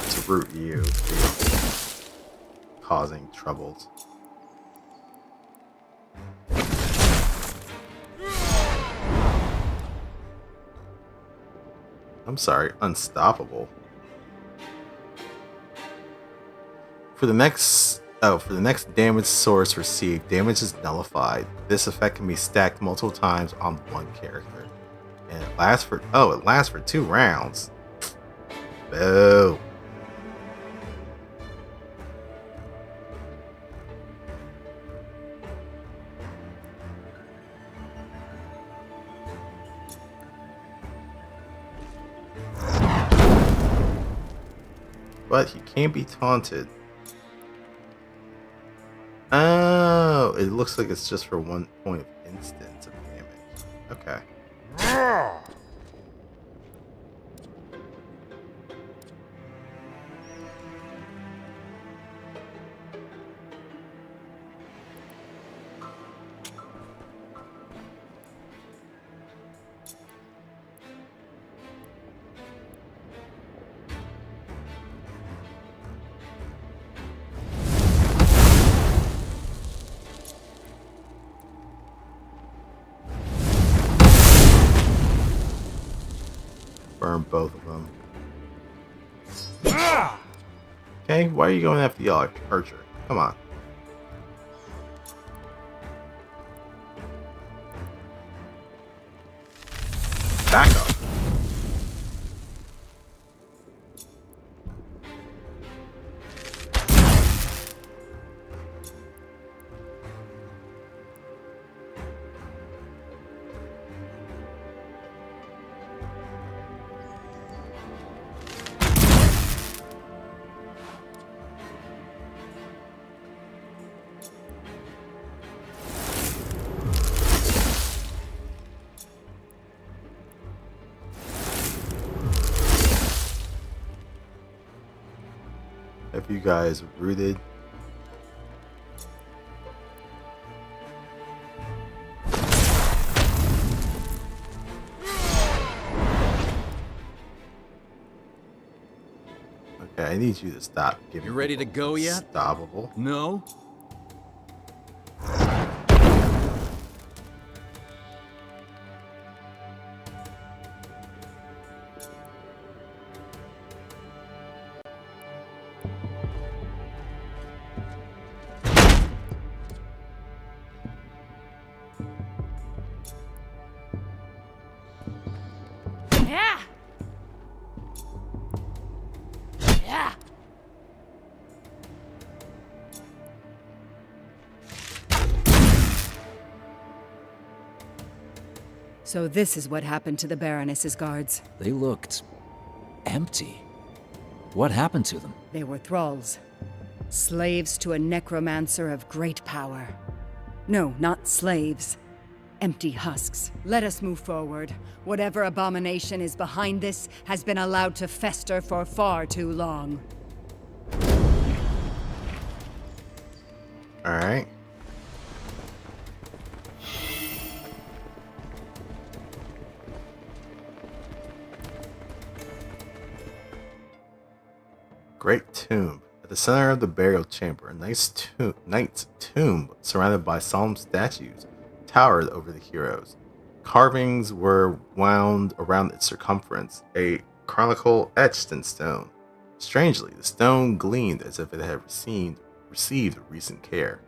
To root you causing troubles. I'm sorry, unstoppable. For the next damage source received, damage is nullified. This effect can be stacked multiple times on one character. And it lasts for 2 rounds. Boo. But he can't be taunted. Oh, it looks like it's just for 1 point of instance of damage. Okay. Burn both of them. Okay, why are you going after the archer? Come on. Back up. Have you guys rooted? Okay, I need you to stop giving. You ready to go yet? Stoppable. No? Yeah! Yeah! So this is what happened to the Baroness's guards. They looked empty. What happened to them? They were thralls. Slaves to a necromancer of great power. No, not slaves. Empty husks. Let us move forward. Whatever abomination is behind this has been allowed to fester for far too long. Alright. Great tomb. At the center of the burial chamber, a knight's tomb surrounded by solemn statues towered over the heroes. Carvings were wound around its circumference, a chronicle etched in stone. Strangely, the stone gleamed as if it had received recent care.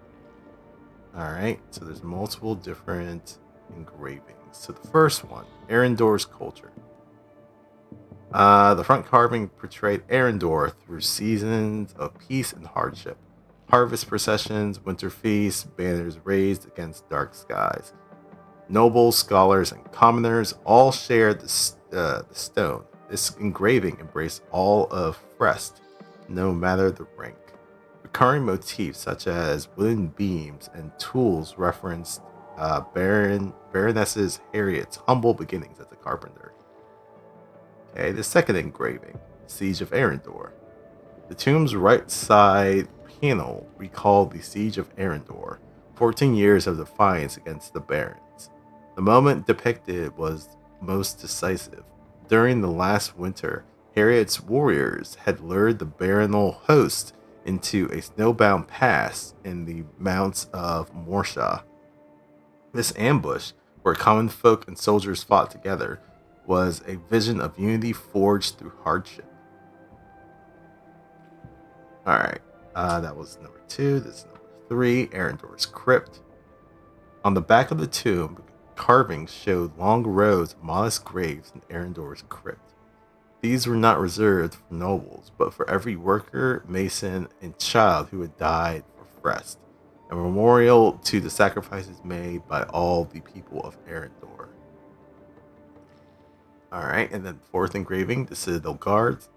Alright, so there's multiple different engravings. So the first one, Arendor's culture. The front carving portrayed Arendor through seasons of peace and hardship. Harvest processions, winter feasts, banners raised against dark skies. Nobles, scholars, and commoners all shared the stone. This engraving embraced all of Frest, no matter the rank. Recurring motifs such as wooden beams and tools referenced Baroness Harriet's humble beginnings as a carpenter. Okay, the second engraving, Siege of Arendor. The tomb's right side panel recalled the Siege of Arendor, 14 years of defiance against the barons. The moment depicted was most decisive. During the last winter, Harriet's warriors had lured the baronial host into a snowbound pass in the mounts of Morsha. This ambush, where common folk and soldiers fought together, was a vision of unity forged through hardship. Alright, that was number 2. This is number 3, Arendor's Crypt. On the back of the tomb, carvings showed long rows of modest graves in Arendor's Crypt. These were not reserved for nobles, but for every worker, mason, and child who had died for Frest, a memorial to the sacrifices made by all the people of Arendor. Alright, and then fourth engraving, the Citadel Guards.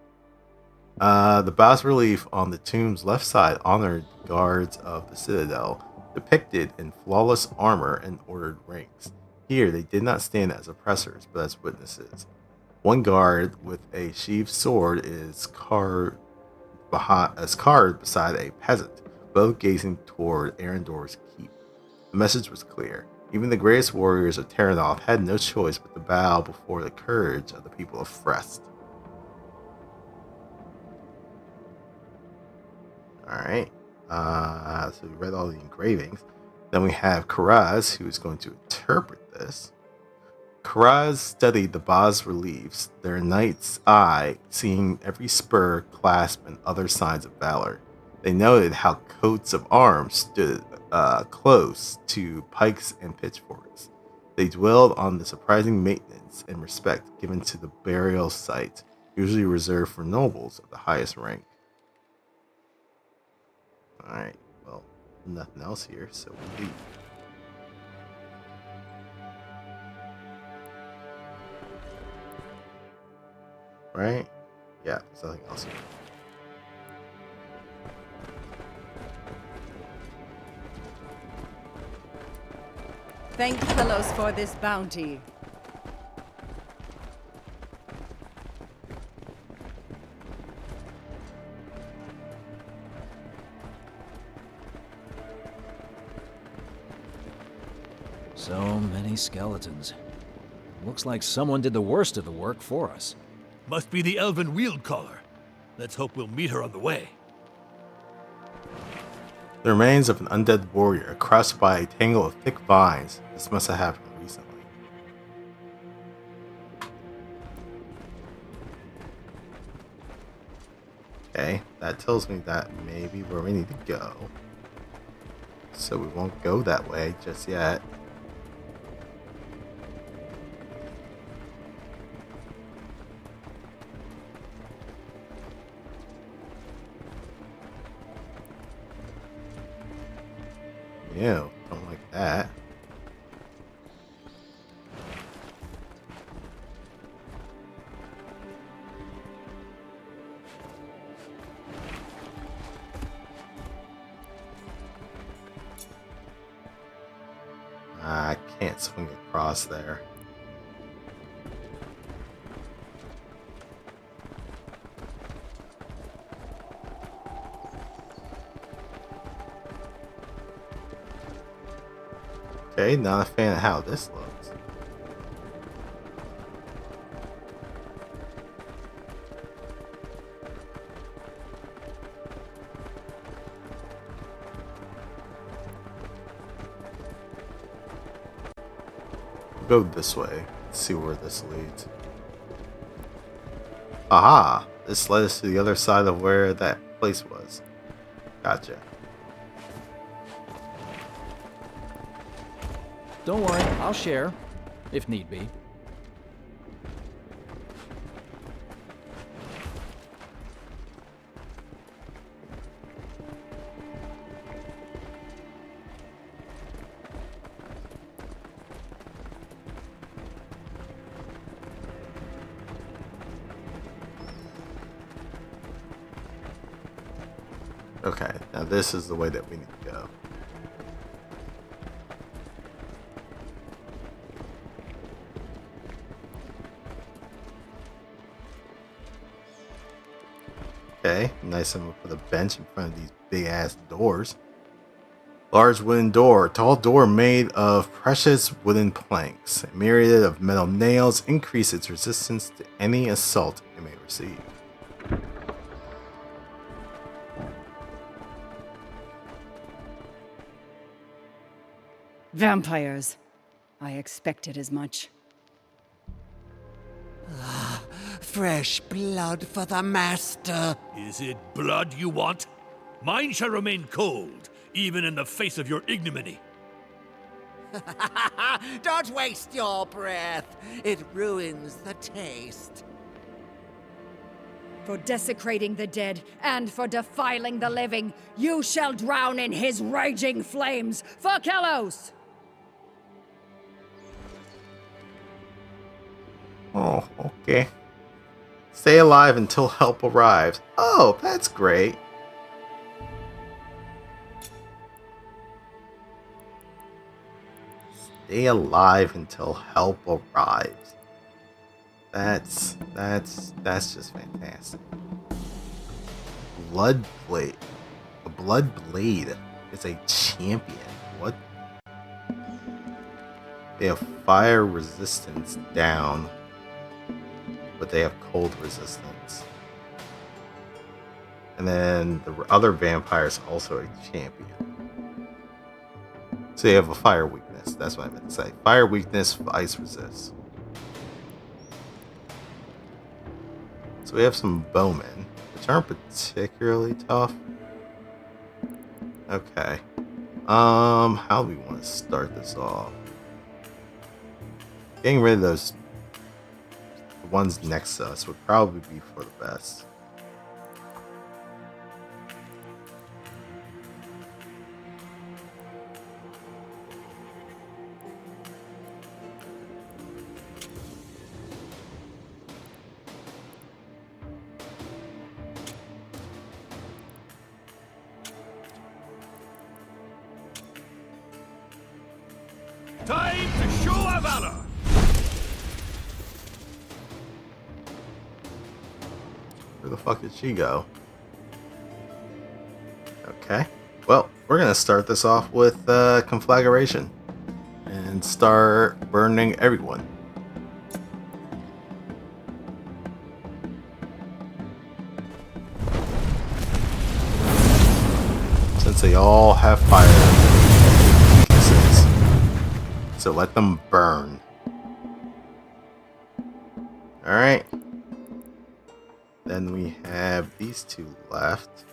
The bas-relief on the tomb's left side honored the guards of the Citadel, depicted in flawless armor and ordered ranks. Here, they did not stand as oppressors, but as witnesses. One guard with a sheathed sword is carved beside a peasant, both gazing toward Arendor's keep. The message was clear. Even the greatest warriors of Terrinoth had no choice but to bow before the courage of the people of Frest. Alright, so we read all the engravings. Then we have Karaz, who is going to interpret this. Karaz studied the bas-reliefs, their knight's eye seeing every spur, clasp, and other signs of valor. They noted how coats of arms stood close to pikes and pitchforks. They dwelled on the surprising maintenance and respect given to the burial site, usually reserved for nobles of the highest rank. Alright, well, nothing else here, so we leave. Right? Yeah, there's nothing else here. Thank Fellows for this bounty. So many skeletons. Looks like someone did the worst of the work for us. Must be the elven wheel caller. Let's hope we'll meet her on the way. The remains of an undead warrior crushed by a tangle of thick vines. This must have happened recently. Okay, that tells me that maybe where we need to go. So we won't go that way just yet. Ew, don't like that. I can't swing across there. Okay, not a fan of how this looks. We'll go this way. Let's see where this leads. Aha! This led us to the other side of where that place was. Gotcha. Don't worry, I'll share, if need be. Okay, now this is the way that we need to go. Okay, nice. I'm gonna put a bench in front of these big ass doors. Large wooden door. Tall door made of precious wooden planks. A myriad of metal nails increase its resistance to any assault it may receive. Vampires. I expected as much. Fresh blood for the master. Is it blood you want? Mine shall remain cold, even in the face of your ignominy. Don't waste your breath. It ruins the taste. For desecrating the dead and for defiling the living, you shall drown in his raging flames. For Kelos! Oh, okay. Stay alive until help arrives. Oh, that's great. Stay alive until help arrives. That's just fantastic. Blood blade. A blood blade is a champion. What? They have fire resistance down, but they have cold resistance. And then the other vampires also a champion. So they have a fire weakness. That's what I meant to say. Fire weakness, ice resist. So we have some bowmen, which aren't particularly tough. Okay. How do we want to start this off? Getting rid of those the ones next to us would probably be for the best. Time to show our valor! Where the fuck did she go? Okay. Well, we're gonna start this off with conflagration and start burning everyone. Since they all have fire weaknesses. So let them burn. Alright. Then we have these two left.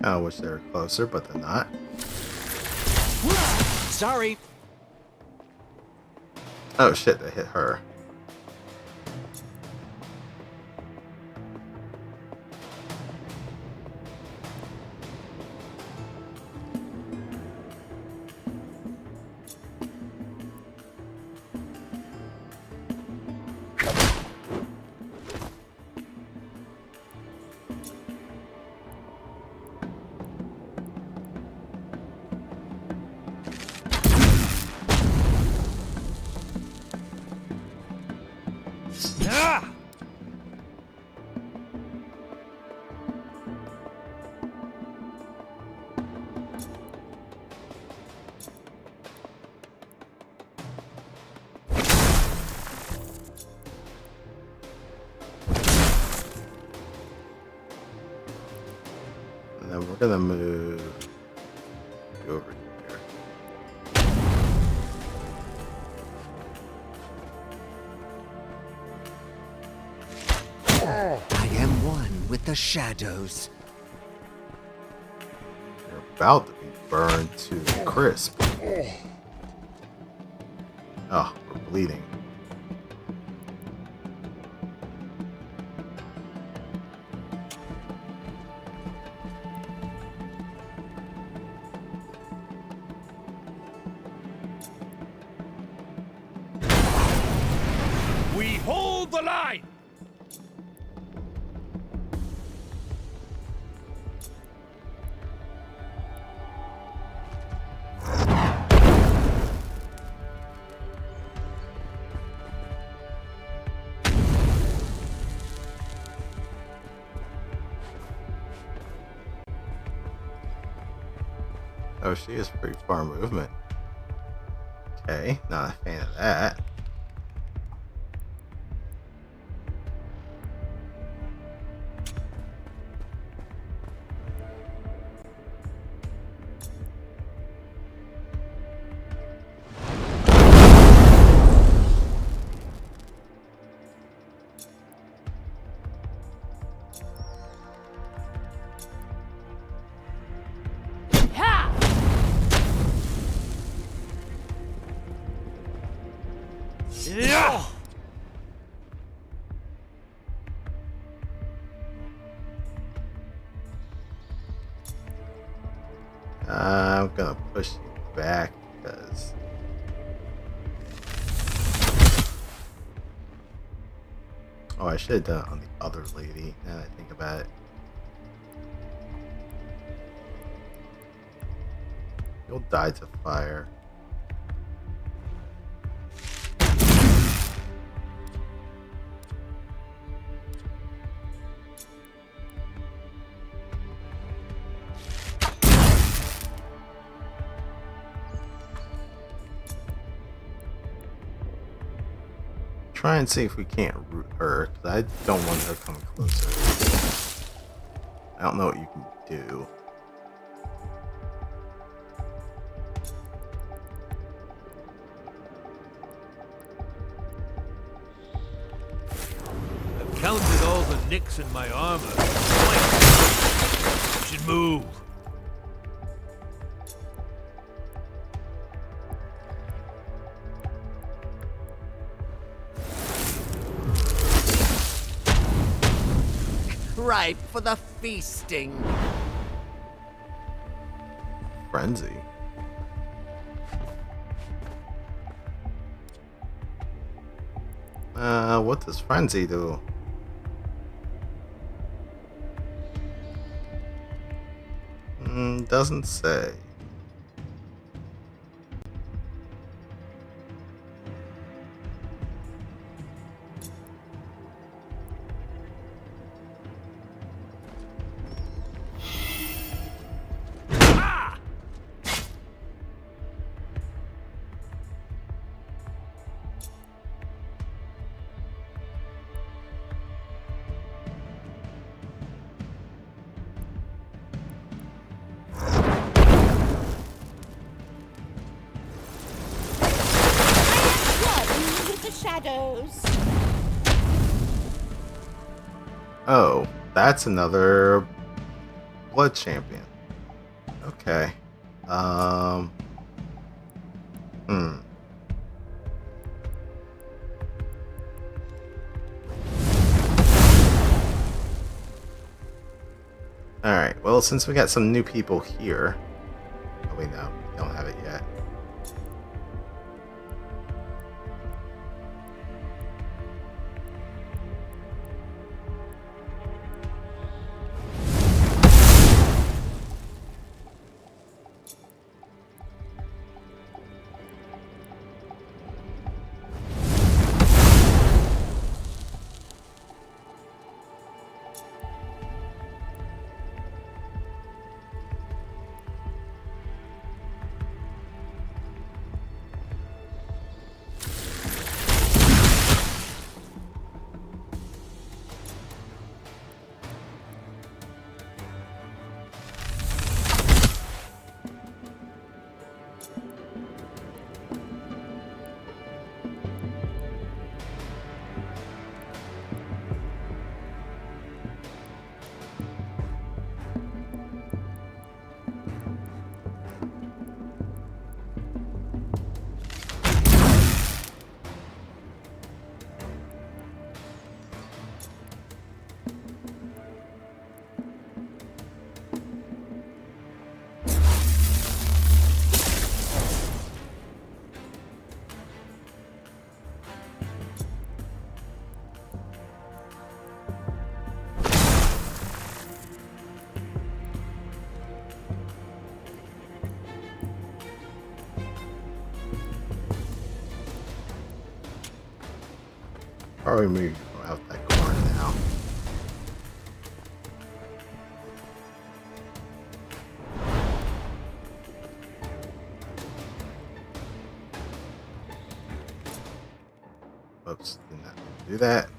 I wish they were closer, but they're not. Sorry. Oh shit, they hit her. And then we're gonna move look over here. I am one with the shadows. You're about to be burned to a crisp. Oh, we're bleeding. We hold the line! Oh, she is pretty far movement. Okay, not a fan of that. I'm gonna push you back because oh, I should have done it on the other lady. Now that I think about it, you'll die to fire. Try and see if we can't root her, because I don't want her coming closer. I don't know what you can do. I've counted all the nicks in my armor. You should move. Ripe for the feasting. Frenzy. What does frenzy do? Doesn't say. Oh, that's another blood champion. Okay. Alright, well, since we got some new people here. Oh, wait, no, we don't have it yet. Probably move out that corner now. Oops, did not do that.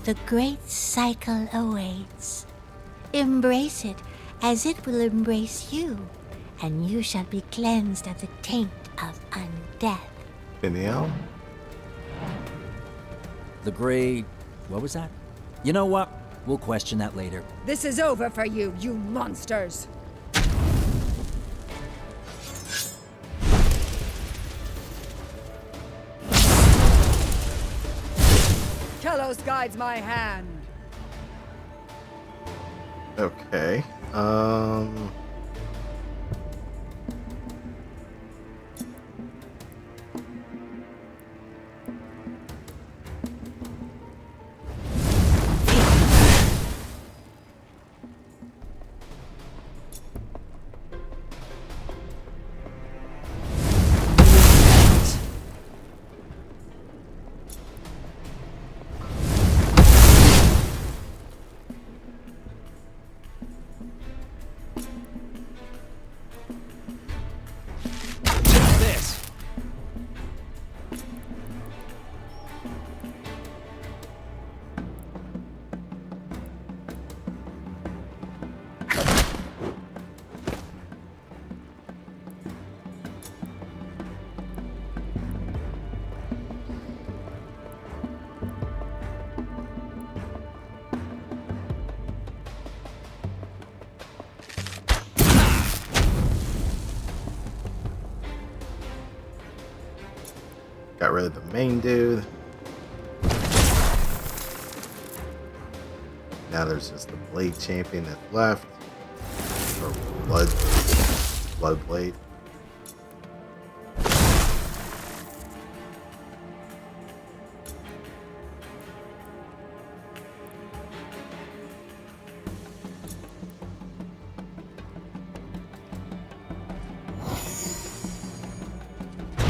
The great cycle awaits. Embrace it, as it will embrace you, and you shall be cleansed of the taint of undeath. Anyhow? The great... what was that? You know what? We'll question that later. This is over for you, you monsters! Telos guides my hand. Okay. Got rid of the main dude. Now there's just the blade champion that's left. Or blood blade.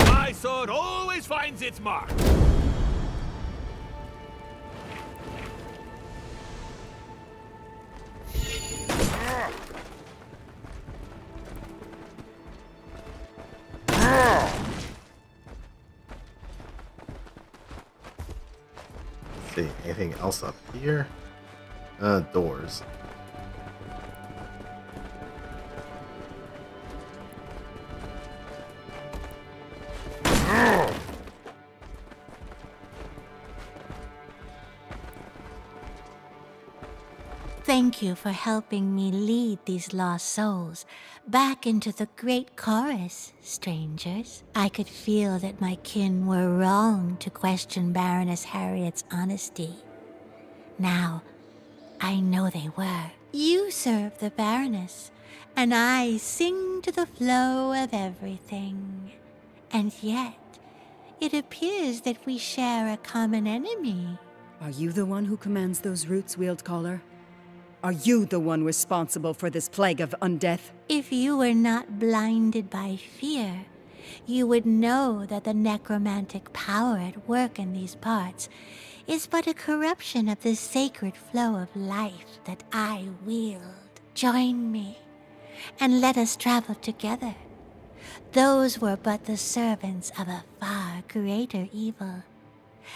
My sword always finds its mark. Let's see, anything else up here? Doors. Thank you for helping me lead these lost souls back into the great chorus, strangers. I could feel that my kin were wrong to question Baroness Harriet's honesty. Now, I know they were. You serve the Baroness, and I sing to the flow of everything. And yet, it appears that we share a common enemy. Are you the one who commands those roots, Wield Caller? Are you the one responsible for this plague of undeath? If you were not blinded by fear, you would know that the necromantic power at work in these parts is but a corruption of the sacred flow of life that I wield. Join me, and let us travel together. Those were but the servants of a far greater evil,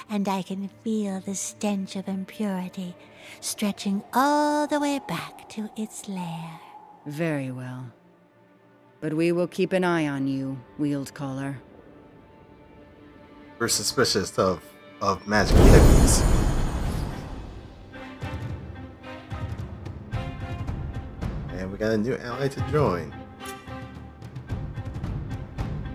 and I can feel the stench of impurity stretching all the way back to its lair. Very well. But we will keep an eye on you, Wield Caller. We're suspicious of magic hippies. And we got a new ally to join.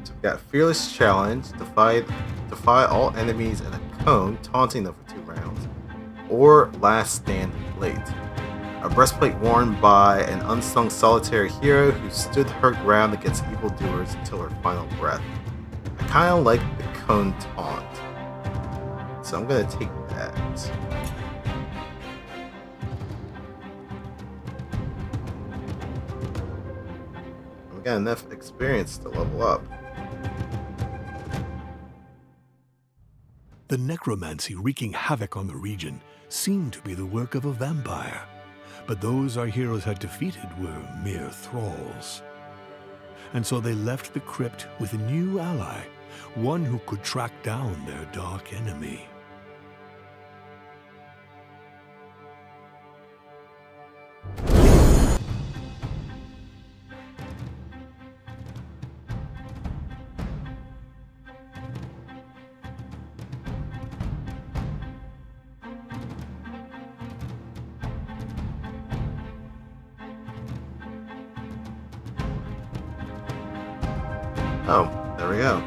So we got Fearless Challenge, defy all enemies in a cone, taunting them for or Last Stand Plate. A breastplate worn by an unsung solitary hero who stood her ground against evildoers until her final breath. I kind of like the cone taunt, so I'm going to take that. We got enough experience to level up. The necromancy wreaking havoc on the region seemed to be the work of a vampire, but those our heroes had defeated were mere thralls. And so they left the crypt with a new ally, one who could track down their dark enemy. Oh, there we go.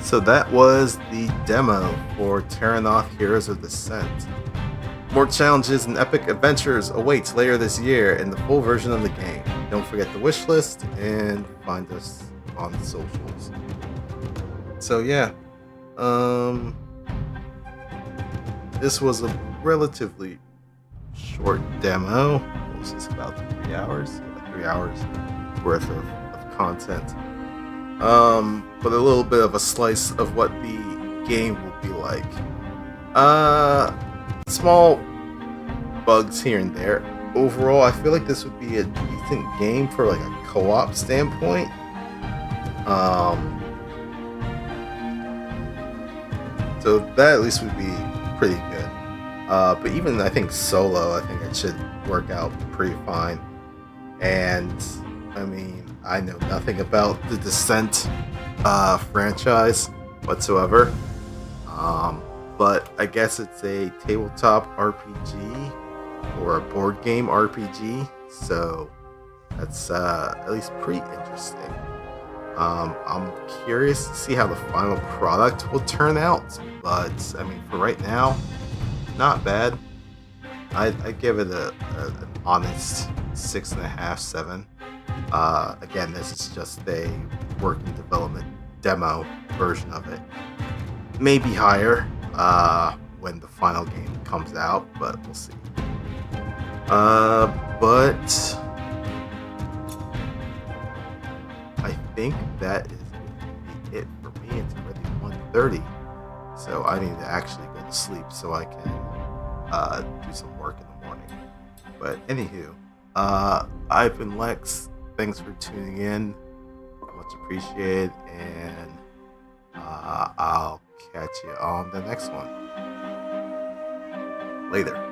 So that was the demo for Terrinoth Heroes of Descent. More challenges and epic adventures awaits later this year in the full version of the game. Don't forget the wishlist and find us on the socials. So yeah, this was a relatively short demo. What was this, about 3 hours? Yeah, 3 hours worth of content. But a little bit of a slice of what the game will be like. Small bugs here and there. Overall, I feel like this would be a decent game for like a co-op standpoint. So that at least would be pretty good. But even I think solo, I think it should work out pretty fine. And I mean, I know nothing about the Descent franchise whatsoever. But I guess it's a tabletop RPG or a board game RPG, so that's at least pretty interesting. I'm curious to see how the final product will turn out, but I mean, for right now, not bad. I'd give it an honest 6.5, 7. Again, this is just a working development demo version of it. Maybe higher when the final game comes out, but we'll see. But I think that is going to be it for me. It's already 1:30, so I need to actually go to sleep so I can do some work in the morning. But anywho, I've been Lex. Thanks for tuning in. Much appreciated, and I'll catch you on the next one. Later.